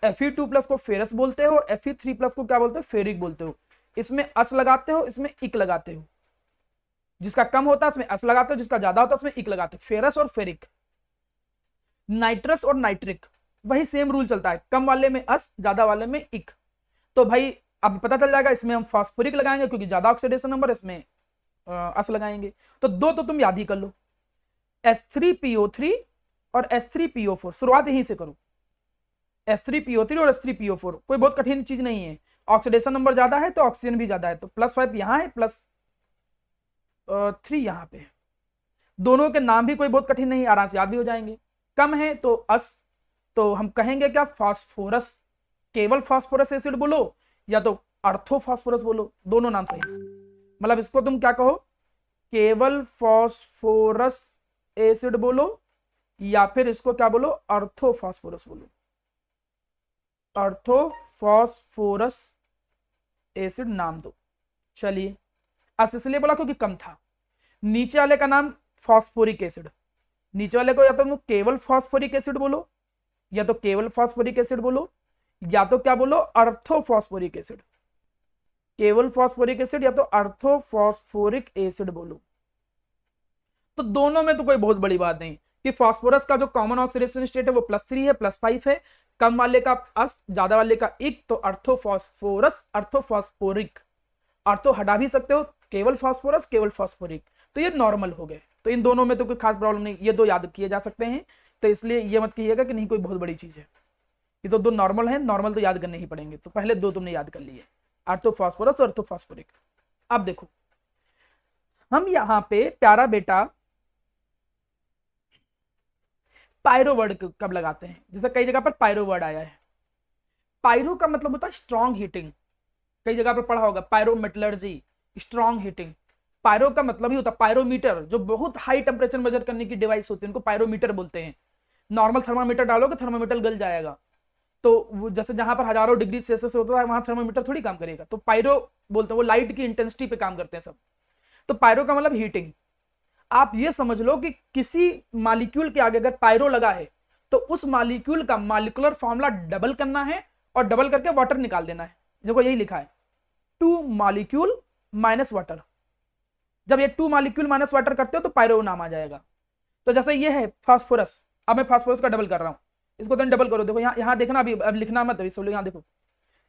[SPEAKER 1] Fe2+ को फेरस बोलते हो और Fe3+ को क्या बोलते हो, फेरिक बोलते हो। इसमें अस लगाते हो, इसमें इक लगाते हो। जिसका कम होता है उसमें अस लगाते हो, जिसका ज्यादा होता है उसमें इक लगाते हो। फेरस और फेरिक। नाइट्रस और नाइट्रिक वही सेम रूल चलता है, कम वाले में अस, ज्यादा वाले में इक। तो भाई अब पता चल जाएगा, इसमें हम फास्फोरिक लगाएंगे क्योंकि ज्यादा ऑक्सीडेशन नंबर, इसमें अस लगाएंगे। तो दो तो तुम याद ही कर लो, H3PO3 और H3PO4। शुरुआत यहीं से करो, H3PO3 और H3PO4, कोई बहुत कठिन चीज नहीं है। ऑक्सीडेशन नंबर ज्यादा है तो ऑक्सीजन भी ज्यादा है, तो +5 यहां है, +3 यहां पे। दोनों के नाम भी कोई बहुत कठिन नहीं, आराम से याद भी हो जाएंगे। कम है तो अस, तो हम कहेंगे क्या, फास्फोरस, केवल फास्फोरस एसिड बोलो या तो अर्थोफॉस्फोरस बोलो, दोनों नाम सही। मतलब इसको तुम क्या कहो, केवल फास्फोरस एसिड बोलो या फिर इसको क्या बोलो, अर्थोफॉस्फोरस बोलो। अर्थोफॉस्फोरस एसिड नाम दो। चलिए, अस इसलिए बोला क्योंकि कम था। नीचे वाले का नाम फास्फोरिक एसिड, नीचे वाले को या तो तुम केवल फास्फोरिक एसिड बोलो या तो केवल फास्फोरिक एसिड बोलो या तो क्या बोलो, अर्थोफॉस्फोरिक एसिड। केवल फास्फोरिक एसिड या तो अर्थोफॉस्फोरिक एसिड बोलो। तो दोनों में तो कोई बहुत बड़ी बात नहीं कि फास्फोरस का जो कॉमन ऑक्सीडेशन स्टेट है वो +3 है, +5 है, कम वाले का अस, ज्यादा वाले का इक, तो अर्थोफॉस्फोरस, अर्थोफॉस्फोरिक। अर्थो हटा भी सकते हो, केवल फास्फोरस, केवल फास्फोरिक, तो ये नॉर्मल हो गए। तो इन दोनों में तो कोई खास प्रॉब्लम नहीं, ये दो याद किए जा सकते हैं। तो इसलिए ये मत कहिएगा कि नहीं कोई बहुत बड़ी चीज है, ये तो दो नॉर्मल है, नॉर्मल तो याद करने ही पड़ेंगे। तो पहले दो तुमने याद कर लिए, अर्थोफॉस्फोरस और अर्थोफॉस्फोरिक। अब देखो, हम यहां पे प्यारा बेटा पायरो वर्ड कब लगाते हैं, जैसे कई जगह पर पायरो वर्ड आया है। पायरो का मतलब होता है स्ट्रॉन्ग हीटिंग, कई जगह पर पढ़ा होगा पायरोमेटलर्जी, स्ट्रॉन्ग हीटिंग। पायरो का मतलब ही होता है पायरोमीटर, जो बहुत हाई टेम्परेचर मेजर करने की डिवाइस होती है उनको पायरोमीटर बोलते हैं। नॉर्मल थर्मामीटर डालोगे थर्मामीटर गल जाएगा, तो जैसे जहां पर हजारों डिग्री सेल्सियस होता है वहां थर्मामीटर थोड़ी काम करेगा, तो पायरो बोलते हैं, वो लाइट की इंटेंसिटी पे काम करते हैं सब। तो पायरो का मतलब हीटिंग। आप ये समझ लो कि किसी मॉलिक्यूल के आगे अगर पायरो लगा है तो उस मॉलिक्यूल का मॉलिक्यूलर फॉर्मूला डबल करना है और डबल करके वाटर निकाल देना है। देखो यही लिखा है 2 मॉलिक्यूल माइनस वाटर। जब ये 2 मॉलिक्यूल माइनस वाटर करते हो तो पायरो नाम आ जाएगा। तो जैसे ये है फास्फोरस, अब मैं फास्फोरस का डबल कर रहा हूं, इसको तो डबल करो। देखो यहाँ देखना, अभी अब लिखना मत, अभी सब लोग यहाँ देखो।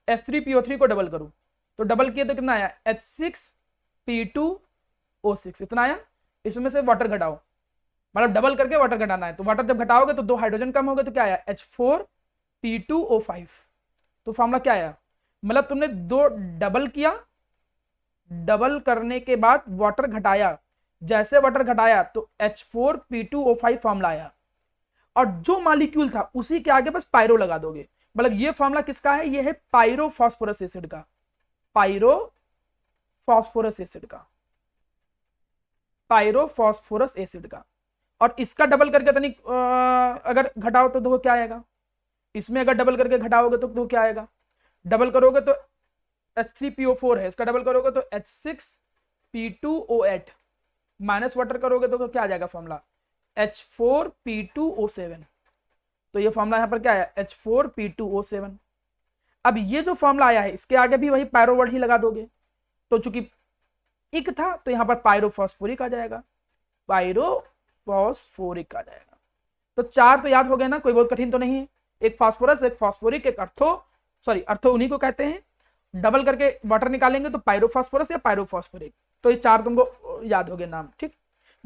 [SPEAKER 1] H3PO3 को डबल करो तो डबल किए तो कितना आया H6P2O6, इतना आया। इसमें से वाटर घटाओ, मतलब डबल करके वाटर घटाना है। तो वाटर जब घटाओगे तो 2 हाइड्रोजन कम हो गए तो क्या आया H4P2O5। तो फॉर्मूला क्या आया, मतलब तुमने 2 डबल किया, डबल करने के बाद वाटर घटाया, जैसे वाटर घटाया तो H4P2O5 फॉर्मूला आया। और जो मॉलिक्यूल था उसी के आगे बस पायरो लगा दोगे। मतलब ये फॉर्मूला किसका है, ये है पायरोफॉस्फोरस एसिड का, पायरोफॉस्फोरस एसिड का, पायरोफॉस्फोरस एसिड का। और इसका डबल करके तनिक अगर घटाओ तो देखो क्या आएगा, इसमें अगर डबल करके घटाओगे तो देखो क्या आएगा। डबल करोगे तो H3PO4 है, इसका डबल करोगे तो H6P2O8, माइनस वाटर करोगे तो क्या आ जाएगा फॉर्मूला H4P2O7। तो ये फॉर्मूला यहाँ पर क्या है H4P2O7। अब ये जो फॉर्मूला आया है इसके आगे भी वही पायरो वर्ड ही लगा दोगे, तो चूंकि इक था तो यहाँ पर पायरोफॉस्फोरिक आ जाएगा, पायरोफॉस्फोरिक आ जाएगा। तो 4 तो याद हो गए ना, कोई बहुत कठिन तो नहीं है। एक फास्फोरस, एक फॉस्फोरिक, एक अर्थो उन्हीं को कहते हैं। डबल करके वाटर निकालेंगे तो पायरोफॉस्फोरस या पायरोफॉस्फोरिक। तो ये 4 तुमको याद हो गए नाम, ठीक।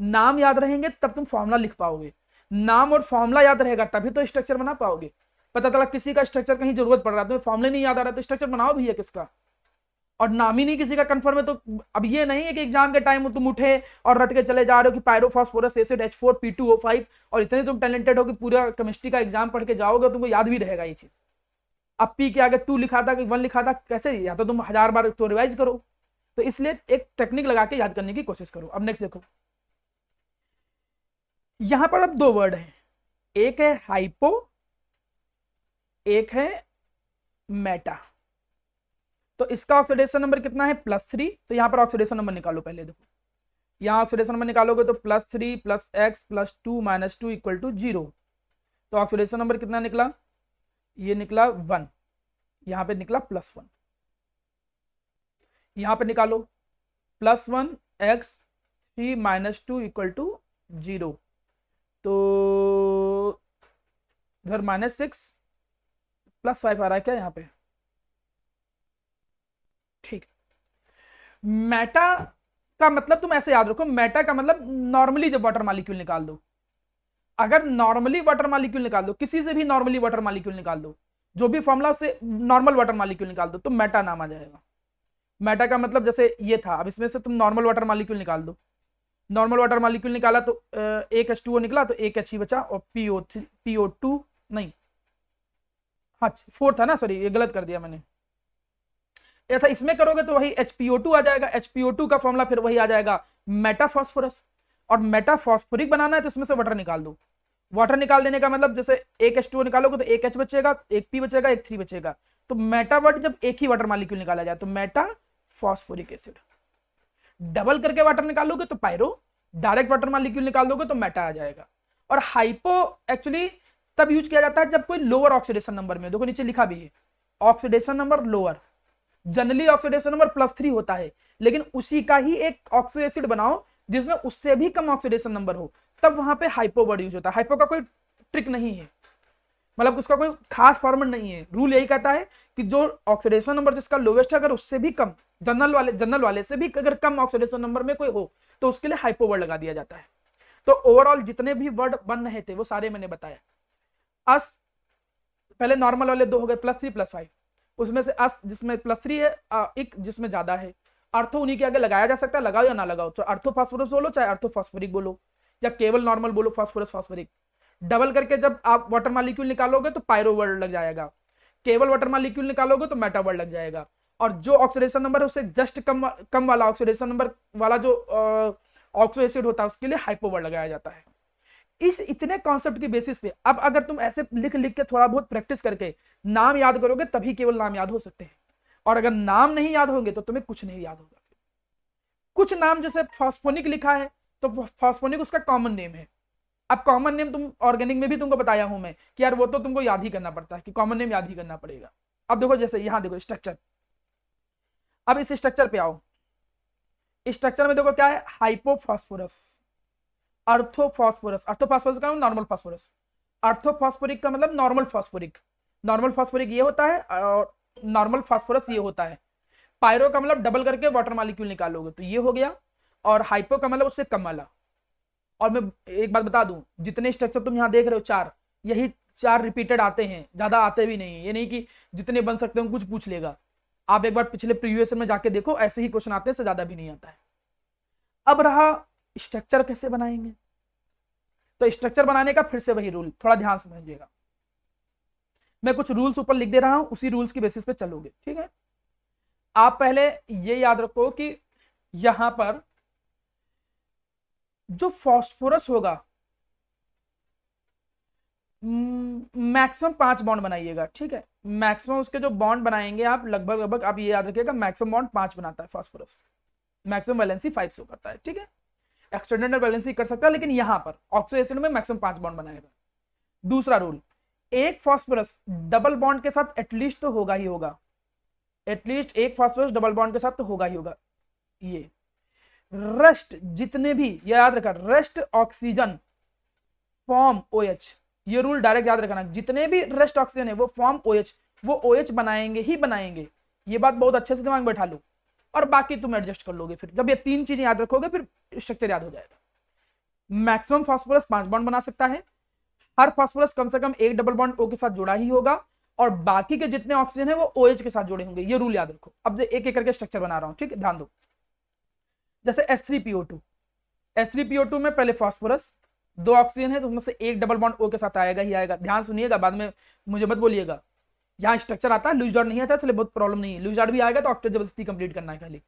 [SPEAKER 1] नाम याद रहेंगे तब तुम फॉर्मूला लिख पाओगे, नाम और फॉर्मूला याद रहेगा तभी तो स्ट्रक्चर बना पाओगे। पता चला किसी का स्ट्रक्चर कहीं जरूरत पड़ रहा है, तो फॉर्मूले नहीं याद आ रहा तो स्ट्रक्चर बनाओ भैया किसका, और नाम ही नहीं किसी का कंफर्म है। तो अब ये नहीं है कि एग्जाम के टाइम तुम उठे और रट के चले जा रहे हो कि पायरोफॉस्फोरस एसिड H4P2O5 और इतने तुम टैलेंटेड हो कि पूरा केमिस्ट्री का एग्जाम पढ़ के जाओगे तुमको याद भी रहेगा ये चीज। अब पी के आगे 2 लिखा था कि 1 लिखा था, कैसे, या तो तुम 1000 बार तो रिवाइज करो। तो इसलिए एक टेक्निक लगा के याद करने की कोशिश करो। अब नेक्स्ट देखो, यहां पर अब 2 वर्ड हैं, एक है हाइपो, एक है मेटा। तो इसका ऑक्सीडेशन नंबर कितना है +3। तो यहां पर ऑक्सीडेशन नंबर निकालो पहले। देखो यहां ऑक्सीडेशन नंबर निकालोगे तो +3 + x + 2 - 2 = 0। तो ऑक्सीडेशन नंबर कितना निकला, ये निकला 1, यहां पे निकला +1। यहां पे निकालो +1 x 3 - 2 = 0। तो इधर -6 +5 आ रहा है क्या यहाँ पे, ठीक। मेटा का मतलब तुम ऐसे याद रखो, मेटा का मतलब नॉर्मली जब वाटर मॉलिक्यूल निकाल दो, अगर नॉर्मली वाटर मॉलिक्यूल निकाल दो, किसी से भी नॉर्मली वाटर मॉलिक्यूल निकाल दो, जो भी फॉर्मूला से नॉर्मल वाटर मॉलिक्यूल निकाल दो तो मेटा नाम आ जाएगा। मेटा का मतलब जैसे ये था, अब इसमें से तुम नॉर्मल वाटर मॉलिक्यूल निकाल दो, नॉर्मल वाटर मॉलिक्यूल निकाला तो एक H2O निकला तो एक H ही बचा, और PO2 नहीं, हाँ 4 था ना, सॉरी ये गलत कर दिया मैंने। ऐसा इसमें करोगे तो वही HPO2 आ जाएगा, HPO2 का फॉर्मूला फिर वही आ जाएगा मेटाफॉस्फोरस। और मेटाफॉस्फोरिक बनाना है तो इसमें से वाटर निकाल दो। वाटर निकाल देने का मतलब जैसे एक H2O निकालोगे तो एक H बचेगा, एक P बचेगा, एक 3 बचेगा। तो मेटा वर्ड जब एक ही वाटर मॉलिक्यूल निकाला जाए तो मेटाफॉस्फोरिक एसिड। डबल करके वाटर निकालोगे तो पायरो, डायरेक्ट वाटर मॉलिक्यूल निकाल दोगे तो मेटा आ जाएगा। और हाइपो एक्चुअली तब यूज किया जाता है जब कोई लोअर ऑक्सीडेशन नंबर में, देखो नीचे लिखा भी है oxidation number lower. Generally oxidation number +3 होता है, लेकिन उसी का ही एक ऑक्सो एसिड बनाओ जिसमें उससे भी कम ऑक्सीडेशन नंबर हो, तब वहां पे हाइपो वर्ड यूज होता है। हाइपो का कोई ट्रिक नहीं है, मतलब उसका कोई खास फॉर्मूला नहीं है। रूल यही कहता है कि जो ऑक्सीडेशन नंबर जिसका लोवेस्ट है, अगर उससे भी कम, जनरल वाले से भी अगर कम ऑक्सीडेशन नंबर में कोई हो तो उसके लिए हाइपो वर्ड लगा दिया जाता है। तो ओवरऑल जितने भी वर्ड बन रहे थे वो सारे मैंने बताया। अस पहले नॉर्मल वाले 2 हो गए, +3 +5, उसमें से अस जिसमें +3 है, इक जिसमें ज्यादा है। अर्थो उन्हीं के आगे लगाया जा सकता है, लगाओ या ना लगाओ, तो अर्थो फास्फोरस बोलो चाहे अर्थो फास्फोरिक बोलो, या केवल नॉर्मल बोलो फास्फोरस फास्फोरिक। डबल करके जब आप वाटर मॉलिक्यूल निकालोगे तो पायरो वर्ड लग जाएगा, केवल वाटर मॉलिक्यूल निकालोगे तो मेटा वर्ड लग जाएगा, और जो ऑक्सीडेशन नंबर है उससे जस्ट कम वाला ऑक्सीडेशन नंबर वाला जो ऑक्सो एसिड होता है उसके लिए हाइपो वर्ड लगाया जाता है। इस इतने कॉन्सेप्ट की बेसिस पे अब अगर तुम ऐसे लिख लिख के थोड़ा बहुत प्रैक्टिस करके नाम याद करोगे तभी केवल नाम याद हो सकते हैं, और अगर नाम नहीं याद होंगे तो तुम्हें कुछ नहीं याद होगा। कुछ नाम जैसे फॉस्फोनिक लिखा है तो फॉस्फोनिक उसका कॉमन नेम है। अब कॉमन नेम तुम ऑर्गेनिक में भी तुमको बताया हूं मैं कि यार वो तो तुमको याद ही करना पड़ता है कि कॉमन नेम याद ही करना पड़ेगा। अब देखो जैसे यहां देखो स्ट्रक्चर, अब इस स्ट्रक्चर पे आओ, स्ट्रक्चर में देखो क्या है, हाइपोफॉस्फोरस, अर्थोफॉस्फोरस, अर्थोफॉस्फोरस का मतलब नॉर्मल फॉस्फोरस, अर्थोफॉस्फोरिक का मतलब नॉर्मल फॉस्फोरिक, नॉर्मल फॉस्फोरिक ये होता है और नॉर्मल फॉस्फोरस ये होता है। पायरो का मतलब डबल करके वाटर मॉलिक्यूल निकालोगे तो ये हो गया, और हाइपो का मतलब उससे कम वाला। और मैं एक बात बता दूं, जितने स्ट्रक्चर तुम यहां देख रहे हो 4, यही 4 रिपीटेड आते हैं, ज्यादा आते भी नहीं है। ये नहीं कि जितने बन सकते हो कुछ पूछ लेगा, आप एक बार पिछले प्रीवियस में जाके देखो, ऐसे ही क्वेश्चन आते हैं, से ज्यादा भी नहीं आता है। अब रहा स्ट्रक्चर कैसे बनाएंगे, तो स्ट्रक्चर बनाने का फिर से वही रूल, थोड़ा ध्यान समझिएगा। मैं कुछ रूल्स ऊपर लिख दे रहा हूं, उसी रूल्स की बेसिस पे चलोगे, ठीक है। आप पहले ये याद रखो कि यहां पर जो फॉस्फोरस होगा मैक्सिमम 5 बॉन्ड बनाइएगा, ठीक है। मैक्सिमम उसके जो बॉन्ड बनाएंगे आप लगभग आप ये याद रखिएगा, मैक्सिमम बॉन्ड 5 बनाता है फॉस्फोरस, मैक्सिमम वैलेंसी 5 शो करता है, ठीक है। एक्सटेंडेड वैलेंसी कर सकता है, लेकिन यहां पर ऑक्सो एसिड में मैक्सिमम 5 बॉन्ड बनाएगा। दूसरा रूल, एक फॉस्फोरस डबल बॉन्ड के साथ एटलीस्ट तो होगा ही होगा, एटलीस्ट एक फॉस्फोरस डबल बॉन्ड के साथ तो होगा ही होगा। ये रेस्ट जितने भी, ये याद रखा, रेस्ट ऑक्सीजन फॉर्म OH, ये रूल डायरेक्ट याद रखना, जितने भी रेस्ट ऑक्सीजन है वो फॉर्म OH, वो OH बनाएंगे ही बनाएंगे। ये बात बहुत अच्छे से दिमाग में बैठा लो, और बाकी तुम एडजस्ट कर लोगे। फिर जब ये 3 चीजें याद रखोगे फिर स्ट्रक्चर याद हो जाएगा। मैक्सिमम फॉस्फोरस 5 बॉन्ड बना सकता है, हर फॉस्फोरस कम से कम एक डबल बॉन्ड O के साथ जुड़ा ही होगा, और बाकी के जितने ऑक्सीजन है वो OH के साथ जुड़े होंगे। ये रूल याद रखो। अब एक एक करके स्ट्रक्चर बना रहा हूं, ठीक है, ध्यान दो। जैसे H3PO2, H3PO2 में पहले फॉस्फोरस 2 ऑक्सीजन है तो उसमें से एक डबल बॉन्ड O के साथ आएगा ही आएगा। ध्यान सुनिएगा, बाद में मुझे मत बोलिएगा यहाँ स्ट्रक्चर आता है, लूज डॉट नहीं आता, चलिए बहुत प्रॉब्लम नहीं है। लूज डॉट भी आएगा तो ऑक्टेट जबरदस्ती कंप्लीट करना है खाली।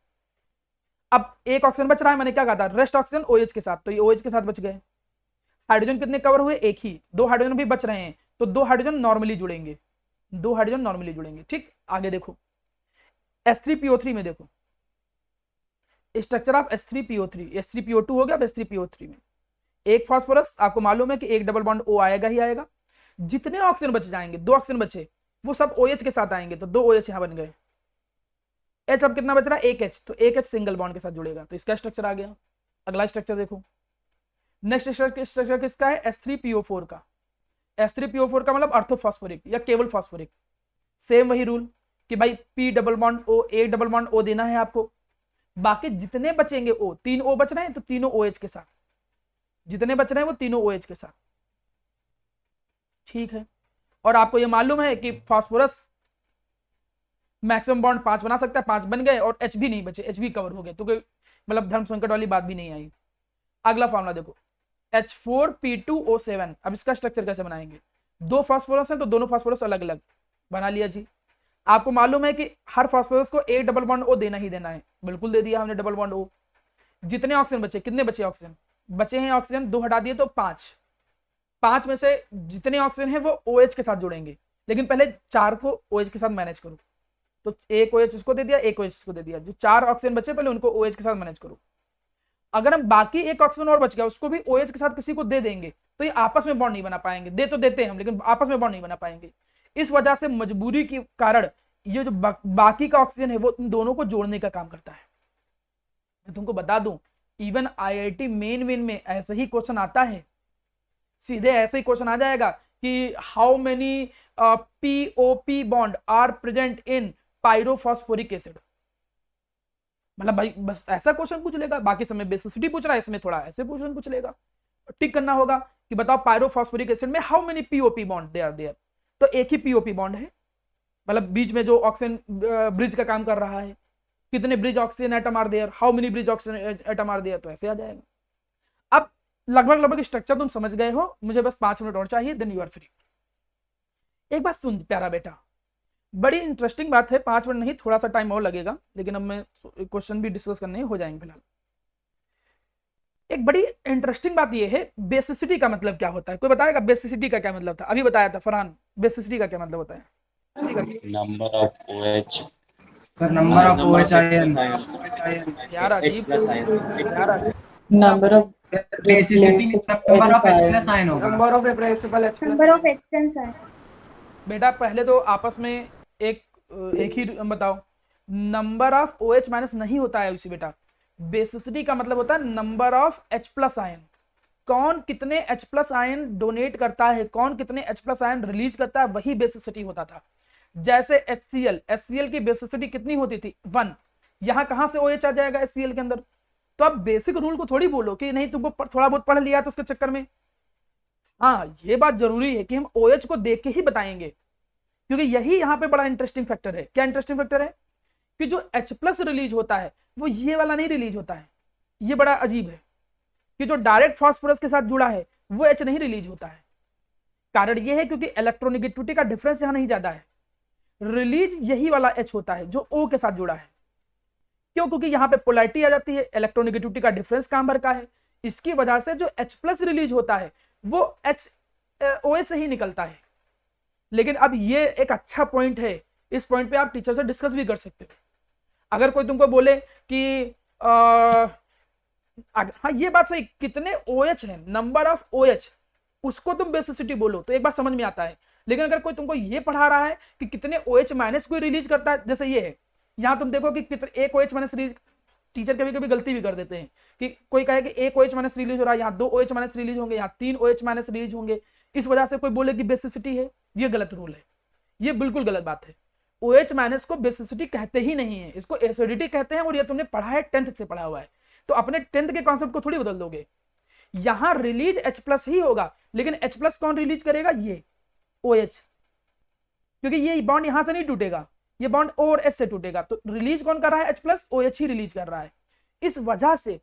[SPEAKER 1] अब एक ऑक्सीजन बच रहा है, मैंने क्या कहा था, रेस्ट ऑक्सीजन OH के साथ, तो ये OH के साथ बच गए। हाइड्रोजन कितने कवर हुए, एक ही, 2 हाइड्रोजन भी बच रहे हैं तो 2 हाइड्रोजन नॉर्मली जुड़ेंगे, 2 हाइड्रोजन नॉर्मली जुड़ेंगे, ठीक। आगे देखो H3PO3 में देखो स्ट्रक्चर ऑफ H3PO3, H3PO2 हो गया, अब H3PO3 में एक फॉस्फोरस, आपको मालूम है कि एक डबल बॉन्ड O आएगा ही आएगा। जितने ऑक्सीजन बच जाएंगे, 2 ऑक्सीजन बचे, वो सब OH के साथ आएंगे, तो 2 OH यहां बन गए। H अब कितना बच रहा है, एक H, तो एक H सिंगल बॉन्ड के साथ जुड़ेगा, तो इसका स्ट्रक्चर आ गया। अगला स्ट्रक्चर देखो, नेक्स्ट स्ट्रक्चर किसका है, H3PO4 का। H3PO4 का मतलब अर्थोफॉस्फोरिक या केवल फॉस्फोरिक। सेम वही रूल कि भाई P डबल बॉन्ड O, एक डबल बॉन्ड O देना है आपको, बाकी जितने बचेंगे O, 3 O बच रहे हैं तो तीनों OH के साथ, जितने बच रहे हैं वो तीनों OH के साथ, ठीक है। और आपको ये मालूम है कि फास्फोरस मैक्सिमम बॉन्ड 5 बना सकता है, 5 बन गए, और H भी नहीं बचे, H भी कवर हो गए, तो कोई मतलब धर्म संकट वाली बात भी नहीं आई। अगला फॉर्मूला देखो, H4P2O7। अब इसका स्ट्रक्चर कैसे बनाएंगे, 2 फास्फोरस है तो दोनों फास्फोरस अलग अलग बना लिया जी। आपको मालूम है कि हर फास्फोरस को एक डबल बॉन्ड O देना ही देना है, बिल्कुल दे दिया हमने डबल बॉन्ड O। जितने ऑक्सीजन बचे, कितने बचे ऑक्सीजन, बचे हैं ऑक्सीजन 2 हटा दिए तो 5 में से जितने ऑक्सीजन है वो OH के साथ जुड़ेंगे, लेकिन पहले 4 को OH के साथ मैनेज करो, तो एक OH इसको दे दिया, एक OH इसको दे दिया, जो 4 ऑक्सीजन बचे पहले उनको OH के साथ मैनेज करो। अगर हम बाकी एक ऑक्सीजन और बच गया उसको भी OH के साथ किसी को दे देंगे तो ये आपस में बॉन्ड नहीं बना पाएंगे, दे तो देते हैं हम लेकिन आपस में बॉन्ड नहीं बना पाएंगे। इस वजह से मजबूरी के कारण ये जो बाकी का ऑक्सीजन है वो इन दोनों को जोड़ने का काम करता है। मैं तुमको बता दूं, इवन IIT मेन में ऐसे ही क्वेश्चन आता है, सीधे ऐसे ही क्वेश्चन आ जाएगा कि how many POP bond are present in pyrophosphoric acid. मतलब भाई बस ऐसा क्वेश्चन पूछ लेगा, बाकी समय बेसिसिटी पूछ रहा है, इसमें थोड़ा ऐसे क्वेश्चन पूछ लेगा। टिक करना होगा कि बताओ पायरोफॉस्फोरिक एसिड में how many POP bond they are there, तो एक ही POP बॉन्ड है, मतलब बीच में जो ऑक्सीजन ब्रिज का काम कर रहा है, कितने bridge oxygen atom are there, how many bridge oxygen atom are there, तो ऐसे आ जाएगा। अब लगभग स्ट्रक्चर तुम समझ गए हो, मुझे बस 5 मिनट और चाहिए, देन यू आर फ्री। एक बात सुन प्यारा बेटा, बड़ी इंटरेस्टिंग बात है, 5 मिनट नहीं थोड़ा सा टाइम और लगेगा, लेकिन अब मैं क्वेश्चन भी डिस्कस करने हो जाएंगे फिलहाल। एक बड़ी इंटरेस्टिंग बात यह है, बेसिसिटी का मतलब क्या होता है? कोई बताएगा बेसिसिटी का क्या मतलब था? अभी बताया था फरहान, बेसिसिटी का क्या मतलब होता है?
[SPEAKER 3] Number of OH
[SPEAKER 6] sir number of OH ions.
[SPEAKER 1] यार अजीब,
[SPEAKER 5] Number of
[SPEAKER 6] basicity number of H
[SPEAKER 5] ions.
[SPEAKER 6] Plus ion होगा।
[SPEAKER 7] नंबर ऑफ एक्सटेंस है।
[SPEAKER 1] बेटा पहले तो आपस में एक ही बताओ, नंबर ऑफ OH माइनस नहीं होता है उसी बेटा, बेसिसिटी का मतलब होता है number of H plus ion. कौन कितने H प्लस आयन डोनेट करता है, कौन कितने H प्लस आयन रिलीज करता है, वही बेसिसिटी होता था। जैसे HCl की बेसिसिटी कितनी होती थी? 1। यहां कहां से OH आ जाएगा HCl के अंदर? तो अब बेसिक रूल को थोड़ी बोलो कि नहीं तुमको थोड़ा बहुत पढ़ लिया तो उसके चक्कर में। हाँ ये बात जरूरी है कि हम OH को देख के ही बताएंगे, क्योंकि यही यहाँ पे बड़ा इंटरेस्टिंग फैक्टर है। क्या इंटरेस्टिंग फैक्टर है? कि जो H प्लस रिलीज होता है वो ये वाला नहीं रिलीज होता है। ये बड़ा अजीब है कि जो डायरेक्ट फास्फोरस के साथ जुड़ा है वो H नहीं रिलीज होता है। कारण ये है क्योंकि इलेक्ट्रोनेगेटिविटी का डिफरेंस यहां नहीं ज्यादा है, रिलीज यही वाला H होता है जो O के साथ जुड़ा है। क्यों? क्योंकि यहां पे पोलैरिटी आ जाती है, इलेक्ट्रोनेगेटिविटी का डिफरेंस काम भर का है, इसकी वजह से जो H प्लस रिलीज होता है वो OH से ही निकलता है। लेकिन अब ये एक अच्छा पॉइंट है, इस पॉइंट पे आप टीचर से डिस्कस भी कर सकते हो। अगर कोई तुमको बोले कि हाँ ये बात सही, कितने OH है, नंबर ऑफ OH, उसको तुम बेसिसिटी बोलो तो एक बार समझ में आता है। लेकिन अगर कोई तुमको ये पढ़ा रहा है कि कितने OH माइनस कोई रिलीज करता है, जैसे ये है, यहां तुम देखो कि कितने एक OH माइनस रिलीज, टीचर कभी कभी गलती भी कर देते हैं कि कोई कहे कि एक OH माइनस रिलीज हो रहा है, यहाँ 2 OH माइनस रिलीज होंगे, यहाँ 3 OH माइनस रिलीज होंगे, इस वजह से कोई बोले कि बेसिसिटी है। ये गलत रूल है, ये बिल्कुल गलत बात है। OH माइनस को बेसिसिटी कहते ही नहीं है, इसको एसिडिटी कहते हैं, और ये तुमने पढ़ा है 10th से पढ़ा हुआ है, तो अपने 10th के कॉन्सेप्ट को थोड़ी बदल दोगे। यहां रिलीज H प्लस ही होगा, लेकिन H प्लस कौन रिलीज करेगा? ये OH, क्योंकि ये बॉन्ड यहां से नहीं टूटेगा, ये बॉन्ड O और H से टूटेगा। तो रिलीज कौन कर रहा है? H प्लस, OH ही रिलीज कर रहा है। इस वजह से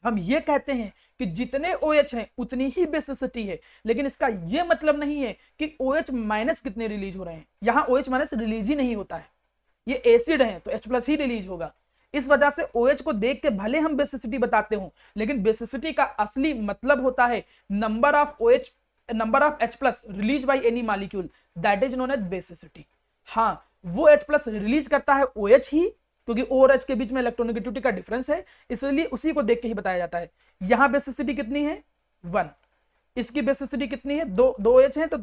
[SPEAKER 1] हम ये कहते हैं कि जितने OH हैं उतनी ही बेसिसिटी है, लेकिन इसका ये मतलब नहीं है कि OH माइनस कितने रिलीज हो रहे हैं। यहां OH माइनस रिलीज ही नहीं होता है, ये एसिड है तो H प्लस ही रिलीज होगा। इस वजह से OH को देख के भले हम बेसिसिटी बताते हो, लेकिन बेसिसिटी का असली मतलब होता है number of OH, number of H plus release by any molecule, that is known as basicity. हाँ वो H प्लस रिलीज करता है OH ही, क्योंकि O और H के बीच में इलेक्ट्रोनेगेटिविटी का डिफरेंस है, इसलिए उसी को देख के ही बताया जाता है। यहां बेसिसिटी कितनी है? 1। इसकी बेसिसिटी कितनी है? 2 OH है तो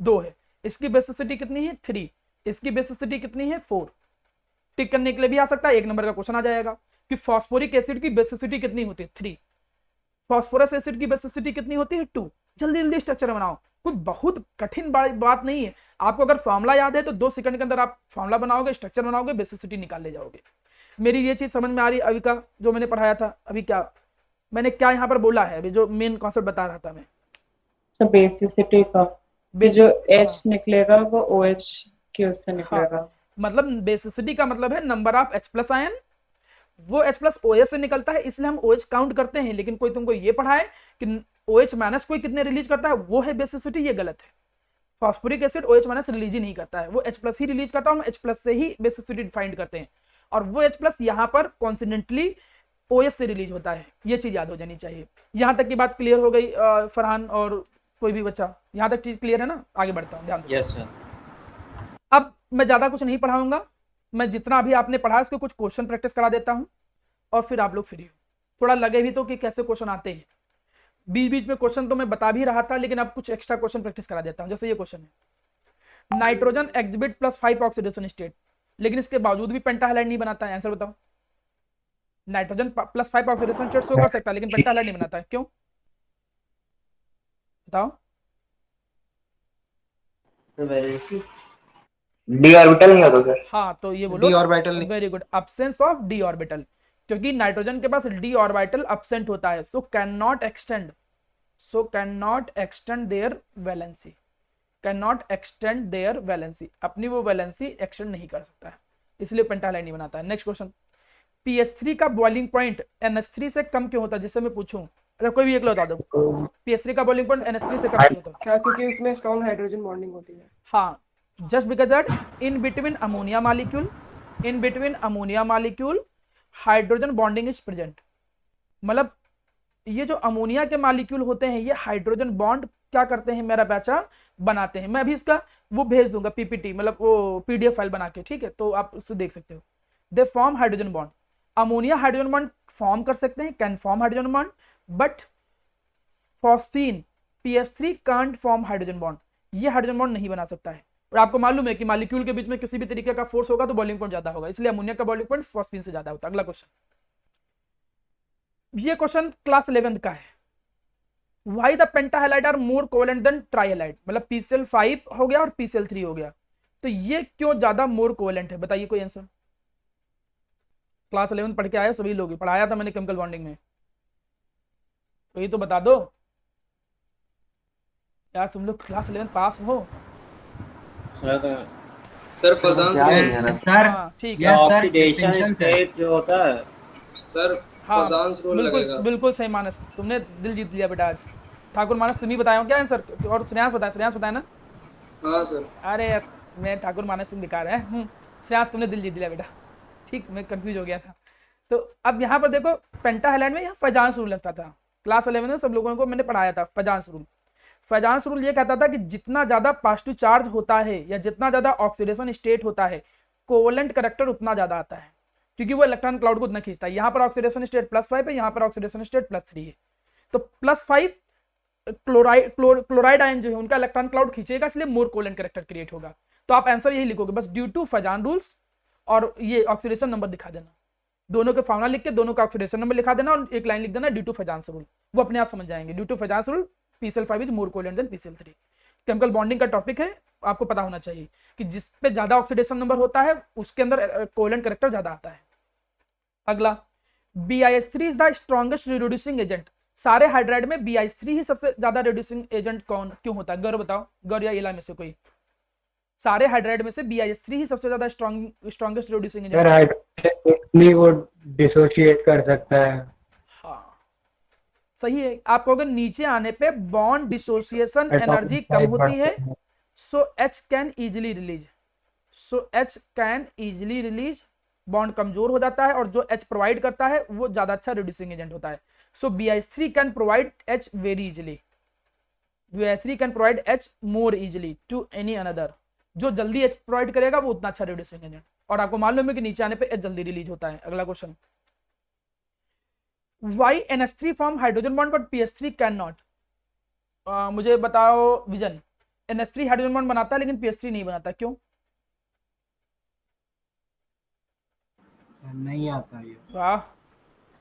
[SPEAKER 1] 2 है। इसकी बेसिसिटी कितनी है? 3। इसकी बेसिसिटी कितनी है? 4। टिक करने के लिए भी आ सकता है, 1 नंबर का क्वेश्चन आ जाएगा कि फॉस्फोरिक एसिड की बेसिसिटी कितनी होती है? 3। फॉस्फोरस एसिड की बेसिसिटी कितनी होती है? 2। जल्दी जल्दी स्ट्रक्चर बनाओ, कोई बहुत कठिन बात नहीं है। आपको अगर फॉर्मूला याद है तो 2 सेकंड के अंदर आप फॉर्मूला बनाओगे, स्ट्रक्चर बनाओगे, बेसिसिटी निकाल ले जाओगे। मेरी ये चीज समझ में आ रही अभी का जो मैंने पढ़ाया था? अभी क्या मैंने क्या यहाँ पर बोला है, अभी जो मेन कॉन्सेप्ट बता रहा था मैं?
[SPEAKER 5] तो बेसिसिटी का जो H निकलेगा वो OH की उससे निकलेगा।
[SPEAKER 1] मतलब बेसिसिटी का मतलब है number of H plus ion, वो H प्लस OH से निकलता है, इसलिए हम OH काउंट करते हैं। लेकिन कोई तुमको ये पढ़ाए कि OH माइनस कोई कितने रिलीज करता है, वो है बेसिसिटी, ये गलत है। Phosphoric acid OH minus release ही नहीं करता है, वो H प्लस ही रिलीज करता है। हम H प्लस से ही बेसिसिटी डिफाइंड करते हैं, और वो H प्लस यहाँ पर कॉन्सिडेंटली OH से रिलीज होता है। ये चीज याद हो जानी चाहिए। यहाँ तक की बात क्लियर हो गई फरहान और कोई भी बच्चा? यहाँ तक चीज क्लियर है ना? आगे बढ़ता हूँ, ध्यान दो।
[SPEAKER 3] Yes sir.
[SPEAKER 1] अब मैं ज्यादा कुछ नहीं पढ़ाऊंगा, मैं जितना अभी आपने पढ़ा उसके कुछ क्वेश्चन प्रैक्टिस करा देता हूँ, और फिर आप लोग फ्री हो। थोड़ा लगे भी तो कि कैसे क्वेश्चन आते हैं, बीच बीच में क्वेश्चन तो मैं बता भी रहा था, लेकिन अब कुछ एक्स्ट्रा क्वेश्चन प्रैक्टिस करा देता हूँ। जैसे ये क्वेश्चन है, नाइट्रोजन एक्सिबिट +5 ऑक्सीडेशन स्टेट, लेकिन इसके बावजूद भी पेंटाहालाइड नहीं बनाता है। आंसर बताओ। नाइट्रोजन +5 ऑक्सीडेशन स्टेट शो कर सकता है, लेकिन पेंटाहालाइड नहीं बनाता है, क्यों? बताओ।
[SPEAKER 7] डी ऑर्बिटल नहीं होता सर?
[SPEAKER 1] हाँ तो ये बोलो
[SPEAKER 6] डी ऑर्बिटल नहीं।
[SPEAKER 1] Very good, absence of d orbital, क्योंकि नाइट्रोजन के पास डी ऑर्बिटल अब्सेंट होता है, so can not extend their valency, अपनी वो वैलेंसी एक्सटेंड नहीं कर सकता है, इसलिए पेंटाहालाइड नहीं बनाता है। नेक्स्ट क्वेश्चन, pH3 का बॉइलिंग पॉइंट NH3 से कम क्यों होता है? जिससे मैं पूछूं अच्छा कोई भी एक बता दो, PS3 का बॉइलिंग पॉइंट NH3 से कम चाहिए होता है।
[SPEAKER 8] क्या? क्योंकि उसमें स्ट्रॉन्ग हाइड्रोजन बॉन्डिंग होती है।
[SPEAKER 1] हाँ, just because that in between ammonia molecule hydrogen bonding is present. मतलब ये जो अमोनिया के मालिक्यूल होते हैं ये हाइड्रोजन बॉन्ड क्या करते हैं मेरा बच्चा, बनाते हैं। मैं अभी इसका वो भेज दूंगा PPT, मतलब वो PDF फाइल बना के, ठीक है, तो आप उससे देख सकते हो। They form hydrogen bond, ammonia hydrogen bond form कर सकते हैं, can form hydrogen bond, but phosphine PS3 can't form hydrogen bond, ये हाइड्रोजन बॉन्ड नहीं बना सकता है। और आपको मालूम है कि मॉलिक्यूल के बीच में किसी भी तरीके का फोर्स होगा तो बॉइलिंग पॉइंट ज्यादा होगा, इसलिए अमोनिया का बॉइलिंग पॉइंट फॉस्फीन से ज्यादा होता है। अगला क्वेश्चन, ये क्वेश्चन क्लास 11 का है। Why the pentahaloid are more covalent than trihalide? मतलब PCl5 हो गया और PCl3 हो गया, तो ये क्यों ज्यादा मोर कोवेलेंट है, बताइए कोई आंसर। क्लास 11 पढ़ के आए सभी लोग, पढ़ाया था मैंने केमिकल बॉन्डिंग में, तो ये तो बता दो यार, तुम लोग क्लास 11 पास हो।
[SPEAKER 2] सर फजांस
[SPEAKER 6] सर
[SPEAKER 1] हाँ ठीक है,
[SPEAKER 6] यस सर,
[SPEAKER 3] ऑक्सीडेशन
[SPEAKER 6] डिस्टिंक्शन से
[SPEAKER 3] स्टेट जो होता है,
[SPEAKER 2] सर
[SPEAKER 1] हाँ
[SPEAKER 2] फजांस रूल
[SPEAKER 1] बिल्कुल
[SPEAKER 2] लगेगा।
[SPEAKER 1] बिल्कुल सही मानस, तुमने दिल जीत लिया बेटा आज। ठाकुर मानस तुम ही बताए हो क्या आंसर, और श्रेयांश बताया ना।
[SPEAKER 2] हाँ सर।
[SPEAKER 1] अरे यार, मैं ठाकुर मानस सिंह बेकार है। श्रेयांश तुमने दिल जीत लिया बेटा, ठीक, मैं कंफ्यूज हो गया था। तो अब यहाँ पर देखो, पेंटाहालाइड में यहाँ फजांस रूल लगता था, क्लास 11 में सब लोगों को मैंने पढ़ाया था फजांस रूल। फजांस रूल ये कहता था कि जितना ज्यादा पॉजिटिव चार्ज होता है या जितना ज्यादा ऑक्सीडेशन स्टेट होता है, कोवेलेंट करैक्टर उतना ज्यादा आता है, क्योंकि वो इलेक्ट्रॉन क्लाउड को उतना खींचता है। यहाँ पर ऑक्सीडेशन स्टेट +5 है, यहाँ पर ऑक्सीडेशन स्टेट +3 है, तो +5 क्लोराइड आयन जो है उनका इलेक्ट्रॉन क्लाउड खींचेगा, इसलिए मोर कोवेलेंट करैक्टर क्रिएट होगा। तो आप आंसर यही लिखोगे बस, ड्यू टू फजान रूल्स, और ये ऑक्सीडेशन नंबर दिखा देना, दोनों के फॉर्मूला लिख के दोनों का ऑक्सीडेशन नंबर लिखा देना, और एक लाइन लिख देना ड्यू टू फजांस रूल, वो अपने आप समझ जाएंगे। Due to Fajans rule PCl5 is more covalent than PCl3। Chemical bonding का टॉपिक है, आपको पता होना चाहिए कि जिस पे ज्यादा ऑक्सीडेशन नंबर होता है उसके अंदर कोवेलेंट करैक्टर ज्यादा आता है। अगला, BiH3 is the strongest reducing agent. सारे हाइड्राइड में BiH3 ही सबसे ज्यादा रिड्यूसिंग एजेंट कौन क्यों होता है, गौर बताओ, गौर या इला में से कोई। सारे हाइड्राइड में से BiH3 ही सबसे ज्यादा strongest reducing agent.
[SPEAKER 9] Sir hydrogen वो डिसोशिएट कर सकता है।
[SPEAKER 1] हाँ सही है, आप कहोगे नीचे आने पे बॉन्ड डिसोसिएशन एनर्जी कम होती है, सो H can easily release, bond कमजोर हो जाता है, और जो H प्रोवाइड करता है वो ज्यादा अच्छा रिड्यूसिंग एजेंट होता है। So BiH3 can provide H very easily, BiH3 can provide H more easily to any another, जो जल्दी H प्रोवाइड करेगा वो उतना अच्छा रिड्यूसिंग एजेंट, और आपको मालूम है कि नीचे आने पे H जल्दी रिलीज होता है। अगला question, Why NH3 form hydrogen bond but PS3 cannot? मुझे बताओ विजन, NH3 हाइड्रोजन बॉन्ड बनाता है लेकिन PS3 नहीं बनाता, क्यों?
[SPEAKER 6] नहीं आता ये।
[SPEAKER 1] वाह,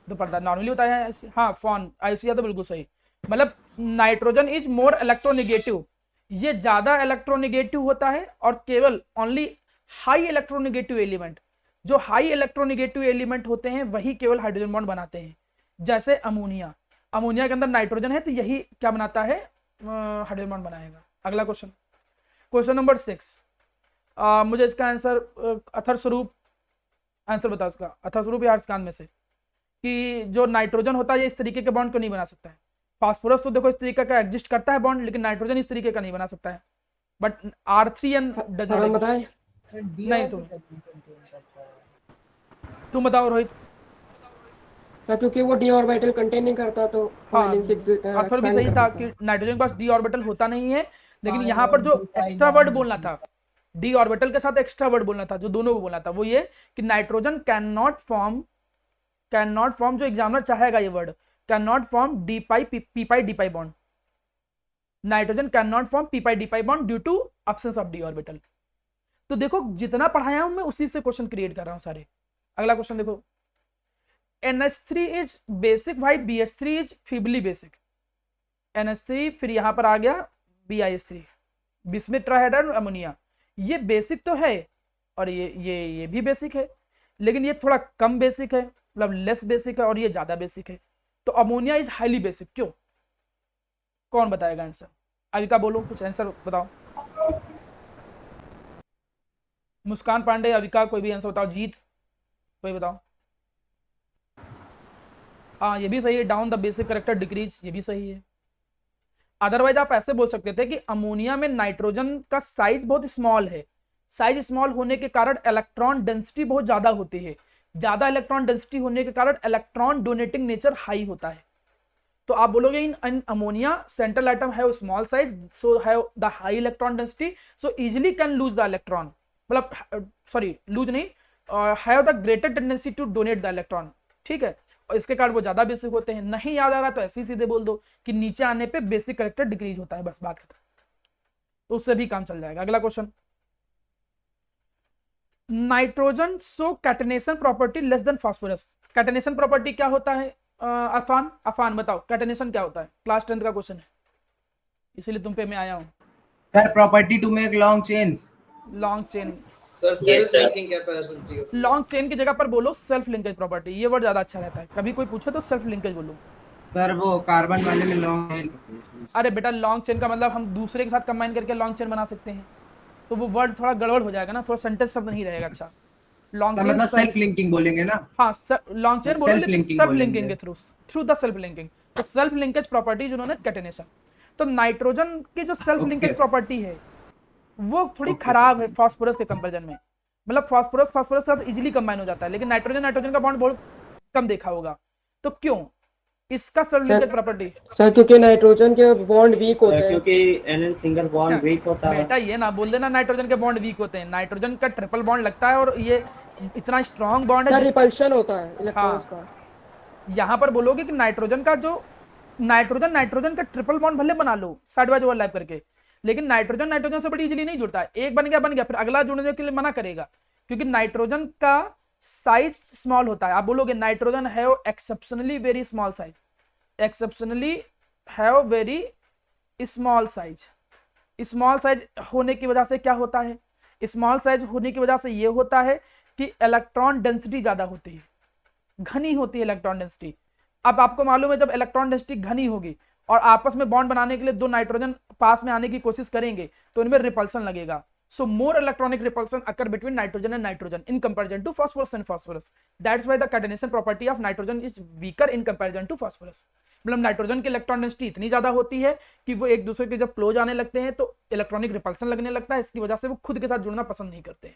[SPEAKER 1] तो पता नॉर्मली होता है। हाँ फॉन आयुषिया तो बिल्कुल सही, मतलब नाइट्रोजन इज मोर इलेक्ट्रोनिगेटिव, ये ज्यादा इलेक्ट्रोनिगेटिव होता है, और केवल ओनली हाई इलेक्ट्रोनिगेटिव एलिमेंट, जो हाई इलेक्ट्रोनिगेटिव एलिमेंट होते हैं वही केवल हाइड्रोजन बॉन्ड बनाते हैं। जैसे अमोनिया, अमोनिया के अंदर नाइट्रोजन है तो यही क्या बनाता है, हाइड्रोजन बॉन्ड बनाएगा। अगला क्वेश्चन, क्वेश्चन नंबर 6, मुझे इसका आंसर अथर स्वरूप, आंसर बताओ इसका, अथर स्वरूप या हर्षकांत में से, कि जो नाइट्रोजन होता है ये इस तरीके के बॉन्ड क्यों नहीं बना सकता है। फास्फोरस तो देखो इस तरीके का एग्जिस्ट करता है बॉन्ड, लेकिन नाइट्रोजन इस तरीके का नहीं बना सकता है, but R3N does not exist. नहीं तुम बताओ रोहित।
[SPEAKER 8] क्योंकि वो d ऑर्बिटल कंटेन नहीं करता, तो
[SPEAKER 1] हाँ अथर भी सही था कि नाइट्रोजन के पास d ऑर्बिटल होता नहीं है, लेकिन यहाँ पर जो एक्स्ट्रा वर्ड बोलना था, d ऑर्बिटल के साथ एक्स्ट्रा वर्ड बोलना था, जो दोनों को बोलना था, वो ये कि नाइट्रोजन कैन नॉट फॉर्म, जो एग्जामिनर चाहेगा ये word, can not form p pi d pi bond, nitrogen can not form p pi d pi bond due to absence of d orbital. तो देखो जितना पढ़ाया हूं मैं उसी से क्वेश्चन क्रिएट कर रहा हूं सारे। अगला क्वेश्चन देखो, NH3 इज बेसिक, भाई BH3 is feebly basic. NH3 फिर यहां पर आ गया BiH3, बिस्मिथ ट्राइहाइड्राइड अमोनिया, ये बेसिक तो है और ये भी बेसिक है, लेकिन ये थोड़ा कम बेसिक है, मतलब लेस बेसिक है, और ये ज्यादा बेसिक है। तो अमोनिया इज हाईली बेसिक, क्यों? कौन बताएगा आंसर? अविका बोलो कुछ आंसर बताओ। मुस्कान पांडे, अविका, कोई भी आंसर बताओ। जीत कोई बताओ। हाँ ये भी सही है, down the basic character decrease, ये भी सही है। अदरवाइज आप ऐसे बोल सकते थे कि अमोनिया में नाइट्रोजन का साइज बहुत स्मॉल है, साइज स्मॉल होने के कारण इलेक्ट्रॉन डेंसिटी बहुत ज्यादा होती है, ज्यादा इलेक्ट्रॉन डेंसिटी होने के कारण इलेक्ट्रॉन डोनेटिंग नेचर हाई होता है। तो आप बोलोगे in ammonia central atom have small size so have the high electron density so easily can lose the electron, मतलब सॉरी लूज नहीं, have the greater tendency to donate the electron, ठीक है, और इसके कारण वो ज्यादा बेसिक होते हैं। नहीं याद आ रहा तो ऐसे ही सीधे बोल दो कि नीचे आने पे बेसिक करेक्टर डिक्रीज होता है, बस बात खत्म, तो उससे भी काम चल जाएगा। अगला question, nitrogen so catenation property less than phosphorus, catenation property क्या होता है? अफान बताओ कैटेनेशन क्या होता है, क्लास 10 का क्वेश्चन है, इसीलिए तुम पे मैं आया हूँ।
[SPEAKER 6] Sir property to make long chains.
[SPEAKER 1] Long chain,
[SPEAKER 2] sir self linking capacity.
[SPEAKER 1] Long chain की जगह पर बोलो सेल्फ लिंकेज प्रॉपर्टी, ये वर्ड ज्यादा अच्छा रहता है, कभी कोई पूछे तो सेल्फ लिंकेज बोलो।
[SPEAKER 6] सर वो कार्बन वाले में लॉन्ग है।
[SPEAKER 1] अरे बेटा लॉन्ग चेन का मतलब हम दूसरे के साथ कंबाइन करके लॉन्ग चेन बना सकते हैं, तो वो वर्ड थोड़ा गड़बड़ हो जाएगा ना, थोड़ा सेंटेंस शब्द नहीं रहेगा अच्छा। लॉन्ग चेन
[SPEAKER 6] मतलब सेल्फ लिंकिंग बोलेंगे ना।
[SPEAKER 1] हाँ लॉन्ग चेन बोलो, लेकिन
[SPEAKER 6] self-linking
[SPEAKER 1] सेल्फ
[SPEAKER 6] बोलेंगे।
[SPEAKER 1] लिंकिंग के थ्रू द सेल्फ लिंकिंग, तो सेल्फ लिंकेज प्रॉपर्टी जिन्होंने कैटेनेशन। तो नाइट्रोजन की जो सेल्फ लिंकेज प्रॉपर्टी है वो थोड़ी खराब है फास्फोरस के कंपैरिजन में, मतलब फास्फोरस के साथ इजीली कंबाइन हो जाता है, लेकिन नाइट्रोजन का बॉन्ड बहुत कम देखा होगा। तो क्यों इसका सेल्फ लिंकेज प्रॉपर्टी?
[SPEAKER 8] सर क्योंकि नाइट्रोजन के बॉन्ड वीक होते हैं,
[SPEAKER 9] क्योंकि एनएन सिंगल बॉन्ड वीक होता है।
[SPEAKER 1] बेटा ये ना बोल देना नाइट्रोजन के बॉन्ड वीक होते हैं, नाइट्रोजन का ट्रिपल बॉन्ड लगता है और ये इतना स्ट्रॉन्ग बॉन्ड है
[SPEAKER 8] सर रिपल्शन होता है इलेक्ट्रॉन्स का।
[SPEAKER 1] यहाँ पर बोलोगे कि नाइट्रोजन का ट्रिपल बॉन्ड भले बना लो साइड बाय ओवरलैप करके, लेकिन नाइट्रोजन से बड़ी इजीली नहीं जुड़ता है, एक बन गया फिर अगला जुड़ने के लिए मना करेगा, क्योंकि नाइट्रोजन का साइज स्मॉल होता है। आप बोलोगे nitrogen have exceptionally very small size, exceptionally have very small size. Small size होने की वजह से क्या होता है? स्मॉल साइज होने की वजह से ये होता है कि इलेक्ट्रॉन डेंसिटी ज्यादा होती है, घनी होती है इलेक्ट्रॉन डेंसिटी। अब आपको मालूम है जब इलेक्ट्रॉन डेंसिटी घनी होगी और आपस में बॉन्ड बनाने के लिए दो नाइट्रोजन पास में आने की कोशिश करेंगे तो इनमें रिपल्सन लगेगा। So more electronic repulsion occur between nitrogen and nitrogen in comparison to phosphorus and phosphorus. That's why the catenation property of nitrogen is weaker in comparison to phosphorus. मतलब नाइट्रोजन की इलेक्ट्रॉन डेंसिटी इतनी ज्यादा होती है कि वो एक दूसरे के जब क्लोज आने लगते हैं तो इलेक्ट्रॉनिक रिपल्सन लगने लगता है, इसकी वजह से वो खुद के साथ जुड़ना पसंद नहीं करते हैं।